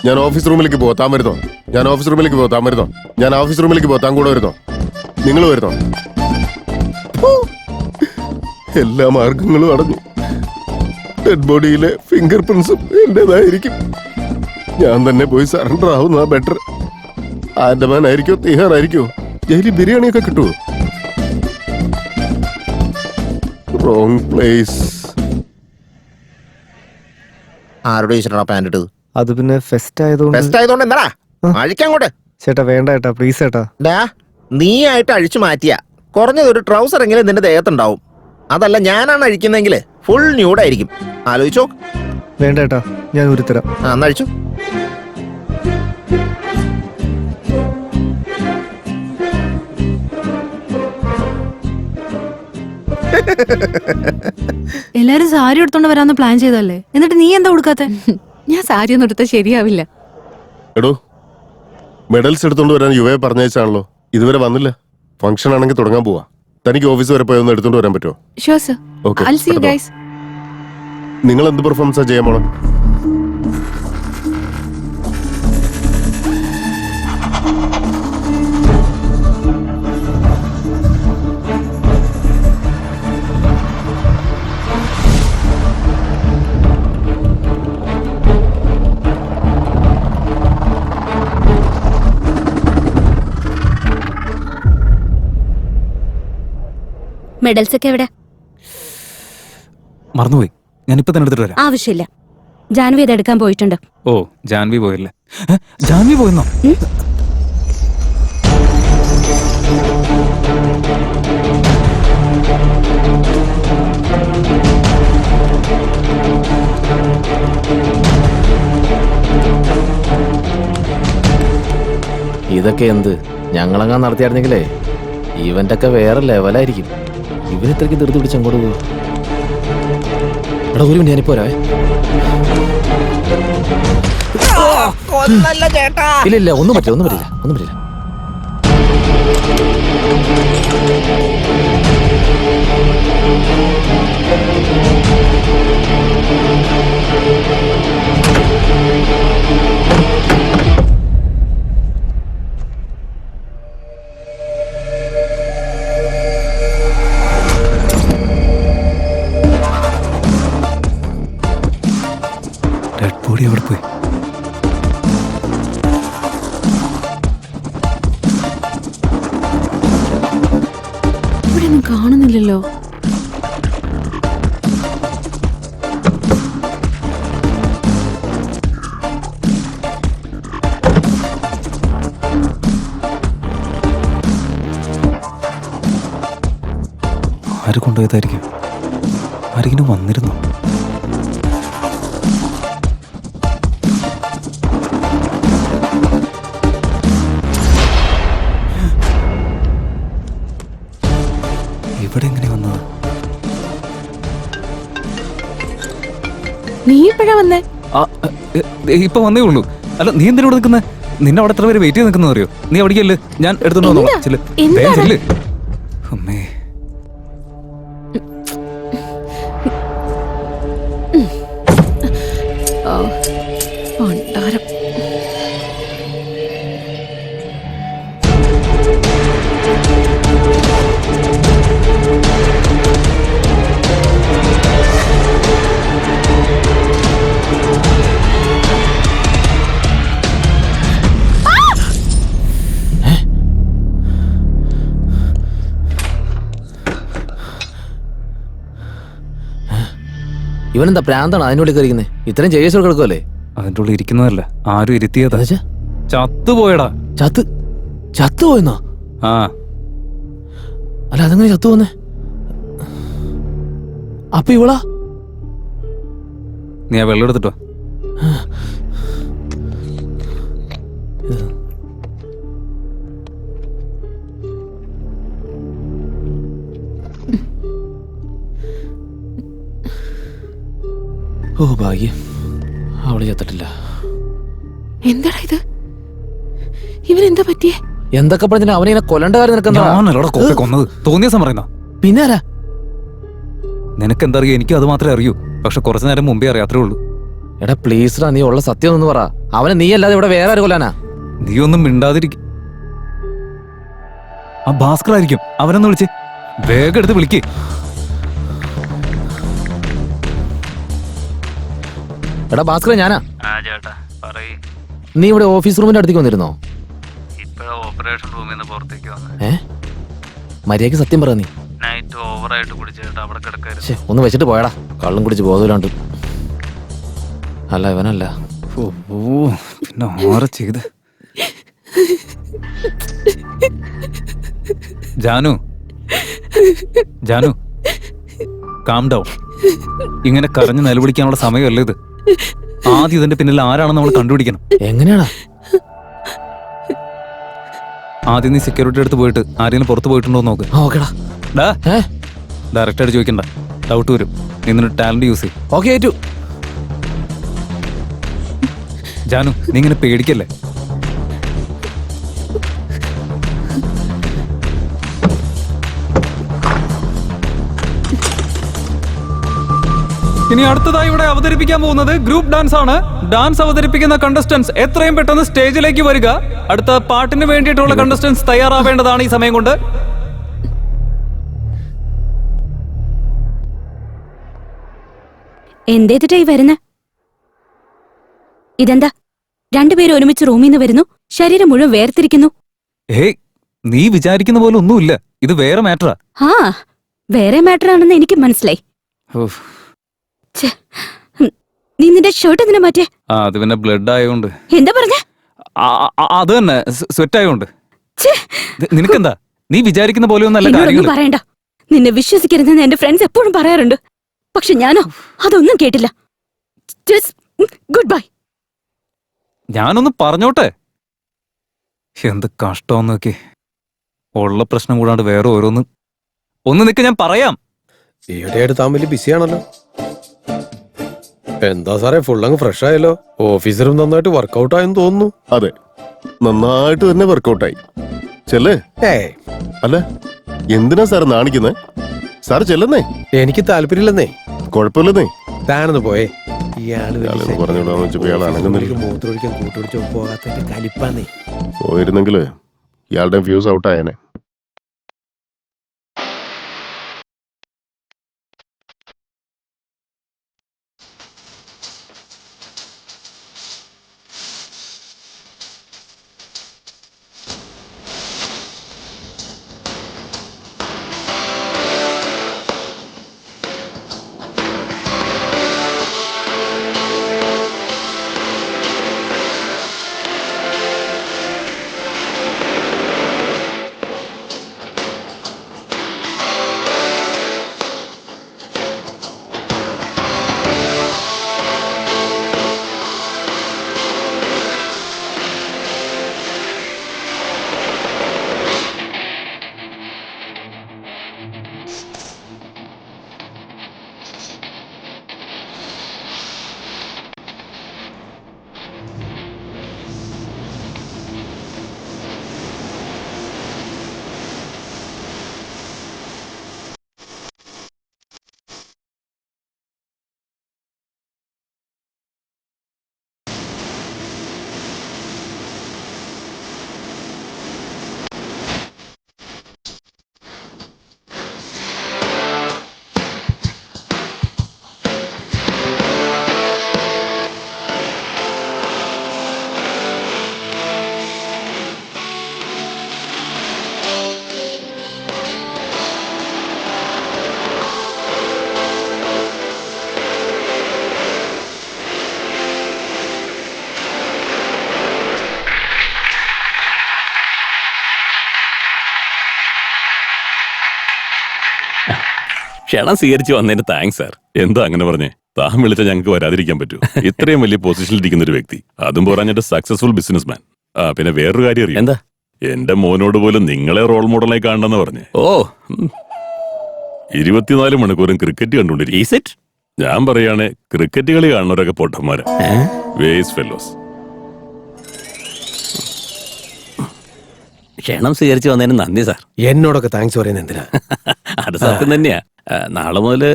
ഞാൻ ഓഫീസ് റൂമിലേക്ക് പോവാ, താൻ വരുന്നോ? ഞാൻ ഓഫീസ് റൂമിലേക്ക് പോവാ, താൻ വരുന്നോ? ഞാൻ ഓഫീസ് റൂമിലേക്ക് പോവാ, താൻ കൂടെ വരുന്നോ? നിങ്ങൾ വരുന്നോ? എല്ലാ മാർഗങ്ങളും അടഞ്ഞു. ഡെഡ് ബോഡിയിലെ ഫിംഗർ പ്രിന്റ്സും എന്റേതായിരിക്കും. ഞാൻ തന്നെ പോയി സറണ്ടർ ആവുന്നതാ ബെറ്റർ. ആൻഡമാൻ ആയിരിക്കോ തീഹാർ ആയിരിക്കോ? ജയിലിൽ ബിരിയാണിയൊക്കെ കിട്ടുമോ? Wrong place. ആരോട് ചോദിച്ചിട്ടാ പാൻറ് ഇട്ടത്? അത് പിന്നെ ഫെസ്റ്റ് ആയതുകൊണ്ട്. ബെസ്റ്റ് ആയതുകൊണ്ട് എന്താടാ അഴിക്കങ്ങോട്ട്. ചേട്ടാ വേണ്ട ഏട്ടാ, പ്ലീസ് ഏട്ടാ. നീ ആയിട്ട് അഴിച്ചു മാറ്റിയ കുറഞ്ഞത് ഒരു ട്രൗസർ എങ്കിലും നിന്റെ ദേഹത്തുണ്ടാവും. അതല്ല ഞാനാണ് അഴിക്കുന്നെങ്കിൽ ഫുൾ ന്യൂഡായിരിക്കും. ആലോചിച്ചോ. വേണ്ട ഏട്ടാ, ഞാൻ ഉരുത്തരാം. എന്നാ അഴിച്ചു. എല്ലാരും സാരി എടുത്തോണ്ട് വരാന്ന് പ്ലാൻ ചെയ്തല്ലേ, എന്നിട്ട് നീ എന്താ കൊടുക്കാത്ത? ഞാൻ സാരി ഒന്നും എടുത്താൽ ശരിയാവില്ല. എടോ, മെഡൽസ് എടുത്തോണ്ട് വരാൻ യുവയെ പറഞ്ഞയച്ചാണല്ലോ, ഇതുവരെ വന്നില്ല. ഫംഗ്ഷൻ ആണെങ്കിൽ തുടങ്ങാൻ പോവാ. തനിക്ക് ഓഫീസ് വരെ പോയി ഒന്ന് എടുത്തോണ്ട് വരാൻ പറ്റുമോ? Sure, sir. I'll see you guys. നിങ്ങൾ എന്ത് പെർഫോമൻസാ ചെയ്യാൻ പോണം? മെഡൽസ് ഒക്കെ എവിടെ? മറന്നുപോയി, ഞാനിപ്പോ തന്നെ എടുത്തിട്ട് വരാം. ആവശ്യമില്ല, ജാൻവി അത് എടുക്കാൻ പോയിട്ടുണ്ട്. ഓ, ജാൻവി പോയല്ലേ? ജാൻവി പോയെന്നോ? ഇതൊക്കെ എന്ത്? ഞങ്ങളങ്ങാൻ നടത്തിയായിരുന്നെങ്കിലേ ഇവന്റെ ഒക്കെ വേറെ ലെവലായിരിക്കും. ഇവന് ഇത്രയ്ക്ക് ധൃതി പിടിച്ച് അങ്ങോട്ട് പോകും. എടാ ഒരു മിനിറ്റ്, ഞാനിപ്പോ വരാവേ. ഇല്ല ഇല്ല, ഒന്നും പറ്റില്ല, ഒന്നും പറ്റില്ല, ഒന്നും പറ്റില്ല. ഡെഡ് ബോഡി എവിടെ പോയി? ഇവിടെ ഒന്നും കാണുന്നില്ലല്ലോ. ആര് കൊണ്ടുപോയതായിരിക്കും? ആരെങ്കിലും വന്നിരുന്നോ? ഇവിടെ എങ്ങനെ വന്നത്? നീ എപ്പോഴാ വന്നേ? ഇപ്പൊ വന്നേ ഉള്ളൂ. അല്ല, നീ എന്തിനാ ഇവിടെ നിൽക്കുന്നത്? നിന്നെ അവിടെ എത്ര പേര് വെയിറ്റ് ചെയ്ത് നിൽക്കുന്ന അറിയോ? നീ അവിടേക്കല്ലേ, ഞാൻ എടുത്തോണ്ട് വന്നോളാം. ചെല്ല്, വേഗം ചെല്ല്. അമ്മേ, ഉണ്ടാരം. ഇവനെന്താ പ്രാന്താണ് അതിനുള്ളിൽ കയറിക്കുന്നത്? ഇത്രയും ചെയ്യേഴ്സ് കിടക്കുമല്ലേ? അതിൻ്റെ ഉള്ളിൽ ഇരിക്കുന്നതല്ല, ആരും ഇരുത്തിയതാ. ചത്തുപോയടാ. ചത്തുപോയെന്നോ? ആ, അല്ല അതെങ്ങനെ ചത്തു പോന്നേ? അപ്പൊ ഇവളാ? നീ ആ വെള്ളം എടുത്തിട്ടോ. ഓ ഭാഗ്യം, അവള് ചത്തിട്ടില്ല. എന്താടാ ഇത്? ഇവനെന്താ പറ്റിയേ? എന്തൊക്കെ പറഞ്ഞാൽ അവനെ കൊല്ലണ്ട കാര്യം ഞാനല്ലോടെ കൊന്നത്. തോന്നിയ പറയുന്ന പിന്നെ ആരാ? നിനക്ക് എന്താ അറിയാ? എനിക്ക് അത് മാത്രമേ അറിയൂ. പക്ഷെ കുറച്ചു നേരം മുമ്പേ അറിയാത്രേ ഉള്ളൂ. എടാ പ്ലീസ്ഡാ, നീ ഉള്ള സത്യം ഒന്ന് പറ. അവനെ നീ അല്ലാതെ ഇവിടെ വേറെ ആര് കൊല്ലാനാ? നീ ഒന്നും മിണ്ടാതിരിക്കും. ആ ഭാസ്കർ ആയിരിക്കും. അവനൊന്ന് വിളിച്ച് വേഗം എടുത്ത് വിളിക്ക്. എടാ ഭാസ്കർ, ഞാനാ. നീ ഇവിടെ ഓഫീസ് റൂമിന്റെ അടുത്തേക്ക് വന്നിരുന്നോ? ഓപ്പറേഷൻ റൂമിൽ നിന്ന് പുറത്തേക്ക് വന്നു. മര്യാദയ്ക്ക് സത്യം പറ. നീ നൈറ്റ് ഓവറായിട്ട് കുടിച്ചിട്ട് അവിടെ കിടക്കായിരുന്നു. ഒന്ന് വെച്ചിട്ട് പോയടാ. കള്ളും കുടിച്ച് ബോധമില്ലാണ്ട്. അല്ല ഇവനല്ല. പിന്നെ ഓറെ ചെയ്ത്. Janu, Janu, calm down. ഇങ്ങനെ കരഞ്ഞ് നിലവിളിക്കാനുള്ള സമയമല്ല ഇത്. ആദ്യം ഇതിന്റെ പിന്നിൽ ആരാണെന്ന് നമ്മൾ കണ്ടുപിടിക്കണം. എങ്ങനെയാടാ? ആദ്യം നീ സെക്യൂരിറ്റി അടുത്ത് പോയിട്ട് ആരെങ്കിലും പുറത്ത് പോയിട്ടുണ്ടോ നോക്ക്. ഡയറക്റ്റ് ആയിട്ട് ചോദിക്കണ്ട, ഡൗട്ട് വരും. നിന്നൊരു ടാലന്റ് യൂസ് ചെയ്യും. ഓക്കെ ഏറ്റു. ജാനു, നീ ഇങ്ങനെ പേടിക്കല്ലേ. ഇനി അടുത്തതായി ഇവിടെ അവതരിപ്പിക്കാൻ പോകുന്നത് ഗ്രൂപ്പ് ഡാൻസ് ആണ്. ഡാൻസ് അവതരിപ്പിക്കുന്ന കണ്ടസ്റ്റൻസ് എത്രയും പെട്ടെന്ന് സ്റ്റേജിലേക്ക് വരിക. അടുത്ത പാട്ടിന് വേണ്ടിയിട്ടുള്ള കണ്ടസ്റ്റൻസ് തയ്യാറാവേണ്ടതാണ് ഈ സമയം കൊണ്ട്. എന്തേതിട്ടായി വരുന്ന? ഇതെന്താ? രണ്ടുപേരും ഒരുമിച്ച് റൂമിൽ നിന്ന് വരുന്നു, ശരീരം മുഴുവൻ വേർതിരിക്കുന്നു. ഏയ്, നീ വിചാരിക്കുന്ന പോലെ ഒന്നുമില്ല. ഇത് വേറെ മാറ്ററാ. ആ, വേറെ മാറ്റർ ആണെന്ന് എനിക്ക് മനസ്സിലായി. നീ നിന്റെ ഷർട്ട് എന്തിനാ മാറ്റേ? അത് പിന്നെ ബ്ലഡ് ആയതുകൊണ്ട്. എന്താ പറഞ്ഞ? അത് തന്നെ, സ്വെറ്റ് ആയതുകൊണ്ട്. നിനക്കെന്താ? നീ വിചാരിക്കുന്ന പോലെ ഒന്നല്ല കാര്യങ്ങൾ. പറയണ്ട. നിന്നെ വിശ്വസിക്കരുതെന്ന് എന്റെ ഫ്രണ്ട്സ് എപ്പോഴും പറയാറുണ്ട്. പക്ഷെ ഞാനോ അതൊന്നും കേട്ടില്ല. Good bye. ഞാനൊന്ന് പറഞ്ഞോട്ടെ. എന്ത് കഷ്ടം നോക്കി. ഉള്ള പ്രശ്നം കൂടാണ്ട് വേറെ ഓരോന്ന്. ഒന്ന് നിക്ക്, ഞാൻ പറയാം. ഈയിടെയായിട്ട് താൻ വലിയ ബിസിയാണല്ലോ. എന്താ സാറേ, ഫുൾ അങ്ങ് ഫ്രഷ് ആയല്ലോ. ഓഫീസറും നന്നായിട്ട് വർക്കൗട്ട് ആയെന്ന് തോന്നുന്നു. അതെ, നന്നായിട്ട് തന്നെ വർക്കൗട്ടായി. ചെല്ലേ. അല്ല, എന്തിനാ സാർ നാണിക്കുന്നേ? സാർ ചെല്ലുന്നേ. എനിക്ക് താല്പര്യമില്ലെന്നേ. കുഴപ്പമില്ലെന്നേ. താനൊന്ന് പോയേ. പോയിരുന്നെങ്കില് ഇയാളുടെ ഫ്യൂസ് ഔട്ട് ആയേനെ. ക്ഷണം സ്വീകരിച്ച് വന്നതിന് താങ്ക്സ് സാർ. എന്താ അങ്ങനെ പറഞ്ഞേ? താൻ വിളിച്ച ഞങ്ങൾക്ക് വരാതിരിക്കാൻ പറ്റൂ? ഇത്രയും വലിയ പൊസിഷനിൽ ഇരിക്കുന്ന ഒരു വ്യക്തി, അതും പറഞ്ഞിട്ട് സക്സസ്ഫുൾ ബിസിനസ് മാൻ. പിന്നെ വേറൊരു കാര്യം അറിയാം. എന്താ? എന്റെ മോനോട് പോലും നിങ്ങളെ റോൾ മോഡലായി കാണണമെന്ന് പറഞ്ഞേ. 24 മണിക്കൂറും ക്രിക്കറ്റ് കണ്ടുകൊണ്ടിരിക്കും. ഞാൻ പറയാണ്, ക്രിക്കറ്റ് കളി കാണുന്നവരൊക്കെ പൊട്ടന്മാരാ, വേസ്റ്റ് ഫെല്ലോസ്. ക്ഷണം സ്വീകരിച്ച് വന്നതിന് നന്ദി സാർ. എന്നോടൊക്കെ താങ്ക്സ് പറയുന്നത് എന്തിനാ? അത് സത്യം തന്നെയാ. നാളെ മുതല്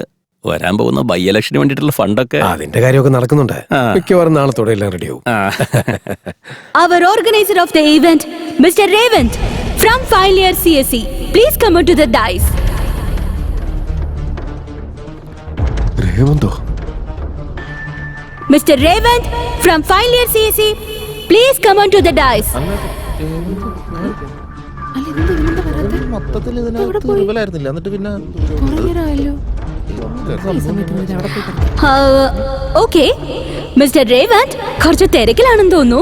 വരാൻ പോകുന്ന ബൈ ഇലക്ഷന് വേണ്ടിയിട്ടുള്ള ഫണ്ടൊക്കെ അതിന്റെ കാര്യമൊക്കെ നടക്കുന്നുണ്ട്. മിക്കവാറും നാളത്തോടെ എല്ലാം റെഡിയാവും. Our organizer of the event, Mr. Revant from final year CSE, please come on to the dais. രേവന്തോ? Mr. Revant from final year CSE, please come on to the dais. മൊത്തത്തിൽ ഇതിനകത്ത് റിവലായിരുന്നില്ല. എന്നിട്ട് പിന്നെ ഓക്കെ മിസ്റ്റർ രേവന്ത് കുറച്ച് തിരക്കിലാണെന്ന് തോന്നുന്നു.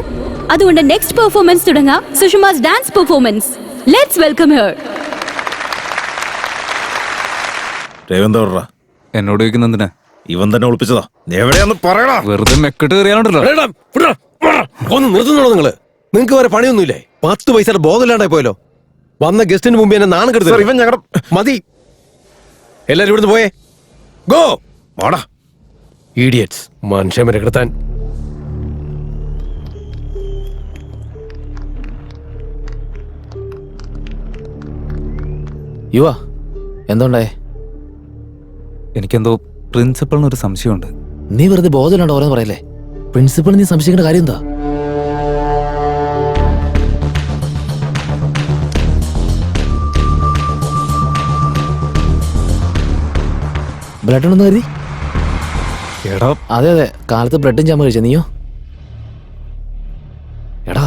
അതുകൊണ്ട് next performance തുടങ്ങാം. Sushma's dance performance. Let's welcome her. രേവന്തോടാ എന്നോട് ചോദിക്കുന്നതിനാ? ഇവൻ തന്നെ ഒളിപ്പിച്ചതാ. എവിടെയാന്ന് പറയടാ. വെറുതെ മെക്കിട്ട് കയറിയാണല്ലോ. ഒന്ന് നിർത്തുന്നുണ്ടോ നിങ്ങള്? നിങ്ങക്ക് വേറെ പണിയൊന്നുമില്ലേ? 10 പൈസയുടെ ബോധമില്ലാണ്ടായി പോയല്ലോ. വന്ന ഗസ്റ്റിന് മുമ്പ് എന്നെ നാണം കെടുത്തത്. ഇവൻ ഞങ്ങളുടെ മതി, എല്ലാരും ഇവിടുന്ന് പോയേ. ഗോ വാടാ ഈഡിയറ്റ്സ്. മനുഷ്യരെ കിടത്താൻ. യുവ എന്തുണ്ടായേ? എനിക്കെന്തോ പ്രിൻസിപ്പളിന് ഒരു സംശയമുണ്ട്. നീ വെറുതെ ബോധമില്ലാണ്ട് ഓരോന്ന് പറയല്ലേ. പ്രിൻസിപ്പൾ നീ സംശയിക്കേണ്ട കാര്യം എന്താ? ബ്ലഡ് ഉണ്ടെന്ന് കരുതി? എടാ അതെ അതെ, കാലത്ത് ബ്രെഡും ജാമ കഴിച്ച നീയോ? എടാ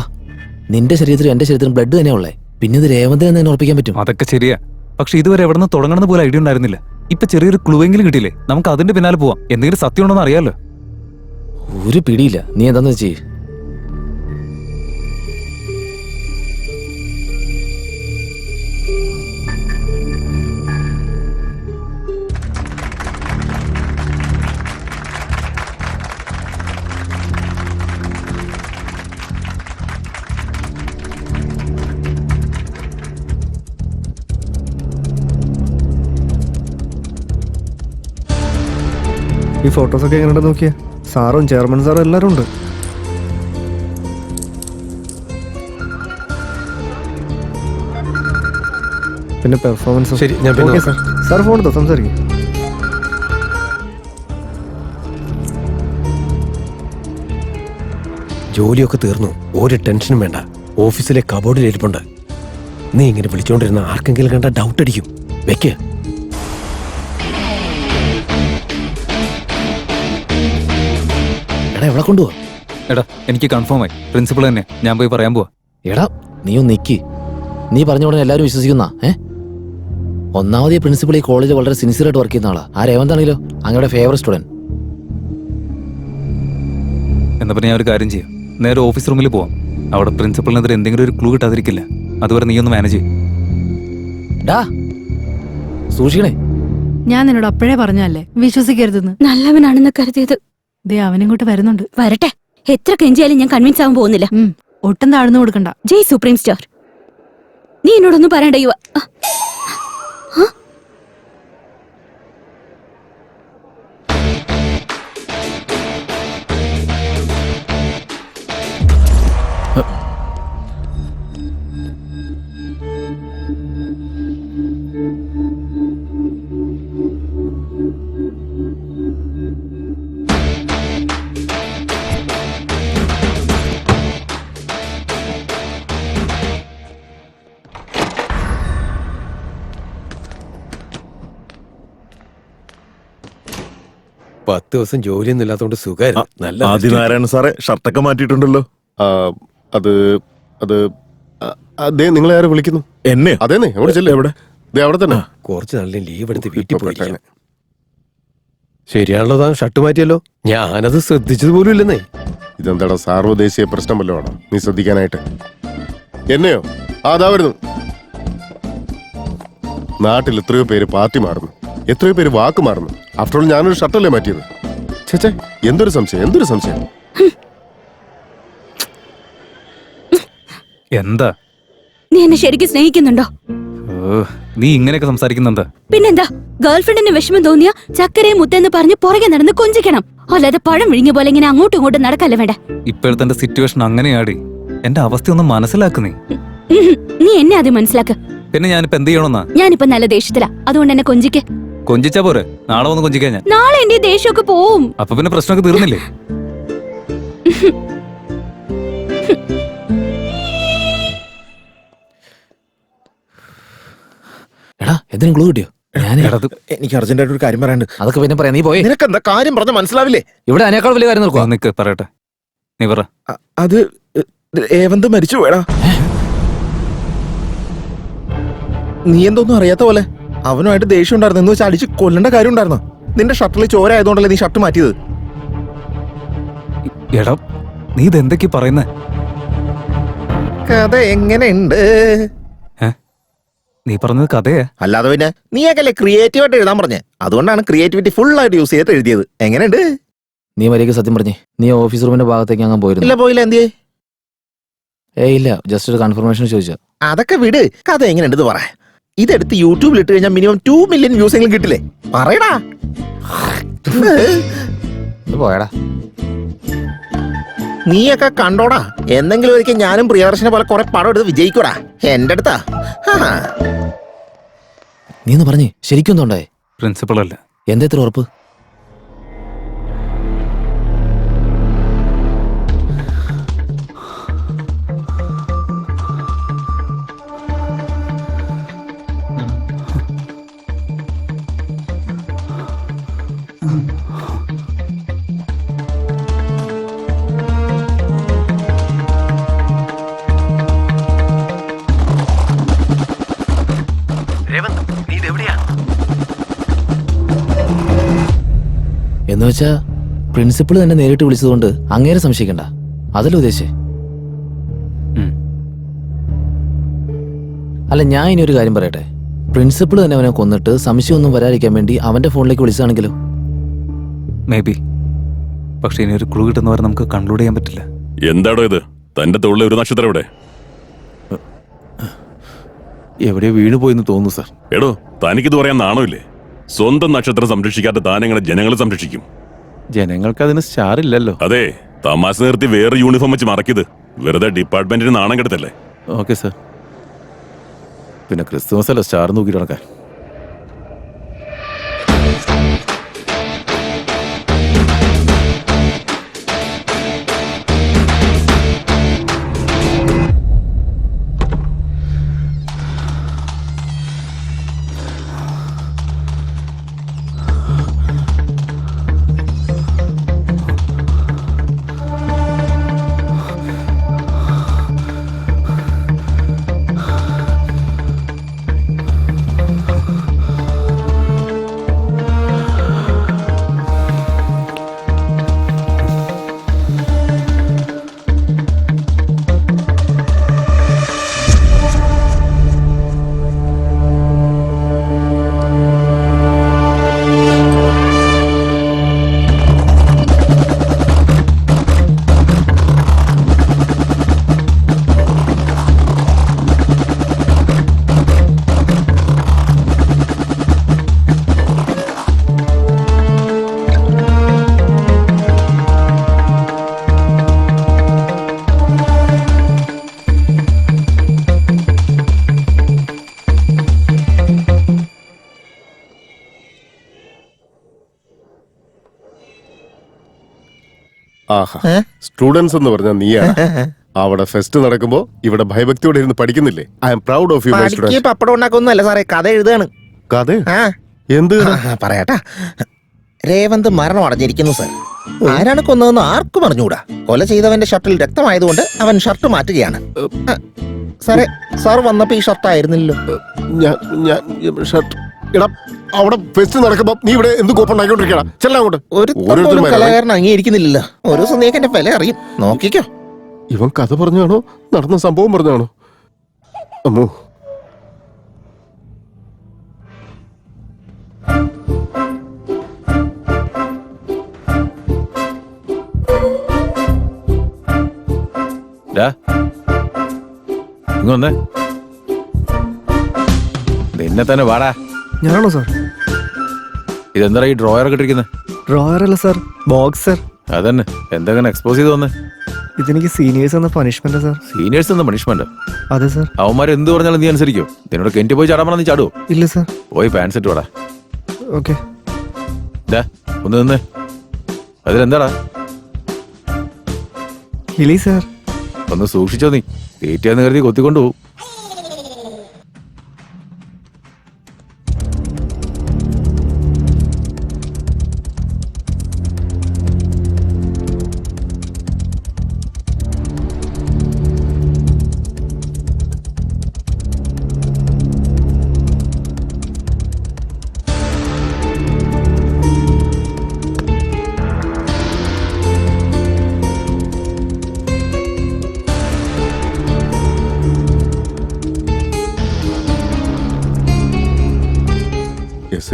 നിന്റെ ശരീരത്തിലും എന്റെ ശരീരത്തിലും ബ്ലഡ് തന്നെ ഉള്ളേ. പിന്നെ ഇത് രേവന്തിനെ തന്നെ ഉറപ്പിക്കാൻ പറ്റും. അതൊക്കെ ശരിയാ, പക്ഷെ ഇതുവരെ എവിടെ നിന്ന് തുടങ്ങണമെന്ന് പോലും ഐഡിയ ഉണ്ടായിരുന്നില്ല. ഇപ്പൊ ചെറിയൊരു ക്ലൂ എങ്കിലും കിട്ടിയില്ലേ? നമുക്ക് അതിന്റെ പിന്നാലെ പോവാം. എന്തെങ്കിലും സത്യം ഉണ്ടോന്ന് അറിയാലോ. ഒരു പിടിയില്ല. നീ എന്താന്ന് വെച്ചേ? ഈ ഫോട്ടോസൊക്കെ എങ്ങനെയുണ്ടെന്ന് നോക്കിയാ? സാറും ചെയർമാൻ സാറും എല്ലാവരും ഉണ്ട്. പിന്നെ പെർഫോമൻസ്. ശരി, ഞാൻ പിന്നെ സാർ സാർ ഫോൺ എടുത്തോ, സംസാരിക്കും. ജോലിയൊക്കെ തീർന്നു, ഒരു ടെൻഷനും വേണ്ട. ഓഫീസിലെ കബോർഡിൽ ഇരിപ്പുണ്ട്. നീ ഇങ്ങനെ വിളിച്ചോണ്ടിരുന്ന ആർക്കെങ്കിലും കണ്ട ഡൗട്ട് അടിക്കും. വെക്ക്. എടാ എവിടെ കൊണ്ടുപോവാ? എടാ എനിക്ക് കൺഫേം ആയി, പ്രിൻസിപ്പൾ തന്നെ. ഞാൻ പോയി പറയാൻ പോവാ. എടാ നീ ഒന്ന് നിക്ക്. നീ പറഞ്ഞ ഉടനെ എല്ലാവരും വിശ്വസിക്കുന്ന ഒന്നാമത് ഈ പ്രിൻസിപ്പൾ ഈ കോളേജിൽ വളരെ സിൻസിയറായിട്ട് വർക്ക് ചെയ്യുന്ന ആളാ. ആ രേവന്താണെങ്കിലോ അങ്ങയുടെ ഫേവറേറ്റ് സ്റ്റുഡന്റ്. എന്നാ പിന്നെ ഞാൻ ഒരു കാര്യം ചെയ്യാം, നേരെ ഓഫീസ് റൂമിൽ പോവാം. അവിടെ പ്രിൻസിപ്പളിനെതിരെ എന്തെങ്കിലും ഒരു ക്ലൂ കിട്ടാതിരിക്കില്ല. അതുവരെ നീ ഒന്ന് മാനേജ് ചെയ്യും. ഡാ സൂക്ഷിക്കണേ. ഞാൻ നിന്നോട് അപ്പോഴേ പറഞ്ഞല്ലേ വിശ്വസിക്കരുതെന്ന്. നല്ലവനാണെന്ന് കരുതിയത്. ദേ അവനിങ്ങോട്ട് വരുന്നുണ്ട്. വരട്ടെ, എത്ര കെഞ്ചിയാലും ഞാൻ കൺവിൻസ് ആവാൻ പോകുന്നില്ല. ഒട്ടും താഴ്ന്നു കൊടുക്കണ്ട. ജയ് സുപ്രീം സ്റ്റാർ. നീ എന്നോടൊന്നും പറയണ്ട യുവ. പത്ത് ദിവസം ജോലിയൊന്നും ഇല്ലാത്തതുകൊണ്ട് സുഖമായിരുന്നു. നല്ല ആദിനാരായണൻ സാറേ ഷർട്ടൊക്കെ മാറ്റിയിട്ടുണ്ടല്ലോ. അത് അത് അതേ, നിങ്ങളെ ആരും വിളിക്കുന്നു? എന്നെ? അതേന്നെ, അവിടെ ചെല്ലേ. എവിടെ? അവിടെ തന്നെ. കുറച്ച് നല്ല ലീവ് എടുത്ത് വീട്ടിൽ പോയി. ശരിയാണല്ലോ, താൻ ഷർട്ട് മാറ്റിയല്ലോ. ഞാനത് ശ്രദ്ധിച്ചത് പോലും ഇല്ലെന്നേ. ഇതെന്താടാ സാർവദേശീയ പ്രശ്നം വല്ലതും ആണോ നീ ശ്രദ്ധിക്കാനായിട്ട്? എന്നെയോ? അതാ വരുന്നു. നാട്ടിൽ എത്രയോ പേര് പാർട്ടി മാറുന്നു, എത്രയോ പേര് വാക്ക് മാറുന്നു. ആഫ്റ്റർ ഓൾ ഞാനൊരു ഷർട്ടല്ലേ മാറ്റിയത്. ചേച്ചേ, എന്തൊരു സംശയം, എന്തൊരു സംശയം. എന്താ? നീ എന്നെ ശരിക്കും സ്നേഹിക്കുന്നുണ്ടോ? നീ ഇങ്ങനെയൊക്കെ സംസാരിക്കുന്നെന്താ? പിന്നെന്താ? ഗേൾഫ്രണ്ടിന് വിഷമം തോന്നിയ ചക്കരയെ മുത്തെന്ന് പറഞ്ഞ് പുറകെ നടന്ന് കൊഞ്ചിക്കണം. അല്ലാതെ പഴം വിഴിഞ്ഞ പോലെ ഇങ്ങനെ അങ്ങോട്ടും ഇങ്ങോട്ടും നടക്കല്ലേ വേണ്ട. ഇപ്പോഴത്തെ എന്റെ സിറ്റുവേഷൻ അങ്ങനെയാടി. എന്റെ അവസ്ഥ ഒന്ന് മനസ്സിലാക്കുന്നേ. നീ എന്നെ ആദ്യം മനസ്സിലാക്ക. പിന്നെ ഞാനിപ്പോ എന്ത് ചെയ്യണമെന്നാ? ഞാനിപ്പോ നല്ല ദേഷ്യത്തിലാ, അതുകൊണ്ട് എന്നെ കൊഞ്ചിക്ക്. കൊഞ്ചിച്ചാ പോരെ, നാളെ വന്ന് കൊഞ്ചിക്കാൻ ഞാൻ. നാളെ എന്റെ ദേഷ്യമൊക്കെ പോവും. അപ്പൊ പിന്നെ പ്രശ്നമൊക്കെ തീർന്നില്ലേ? എടാ എന്തിനും ക്ലൂ കിട്ടിയോ? എനിക്ക് അർജന്റായിട്ട് ഒരു കാര്യം പറയാനുണ്ട്. അതൊക്കെ പിന്നെ പറയാം, നീ പോയി. നിനക്ക് എന്താ കാര്യം പറഞ്ഞ മനസ്സിലാവില്ലേ? ഇവിടെ അതിനേക്കാൾ വലിയ കാര്യം നോക്കുക. നിക്ക് പറയട്ടെ, നീ പറ. അത് ഏവന്ത് മരിച്ചു പോയടാ. നീ എന്തോന്നും അറിയാത്ത പോലെ അവനുമായിട്ട് ദേഷ്യം ഉണ്ടായിരുന്നു. എന്ന് വെച്ചാൽ അടിച്ച് കൊല്ലേണ്ട കാര്യം ഉണ്ടായിരുന്നു. നിന്റെ ഷർട്ടിൽ ചോര ആയതുകൊണ്ടല്ലേ നീ ഷർട്ട് മാറ്റിയത്. എടാ നീ ഇതെന്തൊക്കെ പറയുന്നേ? കഥ എങ്ങനെയുണ്ട്? നീ പറഞ്ഞത് കഥയാ? അല്ലാതെ പിന്നെ നീയൊക്കെ ക്രിയേറ്റീവ് ആയിട്ട് എഴുതാൻ പറഞ്ഞേ. അതുകൊണ്ടാണ് ക്രിയേറ്റിവിറ്റി ഫുൾ ആയിട്ട് യൂസ് ചെയ്തിട്ട് എഴുതിയത്. എങ്ങനെയുണ്ട്? നീ മര്യാദയ്ക്ക് സത്യം പറഞ്ഞേ, നീ ഓഫീസ് റൂമിന്റെ ഭാഗത്തേക്ക് അങ്ങ് പോയിരുന്നു? ഇല്ല, പോയില്ല. എന്തിയേ? ഇല്ല, ജസ്റ്റ് ഒരു കൺഫർമേഷൻ ചോദിച്ചാ. അതൊക്കെ വിട്. കഥ എങ്ങനെയുണ്ടെന്ന് പറ. ഇതെടുത്ത് യൂട്യൂബിൽ ഇട്ട് കഴിഞ്ഞാൽ മിനിമം 2 മില്യൺ വ്യൂസ് എങ്കിലും കിട്ടില്ലേ? പറയടാ. പോയടാ. നീയൊക്കെ കണ്ടോടാ. എന്തെങ്കിലും ഒരിക്കൽ ഞാനും പ്രിയദർശനെ പോലെ കുറെ പടം എടുത്ത് വിജയിക്കൂടാ. എന്റെ അടുത്താ. നീ ഒന്ന് പറഞ്ഞേ, ശരിക്കും എന്തോണ്ടായേ? പ്രിൻസിപ്പൾ അല്ല. എന്താ ഇത്ര ഉറപ്പ്? എന്ന് വെച്ചാ പ്രിൻസിപ്പിൾ തന്നെ നേരിട്ട് വിളിച്ചതുകൊണ്ട് അങ്ങേരെ സംശയിക്കണ്ട, അതല്ല ഉദ്ദേശിച്ചേ? അല്ല, ഞാൻ ഇനി ഒരു കാര്യം പറയട്ടെ. പ്രിൻസിപ്പിൾ തന്നെ അവനെ കൊന്നിട്ട് സംശയമൊന്നും വരാതിരിക്കാൻ വേണ്ടി അവന്റെ ഫോണിലേക്ക് വിളിച്ചതാണെങ്കിലോ? May be. പക്ഷെ ഇനി ഒരു ക്ലൂ കിട്ടുന്നവരെ നമുക്ക് കൺക്ലൂഡ് ചെയ്യാൻ പറ്റില്ല. എന്താടോ ഇത്? തന്റെ തൊഴിലെ ഒരു നക്ഷത്രം എവിടെ? എവിടെയോ വീണു പോയെന്ന് തോന്നുന്നു സാർ. എടോ, തനിക്കിത് പറയാൻ നാണമില്ലേ? സ്വന്തം നക്ഷത്രം സംരക്ഷിക്കാത്ത താൻ എങ്ങനെ ജനങ്ങളെ സംരക്ഷിക്കും? ജനങ്ങൾക്ക് അതിന് സ്റ്റാർ ഇല്ലല്ലോ. അതെ, തമാശ നിർത്തി വേറെ യൂണിഫോം വെച്ച് മറക്കിയത് വെറുതെ ഡിപ്പാർട്ട്മെന്റിന് നാണം കെടുത്തല്ലേ? Okay sir. പിന്നെ ക്രിസ്തുമസ് അല്ല സ്റ്റാർ നോക്കി നടക്കാൻ. ആഹാ, സ്റ്റുഡൻസ് എന്ന് പറഞ്ഞാൽ നീയാണ്. അവിടെ ഫെസ്റ്റ് നടക്കുമ്പോ ഇവിടെ ഭയഭക്തിയോടെ ഇരുന്ന് പഠിക്കുന്നില്ലേ? I am proud of you my student. Pappadam ഉണ്ടാക്കൊന്നുമല്ല സാറേ, കഥ എഴുതാണ്. കഥ? എന്ത്? പറയാട്ടാ. രേവന്ത് മരണം അടഞ്ഞിരിക്കുന്നു സാർ. ആരാണ് കൊന്നതെന്ന് ആർക്കും അറിഞ്ഞുകൂടാ. കൊല ചെയ്തവന്റെ ഷർട്ടിൽ രക്തമായതുകൊണ്ട് അവൻ ഷർട്ട് മാറ്റുകയാണ്. സാറേ, സാർ വന്നപ്പോ ഈ ഷർട്ട് ആയിരുന്നില്ലല്ലോ. എടാ, അവിടെ ഫെസ്റ്റ് നടക്കുമ്പോ നീ ഇവിടെ എന്ത് കോപ്പുണ്ടാക്കിക്കൊണ്ടിരിക്കണം? ചെല്ലങ്ങോട്ട്. ഒരു കലാകാരൻ അംഗീകരിക്കുന്നില്ലല്ലോ. ഒരു ദിവസം നീക്ക് എന്റെ വില അറിയും, നോക്കിക്കോ. ഇവൻ കഥ പറഞ്ഞാണോ നടന്ന സംഭവം പറഞ്ഞാണോ? അമ്മോ. ഇങ്ങൊന്നേ, നിന്നെ തന്നെ വാടാ. ഞാനാണോ സാർ? ഇതെന്താ ഈ ഡ്രോയർ ഒക്കെ ഇട്ടിരിക്കുന്നത്? ഡ്രോയർ അല്ല സാർ, ബോക്സ് സാർ. അതന്നെ, എന്തെങ്ങനെ എക്സ്പോസ് ചെയ്ത് വന്നേ? ഇതെനിക്ക് സീനിയേഴ്സ് എന്ന പണിഷ്മെന്റ് സാർ. സീനിയേഴ്സ് എന്ന പണിഷ്മെന്റ്? അതെ സാർ. അവന്മാർ എന്ത് പറഞ്ഞാലും നീ അനുസരിക്കോ? നിന്നോട് കെന്റി പോയി ചാടാൻ പറഞ്ഞാൽ നീ ചാടുവോ? ഇല്ല സാർ. പോയി പാൻറ് സെറ്റ് വാടാ. ഓക്കെ. ഒന്ന് നിന്നേ. അതിലെന്താടാ? കിളി സാർ. ഒന്ന് സൂക്ഷിച്ചോ നീ, തീറ്റയെന്ന് കരുതി കൊത്തിക്കൊണ്ടുപോകും.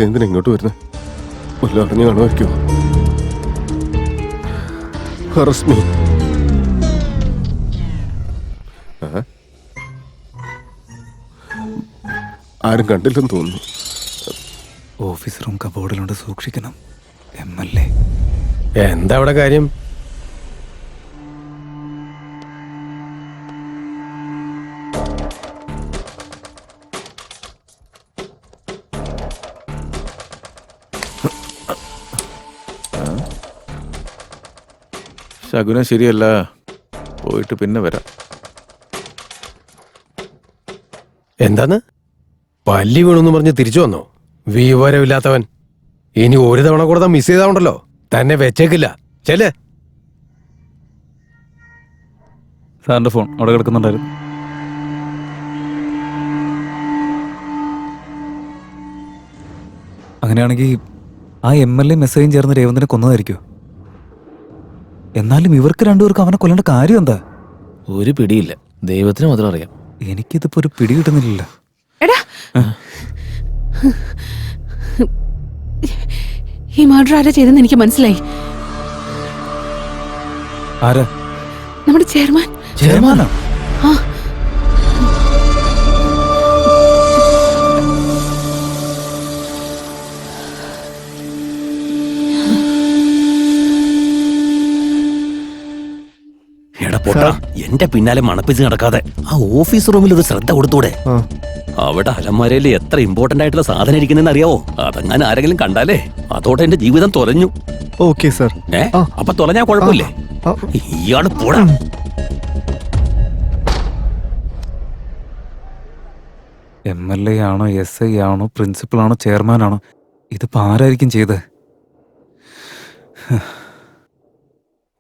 എന്തിനാ ഇങ്ങോട്ട് വരുന്നത്? വല്ല അറിഞ്ഞു കാണുമായിരിക്കോ? Arrest me. ആരും കണ്ടില്ലെന്ന് തോന്നുന്നു. ഓഫീസ് റൂം കബോർഡിലുണ്ട്, സൂക്ഷിക്കണം. MLA എന്താ അവിടെ കാര്യം? ശകുനം ശരിയല്ല, പോയിട്ട് പിന്നെ വരാം. എന്താന്ന്? പല്ലി വീണെന്ന് പറഞ്ഞ് തിരിച്ചു വന്നോ? വിവരമില്ലാത്തവൻ. ഇനി ഒരു തവണ കൂടെ മിസ് ചെയ്താണ്ടല്ലോ, തന്നെ വെച്ചേക്കില്ല. ചെല്ലേ. സാറിന്റെ ഫോൺ അവിടെ കിടക്കുന്നുണ്ടായിരുന്നു. അങ്ങനെയാണെങ്കിൽ ആ MLA മെസ്സേജും ചേർന്ന് രേവന്തിനെ കൊന്നതായിരിക്കോ? എന്നാലും ഇവർക്ക് രണ്ടുപേർക്കും അവനെ കൊല്ലേണ്ട കാര്യം എന്താ? ഒരു പിടിയില്ല, ദൈവത്തിന് മാത്രം അറിയാം. എനിക്കിതിപ്പോ ഒരു പിടി കിട്ടുന്നില്ല. എടാ, ഈ മർഡർ ആരാ ചെയ്തെന്ന് എനിക്ക് മനസ്സിലായി. ആരാ? നമ്മുടെ ചെയർമാൻ. ചെയർമാനാ? ആ. എന്റെ പിന്നാലെ മണപ്പിച്ച് നടക്കാതെ ആ ഓഫീസ് റൂമിൽ ഒരു ശ്രദ്ധ കൊടുത്തൂടെ? അവിടെ അലമാരയിൽ എത്ര ഇമ്പോർട്ടന്റ് ആയിട്ടുള്ള സാധനം ഇരിക്കുന്നെന്ന് അറിയാവോ? അതങ്ങനെ ആരെങ്കിലും കണ്ടാലേ അതോടെ എന്റെ ജീവിതം തുലഞ്ഞു. Okay sir. അപ്പൊ തുലഞ്ഞാ കുഴപ്പമില്ലേ? ഇയാള് പോടാ. MLA ആണോ, SI ആണോ, പ്രിൻസിപ്പൽ ആണോ, ചെയർമാൻ ആണോ? ഇതിപ്പോ ആരായിരിക്കും ചെയ്തത്?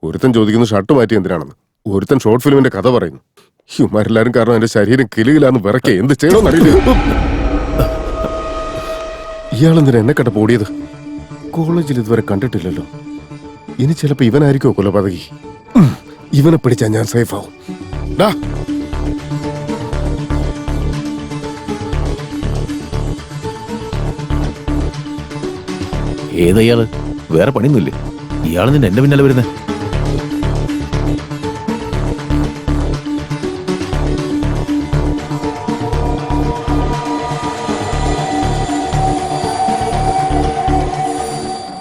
ഒരുത്തൻ ചോദിക്കുന്നു ഷർട്ട് മാറ്റി എന്തിനാണെന്ന്. ഒരുത്തൻ ഷോർട്ട് ഫിലിമിന്റെ കഥ പറയുന്നു. ഇവന്മാരെല്ലാരും കാരണം എന്റെ ശരീരം കിലുകിലാന്ന് വിറക്കെ. എന്ത് ചെയ്യണമെന്നറിയില്ല. ഇയാളെന്തിനാ എന്നെ കണ്ട ഓടിയത്? കോളേജിൽ ഇതുവരെ കണ്ടിട്ടില്ലല്ലോ. ഇനി ചിലപ്പോ ഇവനായിരിക്കോ കൊലപാതകി. ഇവനെ പിടിച്ചാൽ ഞാൻ സേഫ് ആവും. ഏതയാള്? വേറെ പണിയൊന്നുമില്ലേ? ഇയാള് നിന്റെ എന്റെ പിന്നാലെ വരുന്നേ?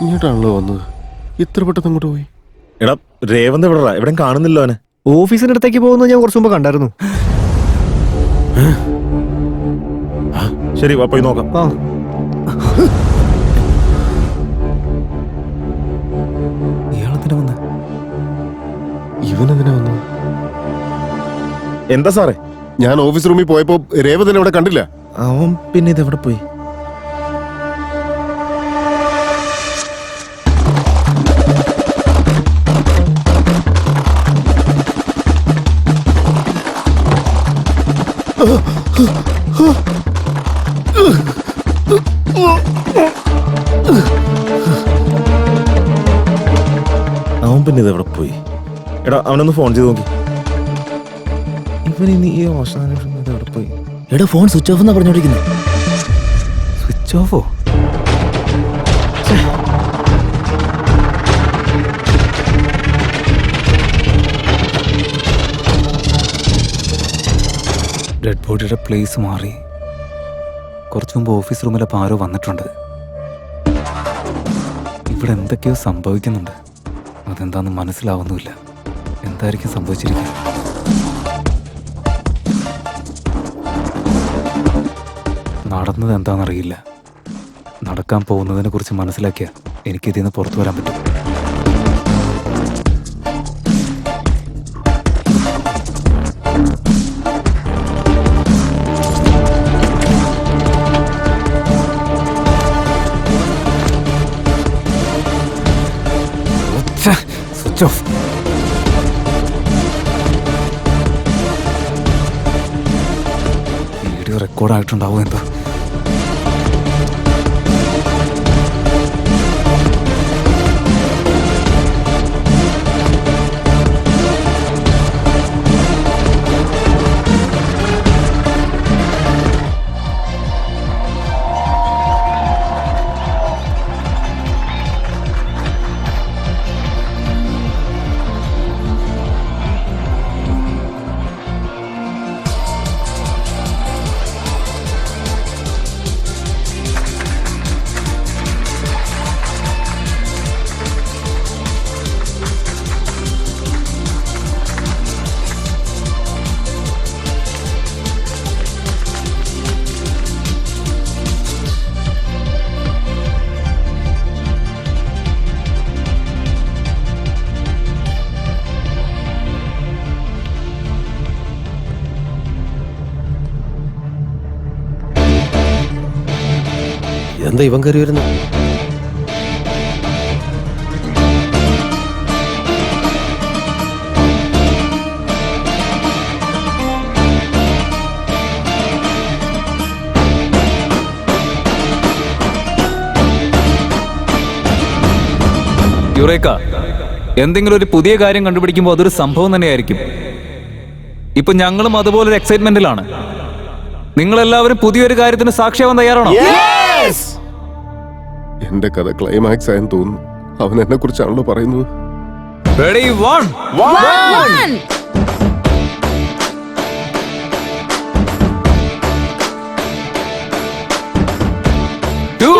ഇങ്ങോട്ടാണല്ലോ വന്നത്. ഇത്ര പെട്ടെന്ന് അങ്ങോട്ട് പോയി. എടാ, രേവന്ത് എവിടെടാ? എവിടെയും കാണുന്നില്ലോ അവനെ. ഓഫീസിന്റെ അടുത്തേക്ക് പോകുന്നത് ഞാൻ കുറച്ചു മുമ്പ് കണ്ടായിരുന്നു. ശരി, വാ പോയി നോക്കാം. ഇവനെന്തിനാ വന്നത്? എന്താ സാറേ? ഞാൻ ഓഫീസ് റൂമിൽ പോയപ്പോ രേവതിനെ അവിടെ കണ്ടില്ല. അവൻ പിന്നെ ഇതെവിടെ പോയി? അവൻ പിന്നെ ഇതെവിടെ പോയി? എടാ, അവനൊന്ന് ഫോൺ ചെയ്ത് നോക്കി. ഇവനിനി ഈ അവസാനം ഇതെവിടെ പോയി? എടാ, ഫോൺ സ്വിച്ച് ഓഫ് എന്നാ പറഞ്ഞോണ്ടിരിക്കുന്നത്. സ്വിച്ച് ഓഫോ? ഡെഡ് ബോഡിയുടെ പ്ലേസ് മാറി. കുറച്ചു മുമ്പ് ഓഫീസ് റൂമിലപ്പോൾ ആരോ വന്നിട്ടുണ്ട്. ഇവിടെ എന്തൊക്കെയോ സംഭവിക്കുന്നുണ്ട്. അതെന്താന്ന് മനസ്സിലാവുന്നുമില്ല. എന്തായിരിക്കും സംഭവിച്ചിരിക്കുന്നത്? നടന്നത് എന്താണെന്നറിയില്ല. നടക്കാൻ പോകുന്നതിനെ കുറിച്ച് മനസ്സിലാക്കിയാൽ എനിക്ക് ഇതിൽ നിന്ന് പുറത്തു വരാൻ പറ്റും. Switch off. വീഡിയോ റെക്കോർഡായിട്ടുണ്ടാവും എന്താ? എന്താ ഇവൻ കയറി വരുന്നു? യുറേക്ക, എന്തെങ്കിലും ഒരു പുതിയ കാര്യം കണ്ടുപിടിക്കുമ്പോൾ അതൊരു സംഭവം തന്നെയായിരിക്കും. ഇപ്പൊ ഞങ്ങളും അതുപോലൊരു എക്സൈറ്റ്മെന്റിലാണ്. നിങ്ങളെല്ലാവരും പുതിയൊരു കാര്യത്തിന് സാക്ഷിയാവാൻ തയ്യാറാണോ? എന്റെ കഥ ക്ലൈമാക്സ് ആയെന്ന് തോന്നുന്നു. അവൻ എന്നെ കുറിച്ചാണല്ലോ പറയുന്നത്. Ready, one. Two.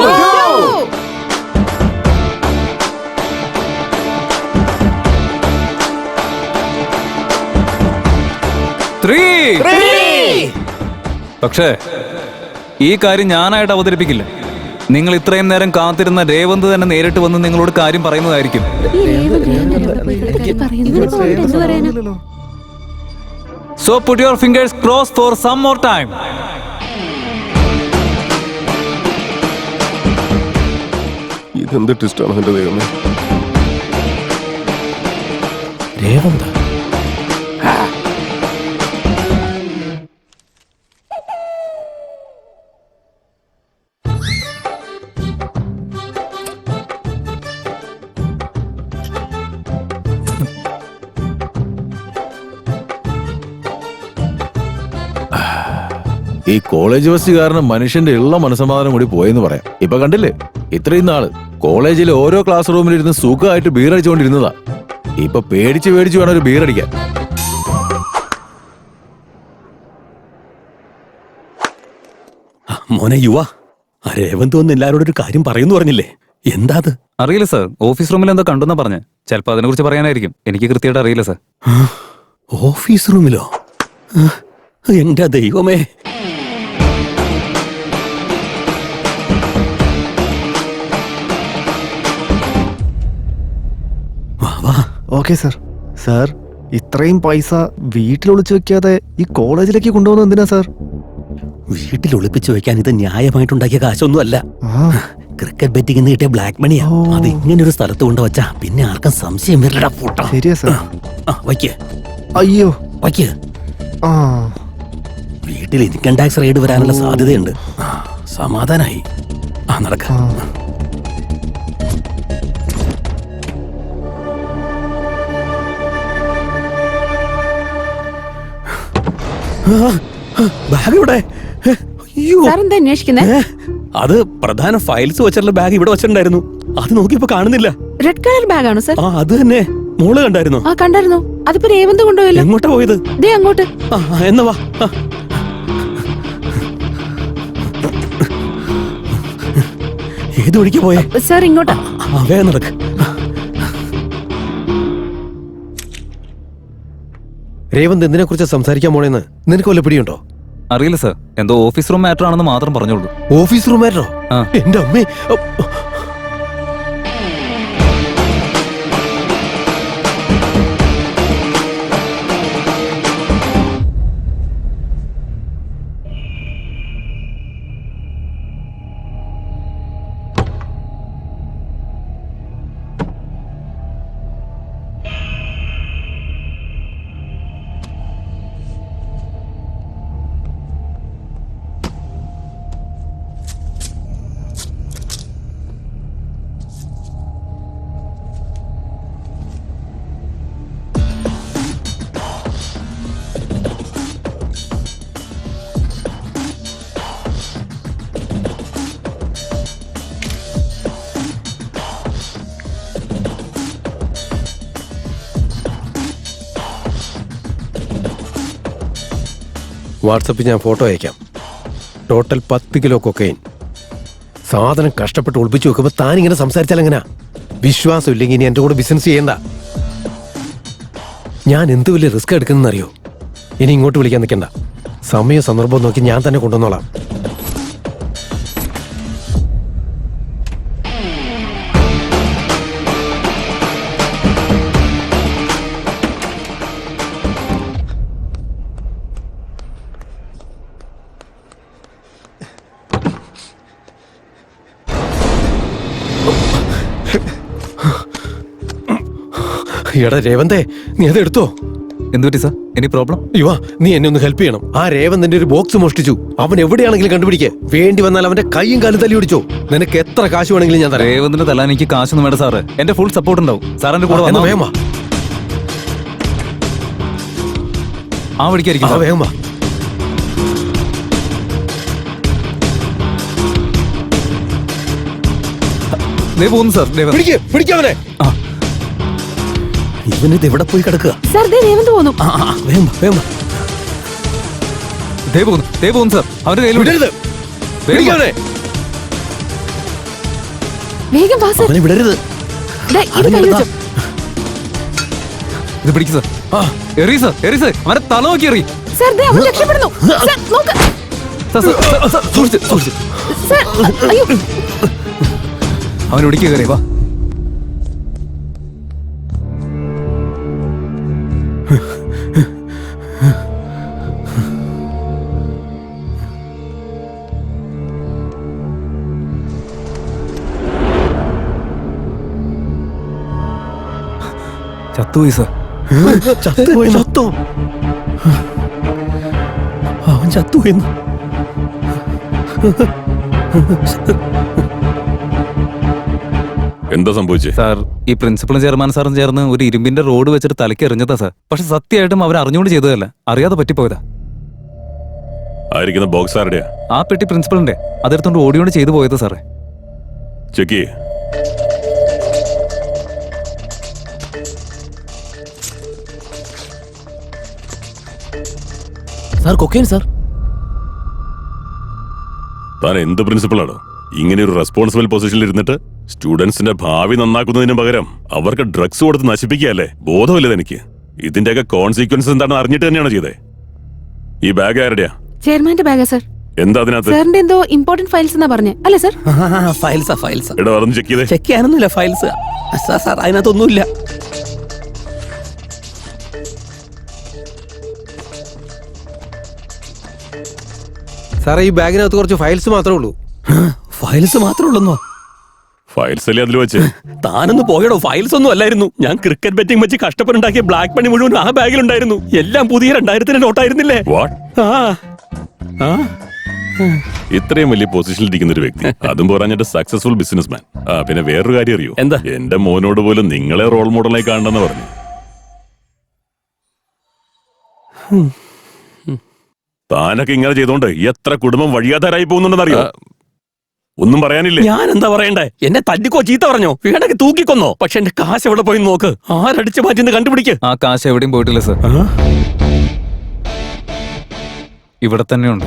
Three. പക്ഷേ ഈ കാര്യം ഞാനായിട്ട് അവതരിപ്പിക്കില്ല. നിങ്ങൾ ഇത്രയും നേരം കാത്തിരുന്ന രേവന്ത് തന്നെ നേരിട്ട് വന്ന് നിങ്ങളോട് കാര്യം പറയുന്നതായിരിക്കും. So put your fingers crossed for some more time. ഇതെന്ത് ട്വിസ്റ്റാണ് എന്റെ ദൈവമേ. രേവന്ത ഈ കോളേജ് ബസ് കാരണം മനുഷ്യന്റെ ഉള്ള മനസ്സമാധാനം കൂടി പോയെന്ന് പറയാം. ഇപ്പൊ കണ്ടില്ലേ, ഇത്രയും നാള് കോളേജിലെ ഓരോ ക്ലാസ് റൂമിലിരുന്ന് സുഖമായിട്ട് ബീർ അടിച്ചുകൊണ്ടിരുന്നതാ. ഇപ്പൊ പേടിച്ച് വേണം ഒരു ബീർ അടിക്കാൻ. മോനെ യുവ, രേവന്ത് വന്ന് എല്ലാവരോടും ഒരു കാര്യം പറയുന്നു പറഞ്ഞില്ലേ? എന്താ അത്? അറിയില്ല സാർ. ഓഫീസ് റൂമിൽ എന്താ കണ്ടെന്നാ പറഞ്ഞേ. ചിലപ്പോ അതിനെ കുറിച്ച് പറയാനായിരിക്കും. എനിക്ക് കൃത്യമായിട്ട് അറിയില്ല സാർ. ഓഫീസ് റൂമിലോ? എന്റെ ദൈവമേ. Okay sir. സാർ, ഇത്രയും പൈസ വീട്ടിൽ ഒളിച്ചു വെക്കാതെ ഈ കോളേജിലേക്ക് കൊണ്ടുപോകുന്നത് എന്തിനാ സാർ? വീട്ടിൽ ഒളിപ്പിച്ചു വെക്കാൻ ഇത് ന്യായമായിട്ടുണ്ടാക്കിയ കാശൊന്നും അല്ല. ക്രിക്കറ്റ് ബെറ്റിംഗ് കിട്ടിയ ബ്ലാക്ക് മണിയാ. അത് ഇങ്ങനെ ഒരു സ്ഥലത്ത് കൊണ്ടുവച്ചാ പിന്നെ ആർക്കും സംശയം വരില്ലടാ പൂട്ടാ. ശരിയാ സാർ. വയ്ക്ക്. അയ്യോ, വയ്ക്ക്. വീട്ടിൽ ഇൻകം ടാക്സ് റെയ്ഡ് വരാനുള്ള സാധ്യതയുണ്ട്. സമാധാനായി. നടക്ക. ബാഗ് ഇവിടെ. അത് പ്രധാന ഫയൽസ് വെച്ചിട്ടുള്ള ബാഗ് ഇവിടെ വെച്ചിട്ടുണ്ടായിരുന്നു. അത് നോക്കിയപ്പോ കാണുന്നില്ല. റെഡ് കളർ ബാഗ് ആണോ സർ? അത് തന്നെ. മോള് കണ്ടായിരുന്നു? ആ കണ്ടായിരുന്നു. അതിപ്പോ രേവന്ത് കൊണ്ടുപോയല്ലോ. എങ്ങോട്ടാ പോയത്? ദേ അങ്ങോട്ട്. എന്നാ വാ. ഏത് വഴിക്ക് പോയേ? സർ ഇങ്ങോട്ടാ. വേഗം നടക്ക്. രേവന്ത് എന്തിനെ കുറിച്ച് സംസാരിക്കാൻ പോണെന്ന് നിനക്ക് വല്ല പിടിയുണ്ടോ? അറിയില്ല സർ, എന്തോ ഓഫീസ് റൂം മാറ്റർ ആണെന്ന് മാത്രം പറഞ്ഞോളൂ. ഓഫീസ് റൂം ആയിരുന്നോ? എന്റെ അമ്മേ. വാട്സപ്പിൽ ഞാൻ ഫോട്ടോ അയക്കാം. Total 10 kilo cocaine. സാധനം കഷ്ടപ്പെട്ട് ഒളിപ്പിച്ചു വെക്കുമ്പോൾ താനിങ്ങനെ സംസാരിച്ചാൽ എങ്ങനെയാ? വിശ്വാസം ഇല്ലെങ്കിൽ ഇനി എൻ്റെ കൂടെ ബിസിനസ് ചെയ്യണ്ട. ഞാൻ എന്ത് വലിയ റിസ്ക് എടുക്കുന്നറിയോ? ഇനി ഇങ്ങോട്ട് വിളിക്കാൻ നിൽക്കണ്ട. സമയ സന്ദർഭം നോക്കി ഞാൻ തന്നെ കൊണ്ടുവന്നോളാം. എടാ രേവന്തേ, നീ അത് എടുത്തോ. എന്തുപറ്റി സാർ? Any problem? യുവാ, നീ എന്നെ ഒന്ന് ഹെൽപ്പ് ചെയ്യണം. ആ രേവന്തിന്റെ ഒരു ബോക്സ് മോഷ്ടിച്ചു. അവൻ എവിടെയാണെങ്കിലും കണ്ടുപിടിക്കേ. വേണ്ടി വന്നാൽ അവന്റെ കൈയും കാലും തല്ലി പിടിച്ചോ. നിനക്ക് എത്ര കാശ് വേണമെങ്കിലും ഞാൻ തരാം. രേവന്തിന്റെ തല എനിക്ക് കാശൊന്നും വേണ്ട സാറ്. എന്റെ ഫുൾ സപ്പോർട്ട് ഉണ്ടാവും. സാറിന്റെ കൂടെ വന്നാ വേഗം വാ. ആ വഴിക്കായിരിക്കും. വേഗം വാ. പോകുന്നു സാർ. പിടിക്കാവനെ. ഇവനിത് എവിടെ പോയി കിടക്കുക? സാർ ദേവന്ത് പോന്നു. പോകുന്നു സാർ. അവരുടെ കയ്യിൽ വിടരുത്. പിടിക്കാവനെ. വേഗം വാ സാർ. വിടരുത്. ഇത് പിടിക്കും സാർ. എറി സാർ, എറി സാർ. അവരെ തല നോക്കി എറി. സാർ ദേ അവൻ രക്ഷപ്പെടുന്നു. സാർ നോക്ക്. സാർ അയ്യോ. അവൻ ഒടിക്കുക കയറി വാ. ചത്തുപോയി സാർ. ചത്തോ? അവൻ ചത്തുപോയെന്ന്. എന്താ സംഭവിച്ചേ? സാർ, ഈ പ്രിൻസിപ്പളും ചെയർമാൻ സാറും ചേർന്ന് ഒരു ഇരുമ്പിന്റെ റോഡ് വെച്ചിട്ട് തലയ്ക്ക് എറിഞ്ഞതാ സാർ. പക്ഷെ സത്യമായിട്ടും അവർ അറിഞ്ഞുകൊണ്ട് ചെയ്തതല്ല, അറിയാതെ പറ്റിപ്പോയതാ. ആയിരിക്കുന്ന ബോക്സ് ആരുടെയാ? ആ പെട്ടി പ്രിൻസിപ്പളിന്റെ. അതെടുത്തോണ്ട് ഓടിയോണ്ട് ചെയ്തു പോയത് സാറേ. ചെക്ക് ചെയ്യേ. Sir cocaine sir. താൻ എന്ത് പ്രിൻസിപ്പളാണോ ഇങ്ങനെ ഒരു റെസ്പോൺസിബിൾ പൊസിഷനിൽ ഇരുന്നിട്ട് സ്റ്റുഡൻസിന്റെ ഭാവി നന്നാക്കുന്നതിന് പകരം അവർക്ക് ഡ്രഗ്സ് കൊടുത്ത് നശിപ്പിക്കുകയല്ലേ? ബോധമില്ല എനിക്ക്. ഇതിന്റെയൊക്കെ കോൺസിക്വൻസ് എന്താണെന്ന് അറിഞ്ഞിട്ട് തന്നെയാണ് ചെയ്തേ. ഈ ബാഗ് ആരുടെയാ? ചെയർമാന്റെ ബാഗാ സാർ. എന്താ അതിനകത്ത്? സാറിന്റെ എന്തോ ഇമ്പോർട്ടന്റ് ഫയൽസ് എന്നാ പറഞ്ഞേ അല്ലേ സാർ? ഫയൽസ്. എടാ അതൊന്ന് ചെക്ക് ചെയ്തേ. ചെക്ക് ചെയ്യാനൊന്നുമില്ല. ഫയൽസ് സാർ, അതിനകത്തൊന്നുമില്ല. സാറേ, ഈ ബാഗിനകത്ത് കുറച്ച് ഫയൽസ് മാത്രമേ ഉള്ളൂ. ഫയൽസ് മാത്രമേ ഉള്ളൂ? ഫയൽസ് അല്ലേ അതിൽ വെച്ച്? താനൊന്ന് പോയടോ. ഫയൽസ് ഒന്നും അല്ലായിരുന്നു. ഞാൻ ക്രിക്കറ്റ് ബെറ്റിംഗ് വെച്ച് കഷ്ടപ്പെട്ടുണ്ടാക്കിയ ബ്ലാക്ക് മണി മുഴുവൻ ആ ബാഗിലുണ്ടായിരുന്നു. എല്ലാം പുതിയ 2000 നോട്ടായിരുന്നില്ലേ? ഇത്രയും വലിയ പൊസിഷനിൽ ഇരിക്കുന്ന ഒരു വ്യക്തി, അതും പോരാഞ്ഞിട്ട് സക്സസ്ഫുൾ ബിസിനസ്മാൻ. പിന്നെ വേറൊരു കാര്യം അറിയോ? എന്താ? എന്റെ മോനോട് പോലും നിങ്ങളെ റോൾ മോഡലായി കാണണമെന്ന് പറഞ്ഞു. താനൊക്കെ ഇങ്ങനെ ചെയ്തോണ്ട് എത്ര കുടുംബം വഴിയാതാരായി പോകുന്നുണ്ടെന്നറിയോ? ഒന്നും പറയാനില്ലേ? ഞാൻ എന്താ പറയണ്ടേ? എന്നെ തല്ലിക്കോ ചീത്ത പറഞ്ഞോ വേണമെങ്കിൽ തൂക്കിക്കൊന്നോ. പക്ഷെ എന്റെ കാശ് എവിടെ പോയി നോക്ക്. ആരടിച്ചു മാറ്റിന്ന് കണ്ടുപിടിക്ക്. ആ കാശ് എവിടെയും പോയിട്ടില്ല സാർ. ഇവിടെ തന്നെയുണ്ട്.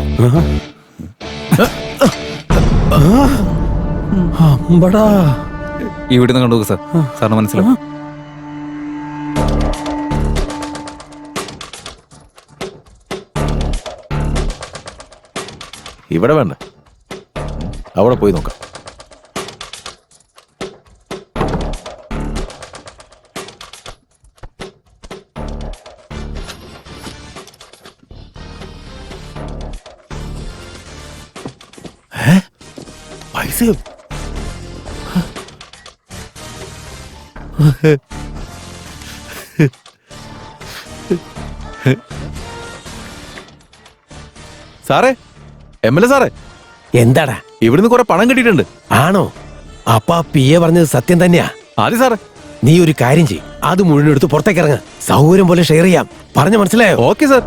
ഇവിടുന്ന് കണ്ടു സാർ. സാറിന് മനസ്സിലാവും. ഇവിടെ വേണ്ട, അവിടെ പോയി നോക്കാം. പൈസയോ? സാറേ, MLA സാറേ, എന്താടാ? ഇവിടുന്ന് കുറെ പണം കിട്ടിയിട്ടുണ്ട്. ആണോ? അപ്പൊ ആ PA പറഞ്ഞത് സത്യം തന്നെയാ? ആദ്യ സാറേ, നീ ഒരു കാര്യം ചെയ്യ്, അത് മുഴുവൻ എടുത്ത് പുറത്തേക്ക് ഇറങ്ങ, സൗകര്യം പോലെ ഷെയർ ചെയ്യാം. പറഞ്ഞു മനസ്സിലായോ? Okay sir.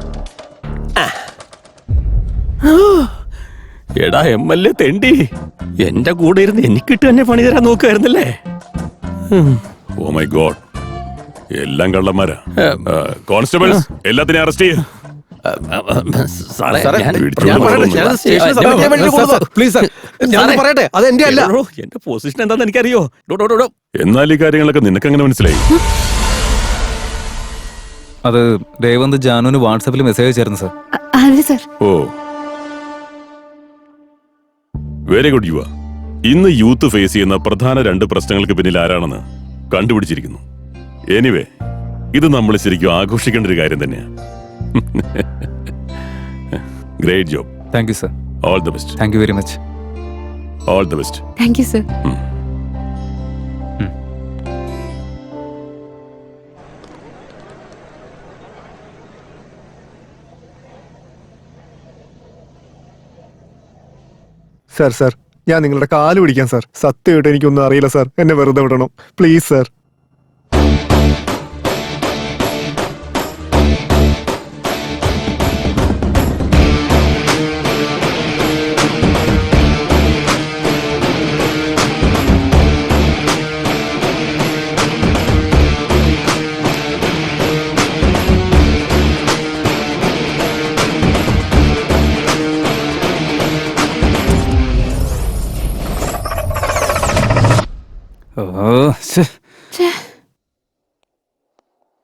എടാ MLA തെണ്ടി, എന്റെ കൂടെ ഇരുന്ന് എനിക്കിട്ട് തന്നെ പണി തരാൻ നോക്കുമായിരുന്നല്ലേ? ഓ മൈ ഗോഡ്, എല്ലാം കള്ളന്മാരാ. കോൺസ്റ്റബിൾസ്, എല്ലാത്തിനെയും അറസ്റ്റ് ചെയ്യ. സാറേ, പ്ലീസ് സാർ, ഞാൻ പറയട്ടെ, അത് എന്റെ അല്ല. എന്റെ പൊസിഷൻ എന്താന്ന് എനിക്കറിയോ. എന്നാൽ ഈ കാര്യങ്ങളൊക്കെ നിനക്കെങ്ങനെ മനസ്സിലായി? അത് രേവന്ത് ജാനുവിന് വാട്സാപ്പിൽ മെസ്സേജ് അയച്ചായിരുന്നു സാർ. അതെ സാർ. ഓ വെരി ഗുഡ് യുവ. ഇന്ന് യൂത്ത് ഫേസ് ചെയ്യുന്ന പ്രധാന 2 പ്രശ്നങ്ങൾക്ക് പിന്നിൽ ആരാണെന്ന് കണ്ടുപിടിച്ചിരിക്കുന്നു. എനിവേ, ഇത് നമ്മൾ ശരിക്കും ആഘോഷിക്കേണ്ട ഒരു കാര്യം തന്നെയാണ്. Great job. Thank you sir. All the best. Thank you very much. All the best. Thank you sir. Sir, ഞാൻ നിങ്ങളുടെ കാല് പിടിക്കാം സാർ. സത്യമായിട്ട് എനിക്കൊന്നും അറിയില്ല സാർ, എന്നെ വെറുതെ വിടണം പ്ലീസ് സാർ.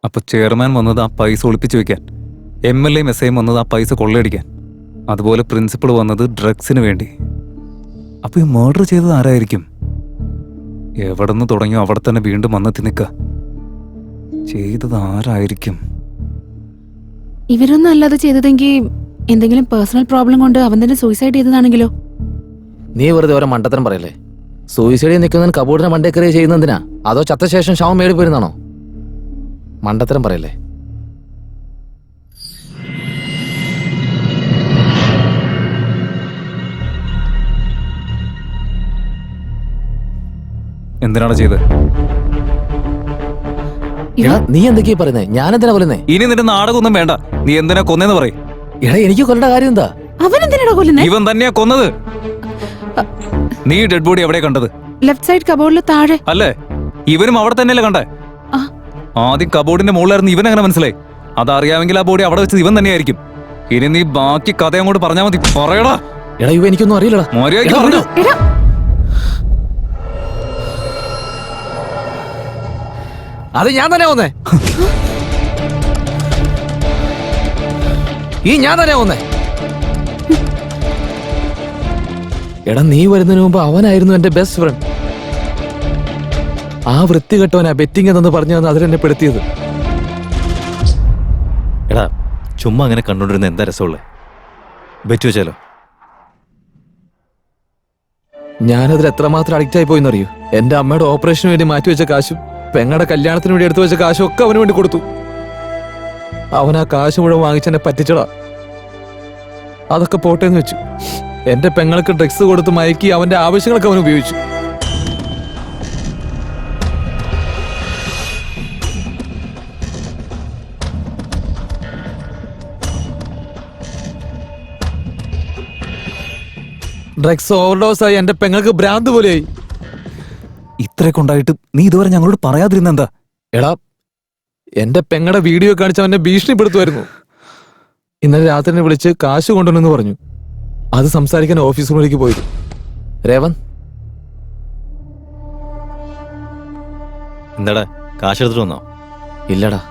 അപ്പൊ ചെയർമാൻ വന്നത് ആ പൈസ ഒളിപ്പിച്ചു വെക്കാൻ, MLA മെസ്സേജ് വന്നത് ആ പൈസ കൊള്ളയടിക്കാൻ, അതുപോലെ പ്രിൻസിപ്പൾ വന്നത് ഡ്രഗ്സിന് വേണ്ടി. അപ്പൊ ഈ മർഡർ ചെയ്തത് ആരായിരിക്കും? എവിടെ നിന്ന് തുടങ്ങിയോ അവിടെ തന്നെ വീണ്ടും വന്നെത്തി നിൽക്ക. ചെയ്തത് ആരായിരിക്കും? ഇവരൊന്നും അല്ലാതെ ചെയ്തതെങ്കിൽ എന്തെങ്കിലും പേഴ്സണൽ പ്രോബ്ലം കൊണ്ട് അവൻ തന്നെ സൂയിസൈഡ് ചെയ്തതാണെങ്കിലോ? നീ വെറുതെ ഓരോ മണ്ടത്തരം പറയല്ലേ. സൂയിസൈഡിൽ നിൽക്കുന്നതിന് കബോർഡിനെ മണ്ടേ കയറി ചെയ്യുന്നതിനാ, അതോ ചത്ത ശേഷം ശവം മേടി പോയിരുന്നാണോ? മണ്ടത്തരം പറയല്ലേ. എന്തിനാണ് ചെയ്തത്? നീ എന്തൊക്കെയാ പറയുന്നേ? ഞാൻ എന്തിനാ കൊല്ലുന്നേ? ഇനി നിന്റെ നാടകമൊന്നും വേണ്ട. നീ എന്തിനാ കൊന്നേന്ന് പറയും. എടാ, എനിക്ക് കൊല്ലേണ്ട കാര്യം എന്താ? അവൻ എന്തിനാണ് കൊല്ലുന്നേ? ഇവൻ തന്നെയാ കൊന്നത്. നീ ഡെഡ് ബോഡി എവിടെ കണ്ടത്? ലെഫ്റ്റ് സൈഡ് കബോർഡിൽ താഴെ. അല്ലേ? ഇവനും അവിടെ തന്നെയല്ലേ കണ്ടേ? ആദ്യം കബോർഡിന്റെ മുകളിലായിരുന്നു. ഇവൻ എങ്ങനെ മനസ്സിലായി? അതറിയാമെങ്കിൽ ആ ബോഡി അവിടെ വെച്ചത് ഇവൻ തന്നെയായിരിക്കും. ഇനി നീ ബാക്കി കഥ അങ്ങോട്ട് പറഞ്ഞാൽ മതി. പറയടാ. എടാ, ഇവ എനിക്കൊന്നും അറിയില്ലടാ. മര്യാദയ്ക്ക് പറഞ്ഞു. അത് ഞാൻ തന്നെ കൊന്നേ. ഞാൻ തന്നെ കൊന്നേ. എടാ, നീ വരുന്നതിന് മുമ്പ് അവനായിരുന്നു എന്റെ ബെസ്റ്റ് ഫ്രണ്ട്. ആ വൃത്തികെട്ടവനാ ബെറ്റിംഗ് എന്നു പറഞ്ഞു തന്ന് അതിലെന്നെ പെടുത്തിയത്. എടാ, ചുമ്മാ അങ്ങനെ കണ്ടോണ്ടിരുന്ന എന്താ രസമുള്ളേ? ബെറ്റ് വെച്ചാലോ? ഞാനതിൽ എത്രമാത്രം അഡിക്റ്റ് ആയി പോയിന്നറിയോ? എന്റെ അമ്മയുടെ ഓപ്പറേഷന് വേണ്ടി മാറ്റിവെച്ച കാശും പെങ്ങളുടെ കല്യാണത്തിന് വേണ്ടി എടുത്തു വെച്ച കാശും ഒക്കെ അവന് വേണ്ടി കൊടുത്തു. അവൻ ആ കാശ് മുഴുവൻ വാങ്ങിച്ചെന്നെ പറ്റിച്ചടാ. അതൊക്കെ പോട്ടേന്ന് വെച്ചു. എന്റെ പെങ്ങൾക്ക് ഡ്രഗ്സ് കൊടുത്ത് മയക്കി അവന്റെ ആവശ്യങ്ങളൊക്കെ അവൻ ഉപയോഗിച്ചു. ഡ്രഗ്സ് ഓവർഡോസ് ആയി എന്റെ പെങ്ങൾക്ക് ഭ്രാന്ത് പോലെയായി. ഇത്രയൊക്കെ ഉണ്ടായിട്ട് നീ ഇതുവരെ ഞങ്ങളോട് പറയാതിരുന്ന എന്താ? എടാ, എന്റെ പെങ്ങളുടെ വീഡിയോ കാണിച്ച് അവനെ ഭീഷണിപ്പെടുത്തുമായിരുന്നു. ഇന്നലെ രാത്രി വിളിച്ച് കാശ് കൊണ്ടുവന്നെന്ന് പറഞ്ഞു. അത് സംസാരിക്കാൻ ഓഫീസ് റൂമിലേക്ക് പോയത്. രേവൻ, എന്താടാ, കാശ് എടുത്തിട്ട് വന്നോ? ഇല്ലടാ,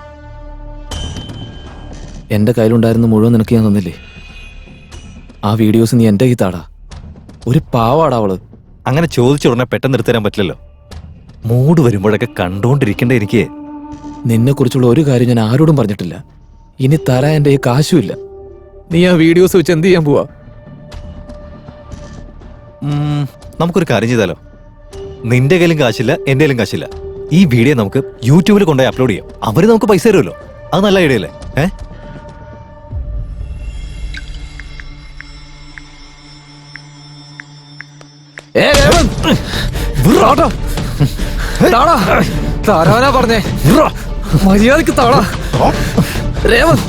എന്റെ കയ്യിലുണ്ടായിരുന്ന മുഴുവൻ നിനക്ക് ഞാൻ തന്നില്ലേ. ആ വീഡിയോസ് നീ എന്റെ കീത്താടാ. ഒരു പാവാടാ അവള്. അങ്ങനെ ചോദിച്ച ഉടനെ പെട്ടെന്ന് എടുത്തുതരാൻ പറ്റില്ലല്ലോ. മൂഡ് വരുമ്പോഴൊക്കെ കണ്ടോണ്ടിരിക്കണ്ടേ എനിക്ക്. നിന്നെ കുറിച്ചുള്ള ഒരു കാര്യം ഞാൻ ആരോടും പറഞ്ഞിട്ടില്ല. ഇനി തരാൻ എന്റെ ഈ കാശുമില്ല. നീ ആ വീഡിയോസ് വെച്ച് എന്ത് ചെയ്യാൻ പോവാ? നമുക്കൊരു കാര്യം ചെയ്താലോ? നിന്റെ കയ്യിലും കാശില്ല, എന്റെ കയ്യിലും കാശില്ല. ഈ വീഡിയോ നമുക്ക് യൂട്യൂബിൽ കൊണ്ടുപോയി അപ്ലോഡ് ചെയ്യാം. അവര് നമുക്ക് പൈസ തരുമല്ലോ. അത് നല്ല ഐഡിയ അല്ലേ? തരാനാ പറഞ്ഞേ, മര്യാദക്ക് താടാ രേവന്ത്.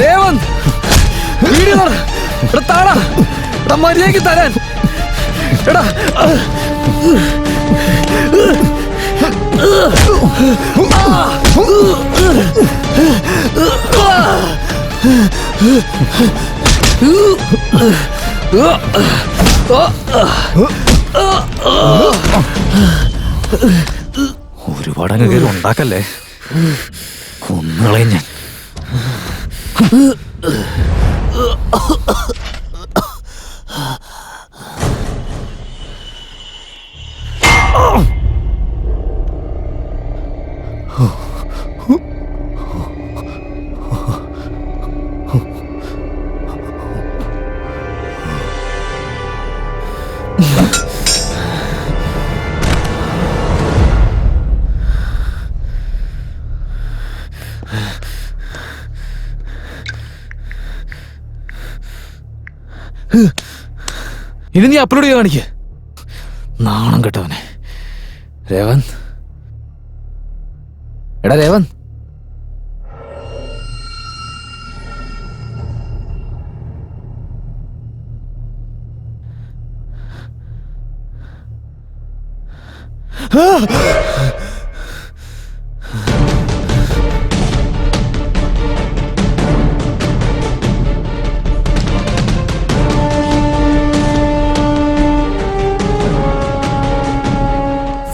രേവന്ത് വീഡിയോ താടാ, മര്യാദക്ക് തരാൻ. എടാ ഒരുപാടങ്ങ് കയറി ഉണ്ടാക്കല്ലേ, കൊന്നുകളയും ഞാൻ. ഇനി നീ അപ്ലോഡ് ചെയ്ത് കാണിക്ക. നാണം കേട്ടവനെ. രേവന്ത്, എടാ രേവന്ത്,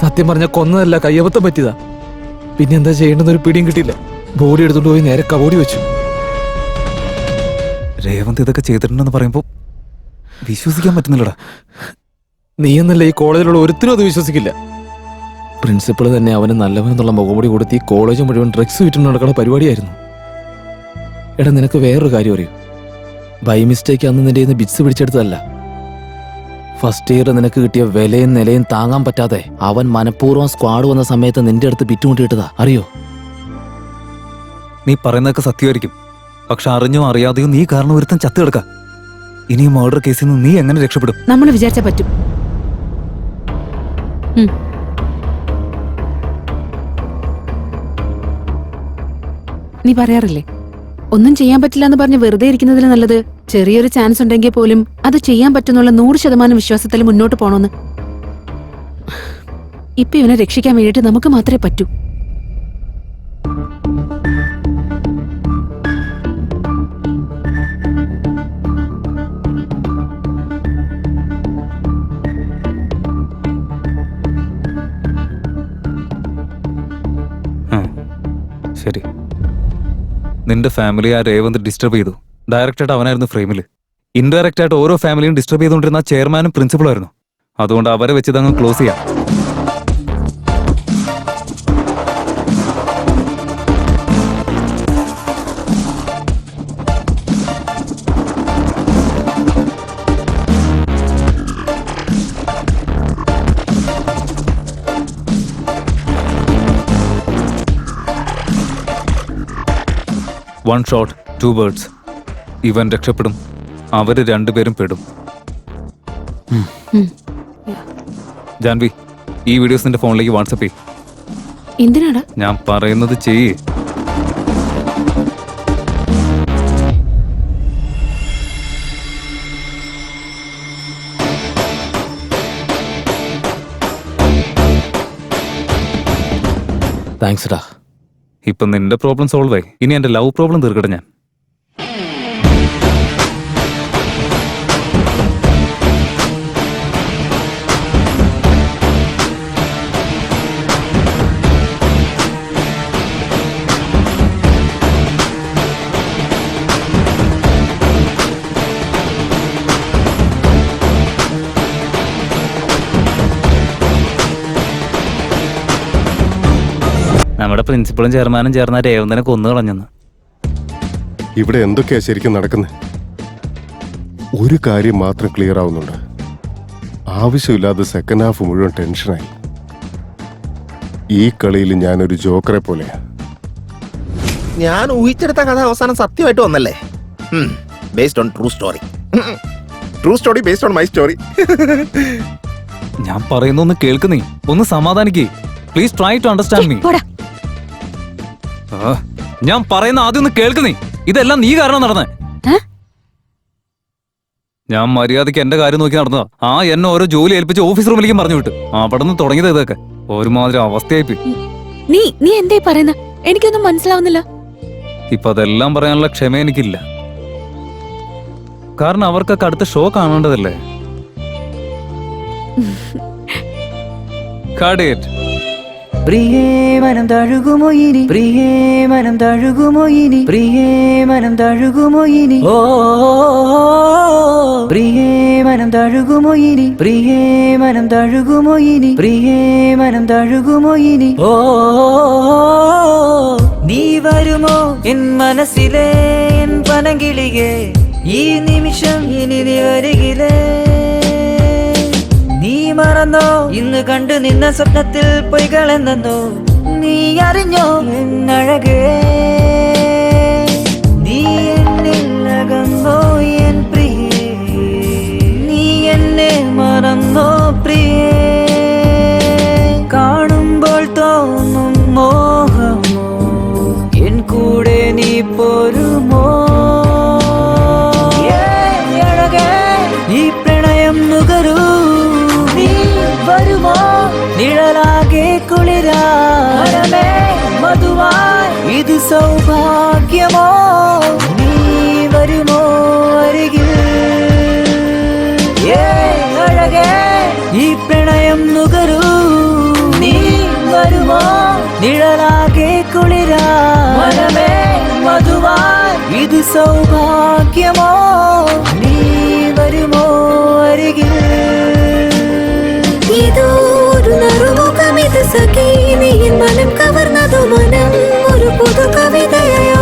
സത്യം പറഞ്ഞ കൊന്നതല്ല, കയ്യബദ്ധം പറ്റിയതാ. പിന്നെ എന്താ ചെയ്യേണ്ടെന്നൊരു പിടിയും കിട്ടിയില്ല. ബോഡി എടുത്തോണ്ട് പോയി നേരെ കബോഡി വെച്ചു. രേവന്ത് ഇതൊക്കെ ചെയ്തിട്ടുണ്ടെന്ന് പറയുമ്പോ വിശ്വസിക്കാൻ പറ്റുന്നില്ലടാ. നീ എന്നല്ല, ഈ കോളേജിലുള്ള ഒരുത്തിനും അത് വിശ്വസിക്കില്ല. പ്രിൻസിപ്പൾ തന്നെ അവന് നല്ലവനെന്നുള്ള മുഖംപൊടി കൊടുത്ത് ഈ കോളേജ് മുഴുവൻ ഡ്രഗ്സ് വിറ്റ് നടക്കുന്ന പരിപാടിയായിരുന്നു. എടാ നിനക്ക് വേറൊരു കാര്യം അറിയൂ, ബൈ മിസ്റ്റേക്ക് അന്ന് നിന്റെ കയ്യിൽ നിന്ന് ബിറ്റ്സ് പിടിച്ചെടുത്തതല്ല. ഫസ്റ്റ് ഇയർ നിനക്ക് കിട്ടിയ വിലയും നിലയും താങ്ങാൻ പറ്റാതെ അവൻ മനഃപൂർവ്വം സ്ക്വാഡ് വന്ന സമയത്ത് നിന്റെ അടുത്ത് ബിറ്റുമുട്ടിയിട്ടതാ, അറിയോ? നീ പറയുന്നതൊക്കെ സത്യമായിരിക്കും, പക്ഷെ അറിഞ്ഞോ അറിയാതെയോ നീ കാരണം ഒരുത്തൻ ചത്തുകിടക്ക. ഇനി ഈ മർഡർ കേസിൽ നിന്ന് നീ എങ്ങനെ രക്ഷപ്പെടും? നമ്മൾ വിചാരിച്ച പറ്റും. നീ പറയാറില്ലേ, ഒന്നും ചെയ്യാൻ പറ്റില്ല എന്ന് പറഞ്ഞ് വെറുതെ ഇരിക്കുന്നതിന് നല്ലത് ചെറിയൊരു ചാൻസ് ഉണ്ടെങ്കിൽ പോലും അത് ചെയ്യാൻ പറ്റുന്നുള്ള 100% വിശ്വാസത്തിൽ മുന്നോട്ട് പോണോന്ന്. ഇപ്പൊ ഇവനെ രക്ഷിക്കാൻ വേണ്ടിയിട്ട് നമുക്ക് മാത്രമേ പറ്റൂ. ശരി, നിന്റെ ഫാമിലി ആ രേവന്ത് ഡിസ്റ്റർബ് ചെയ്തു. ഡയറക്റ്റായിട്ട് അവനായിരുന്നു ഫ്രെയിമിൽ. ഇൻഡയറക്റ്റ് ആയിട്ട് ഓരോ ഫാമിലിയും ഡിസ്റ്റർബ് ചെയ്തുകൊണ്ടിരുന്ന ചെയർമാനും പ്രിൻസിപ്പളും ആയിരുന്നു. അതുകൊണ്ട് അവരെ വെച്ച് ഇതങ്ങ് ക്ലോസ് ചെയ്യാം. One shot 2 birds. ഇവൻ രക്ഷപ്പെടും, അവര് രണ്ടുപേരും പെടും. ജാൻവി, ഈ വീഡിയോസ് നിന്റെ ഫോണിലേക്ക് വാട്സപ്പ് ചെയ്യ്. എന്തിനാടാ? ഞാൻ പറയുന്നത് ചെയ്യേ. താങ്ക്സ് ഡാ. ഇപ്പൊ നിന്റെ പ്രോബ്ലം സോൾവ് ആയി. ഇനി എന്റെ ലവ് പ്രോബ്ലം തീർക്കട്ടെ ഞാൻ. നമ്മുടെ പ്രിൻസിപ്പളും ചെയർമാനും ചേർന്ന രേവന്തനെ കൊന്നു കളഞ്ഞെന്ന്. ഇവിടെ എന്തൊക്കെയാ ശരിക്കും നടക്കുന്നത്? ഒരു കാര്യം മാത്രം ക്ലിയർ ആവുന്നുണ്ട്. ആവശ്യമില്ലാതെ സെക്കൻഡ് ഹാഫ് മുഴുവൻ ടെൻഷനായി. ഈ കളിയിൽ ഞാനൊരു ജോക്കറെ പോലെയാ. ഞാൻ ഊഹിച്ചെടുത്ത കഥ അവസാനം സത്യമായിട്ട് വന്നല്ലേ? Based on true story. True story based on my story. ഞാൻ പറയുന്നൊന്ന് കേൾക്കുന്നേ, ഒന്ന് സമാധാനിക്കേ. Please try to understand me. ഞാൻ പറയുന്ന ആദ്യം ഒന്ന് കേൾക്കുന്നേ. ഇതെല്ലാം നീ കാരണം നടന്നേ. ഞാൻ മര്യാദയ്ക്ക് എന്റെ കാര്യം നോക്കി നടന്നതാ. എന്നെ ഓരോ ജോലി ഏൽപ്പിച്ച് ഓഫീസ് റൂമിലേക്കും പറഞ്ഞു വിട്ടു. അവിടെ നിന്ന് തുടങ്ങിയത് ഇതൊക്കെ ഒരുമാതിരി അവസ്ഥയായിപ്പോയി. നീ എന്തേ പറയുന്ന? എനിക്കൊന്നും മനസ്സിലാവുന്നില്ല. ഇപ്പൊ അതെല്ലാം പറയാനുള്ള ക്ഷമ എനിക്കില്ല. കാരണം അവർക്കൊക്കെ അടുത്ത ഷോ കാണേണ്ടതല്ലേ. പ്രിയേ മനം തഴുകുമോ ഇനി, പ്രിയേ മനം തഴുകുമോ ഇനി, പ്രിയേ മനം തഴുകുമോ ഇനി, ഓ പ്രിയേ മനം തഴുകുമോ ഇനി, പ്രിയേ മനം തഴുകുമോ ഇനി, പ്രിയേ മനം തഴുകുമോ ഇനി, ഓ നീ വരുമോ എൻ മനസ്സിലെ എൻ പനങ്കിളികെ, ഈ നിമിഷം ഇനി നീ വരികിലേ. നീ മറന്നോ ഇന്ന് കണ്ടു നിന്ന സ്വപ്നത്തിൽ പൊയ്കളെന്നോ, നീ അറിഞ്ഞോ എന്നഴകേ, നീ എന്നിൽ അകന്നോ എൻ പ്രിയേ, നീ എന്നെ മറന്നോ പ്രിയേ. കാണുമ്പോൾ തോന്നും മോഹമോ, എൻ കൂടെ നീ പോരുമോ, ഈ പ്രണയം നുകരൂ, വരുമോ നിഴലാകെ കുളിരാരമേ മധുവായി, ഇത് സൗഭാഗ്യമോ, നീ വരുമോ അരികിൽ, അഴകേ ഈ പ്രണയം നുകരൂ, നീ വരുമോ നിഴലാകെ കുളിരാരമേ മധുവായി, ഇത് സൗഭാഗ്യമോ, നീ വരുമോ അരികിൽ. ഇതൊരു നറുമുഖമിത് സഖി, നീ എൻ മനം കവർന്നതു മനം ഒരു പുതു കവിതയോ.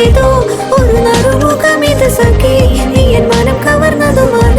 ഇതോ ഒരു നറുമുഖമിത് സഖി, നീ എൻ മനം കവർന്നതു മനം